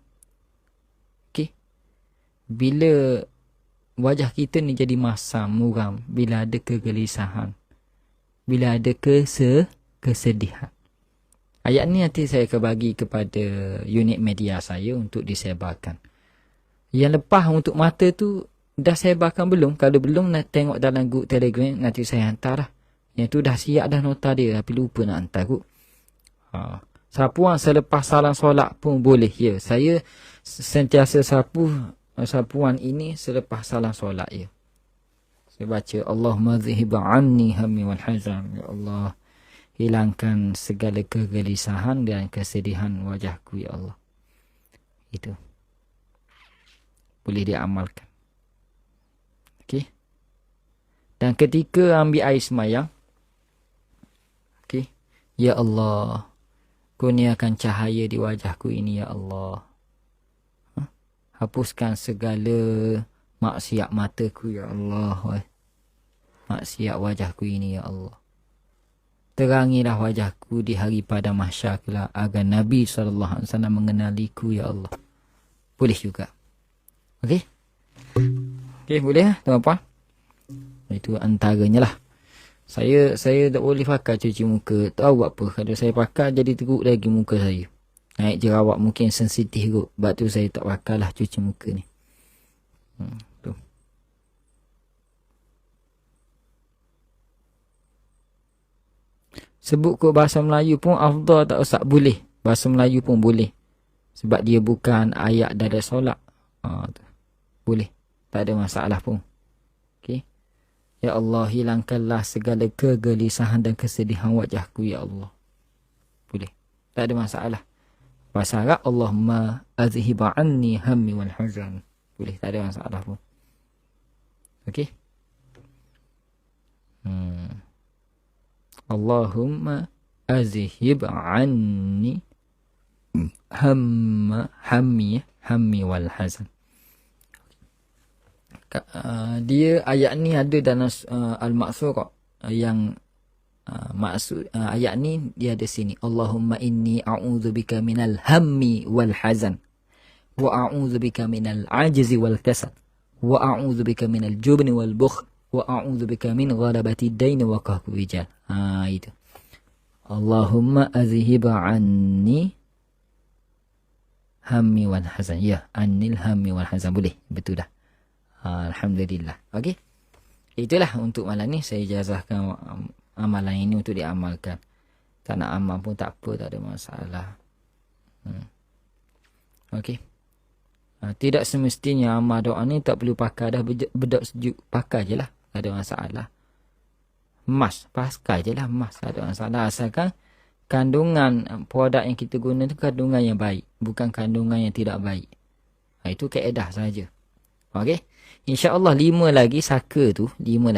Okey. Bila wajah kita ni jadi masam, muram, bila ada kegelisahan, bila ada kesedihan. Ayat ni nanti saya akan bagi kepada unit media saya untuk disebarkan. Yang lepas untuk mata tu dah sebarkan belum? Kalau belum, nak tengok dalam grup Telegram, nanti saya hantar lah. Yang tu dah siap dah nota dia, tapi lupa nak hantar kot. Sapuan selepas salam solat pun boleh. Ya, saya sentiasa sapuan ini selepas salam solat ya. Saya baca Allahumma zhib anni hammi wal hazan. Ya Allah, hilangkan segala kegelisahan dan kesedihan wajahku ya Allah. Itu boleh diamalkan. Okey. Dan ketika ambil air semayang, okey, ya Allah, kurniakan cahaya di wajahku ini ya Allah. Hapuskan segala maksiat mataku ya Allah. Maksiat wajahku ini ya Allah. Terangilah wajahku di hari pada mahsyar kelak agar Nabi SAW mengenaliku ya Allah. Boleh juga. Okey? Okey, boleh lah tuan-puan? Itu antaranya lah. Saya tak boleh pakai cuci muka. Tahu apa? Kalau saya pakai jadi teruk lagi muka saya. Naik jerawat mungkin sensitif kot. Sebab tu saya tak pakai lah cuci muka ni. Tu. Sebut ke bahasa Melayu pun afdal tak usah, boleh. Bahasa Melayu pun boleh. Sebab dia bukan ayat dari solat. Tu. Boleh. Tak ada masalah pun. Okey. Ya Allah, hilangkanlah segala kegelisahan dan kesedihan wajahku, ya Allah. Boleh. Tak ada masalah. Bahasa Arab, Allahumma azhiba anni hammi wal hazan. Boleh. Tak ada masalah pun. Okey. Allahumma azhib anni hammi wal hazan. Dia ayat ni ada dalam Al-Ma'thurah yang maksud ayat ni dia ada sini, Allahumma inni a'udzubika minal hammi wal hazan wa a'udzubika minal ajzi wal kasal wa a'udzubika minal jubni wal bukhl wa a'udzubika min ghalabati ad-dain wa qahri rijal. Itu. Allahumma azhib anni hammi wal hazan. Ya, anil hammi wal hazan. Boleh. Betul dah. Alhamdulillah. Okey. Itulah untuk malam ni, saya ijazahkan amalan ini untuk diamalkan. Tak nak amal pun tak apa, tak ada masalah. Okey. Tidak semestinya amal doa ni tak perlu pakai dah bedak sejuk. Pakai je lah. Tak ada masalah. Emas. Pakai je lah emas. Tak ada masalah. Asalkan kandungan produk yang kita guna tu kandungan yang baik. Bukan kandungan yang tidak baik. Itu kaedah saja. Okey. InsyaAllah 5 lagi saka tu. 5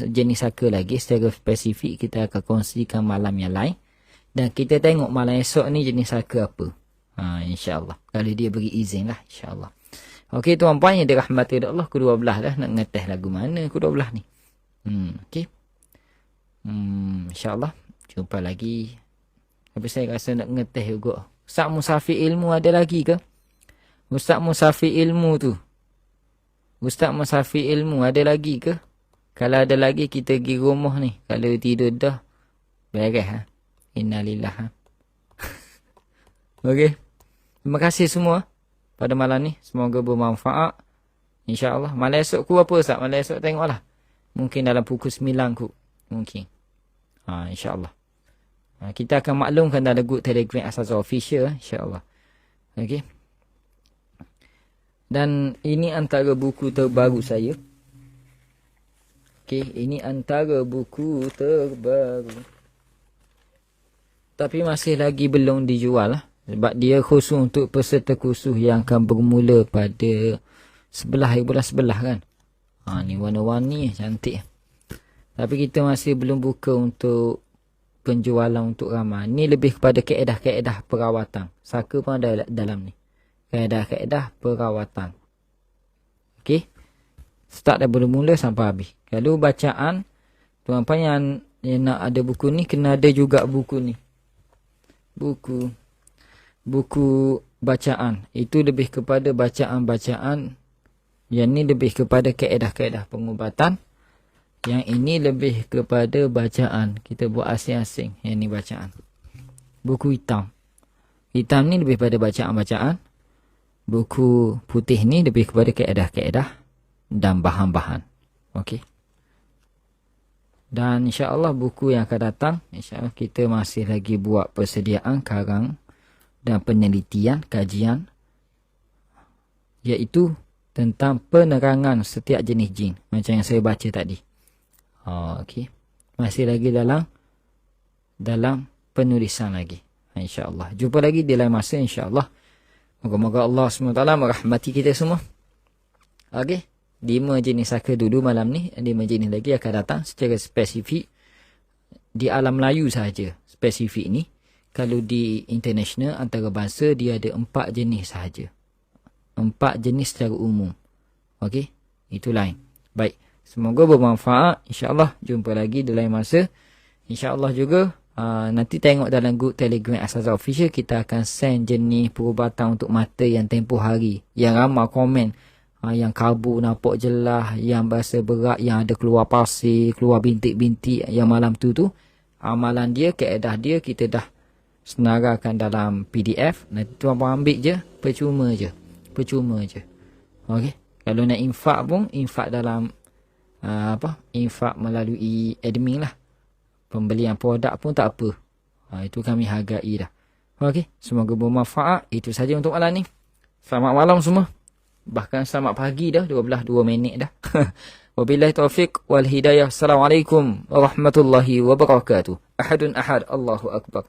jenis saka lagi. Secara spesifik kita akan kongsikan malam yang lain. Dan kita tengok malam esok ni jenis saka apa. InsyaAllah. Kalau dia beri izin lah. InsyaAllah. Okey tuan-puan yang dirahmati Allah. Kedua belah dah. Nak ngeteh lagu mana kedua belah ni. Okey. InsyaAllah. Jumpa lagi. Tapi saya rasa nak ngeteh juga. Ustaz Musafir Ilmu ada lagi ke? Ustaz Musafir Ilmu tu. Ustaz Musafir Ilmu ada lagi ke? Kalau ada lagi kita pergi rumah ni. Kalau tidur dah. Beres. Innalillah. Okey. Terima kasih semua pada malam ni. Semoga bermanfaat. InsyaAllah. Malam esok ku apa Ustaz? Malam esok tengoklah. Mungkin dalam pukul 9 ku. Mungkin. InsyaAllah. Kita akan maklumkan dalam grup Telegram Asazah Official. InsyaAllah. Okey. Dan ini antara buku terbaru saya. Okey. Ini antara buku terbaru. Tapi masih lagi belum dijual lah. Sebab dia khusus untuk peserta kursus yang akan bermula pada bulan 11 kan. Ni warna-warni cantik. Tapi kita masih belum buka untuk penjualan untuk ramai. Ni lebih kepada kaedah-kaedah perawatan. Saka pun ada dalam ni. Kaedah-kaedah perawatan. Okey. Start dari mula sampai habis. Kalau bacaan, tuan-tuan yang nak ada buku ni, kena ada juga buku ni. Buku bacaan. Itu lebih kepada bacaan-bacaan. Yang ni lebih kepada kaedah-kaedah pengubatan. Yang ini lebih kepada bacaan. Kita buat asing-asing. Yang ni bacaan. Buku hitam. Hitam ni lebih pada bacaan-bacaan. Buku putih ni lebih kepada kaedah-kaedah dan bahan-bahan. Okey. Dan insya-Allah buku yang akan datang, insya-Allah kita masih lagi buat persediaan karang dan penelitian, kajian, iaitu tentang penerangan setiap jenis jin. Macam yang saya baca tadi. Okey. Masih lagi dalam penulisan lagi. InsyaAllah. Jumpa lagi di lain masa insya-Allah. Moga-moga Allah SWT merahmati kita semua. Okey. 5 jenis saka dulu malam ni. 5 jenis lagi akan datang secara spesifik. Di alam Melayu sahaja spesifik ni. Kalau di international antarabangsa dia ada 4 jenis sahaja. 4 jenis secara umum. Okey. Itu lain. Baik. Semoga bermanfaat. InsyaAllah jumpa lagi di lain masa. InsyaAllah juga. Nanti tengok dalam grup Telegram Asazah Official. Kita akan send jenis perubatan untuk mata yang tempoh hari. Yang ramai komen. Yang kabur nampak jelas. Yang berasa berat. Yang ada keluar pasir. Keluar bintik-bintik. Yang malam tu. Amalan dia, kaedah dia kita dah senarakan dalam PDF. Nanti tuan-tuan ambil je. Percuma je. Okey. Kalau nak infak pun, infak dalam infak melalui admin lah. Pembelian produk pun tak apa. Itu kami hargai dah. Okey, semoga bermanfaat. Itu saja untuk malam ni. Selamat malam semua. Bahkan selamat pagi dah, 12:02 dah. Wabillahi taufiq wal hidayah. Assalamualaikum warahmatullahi wabarakatuh. Ahadun ahad, Allahu akbar.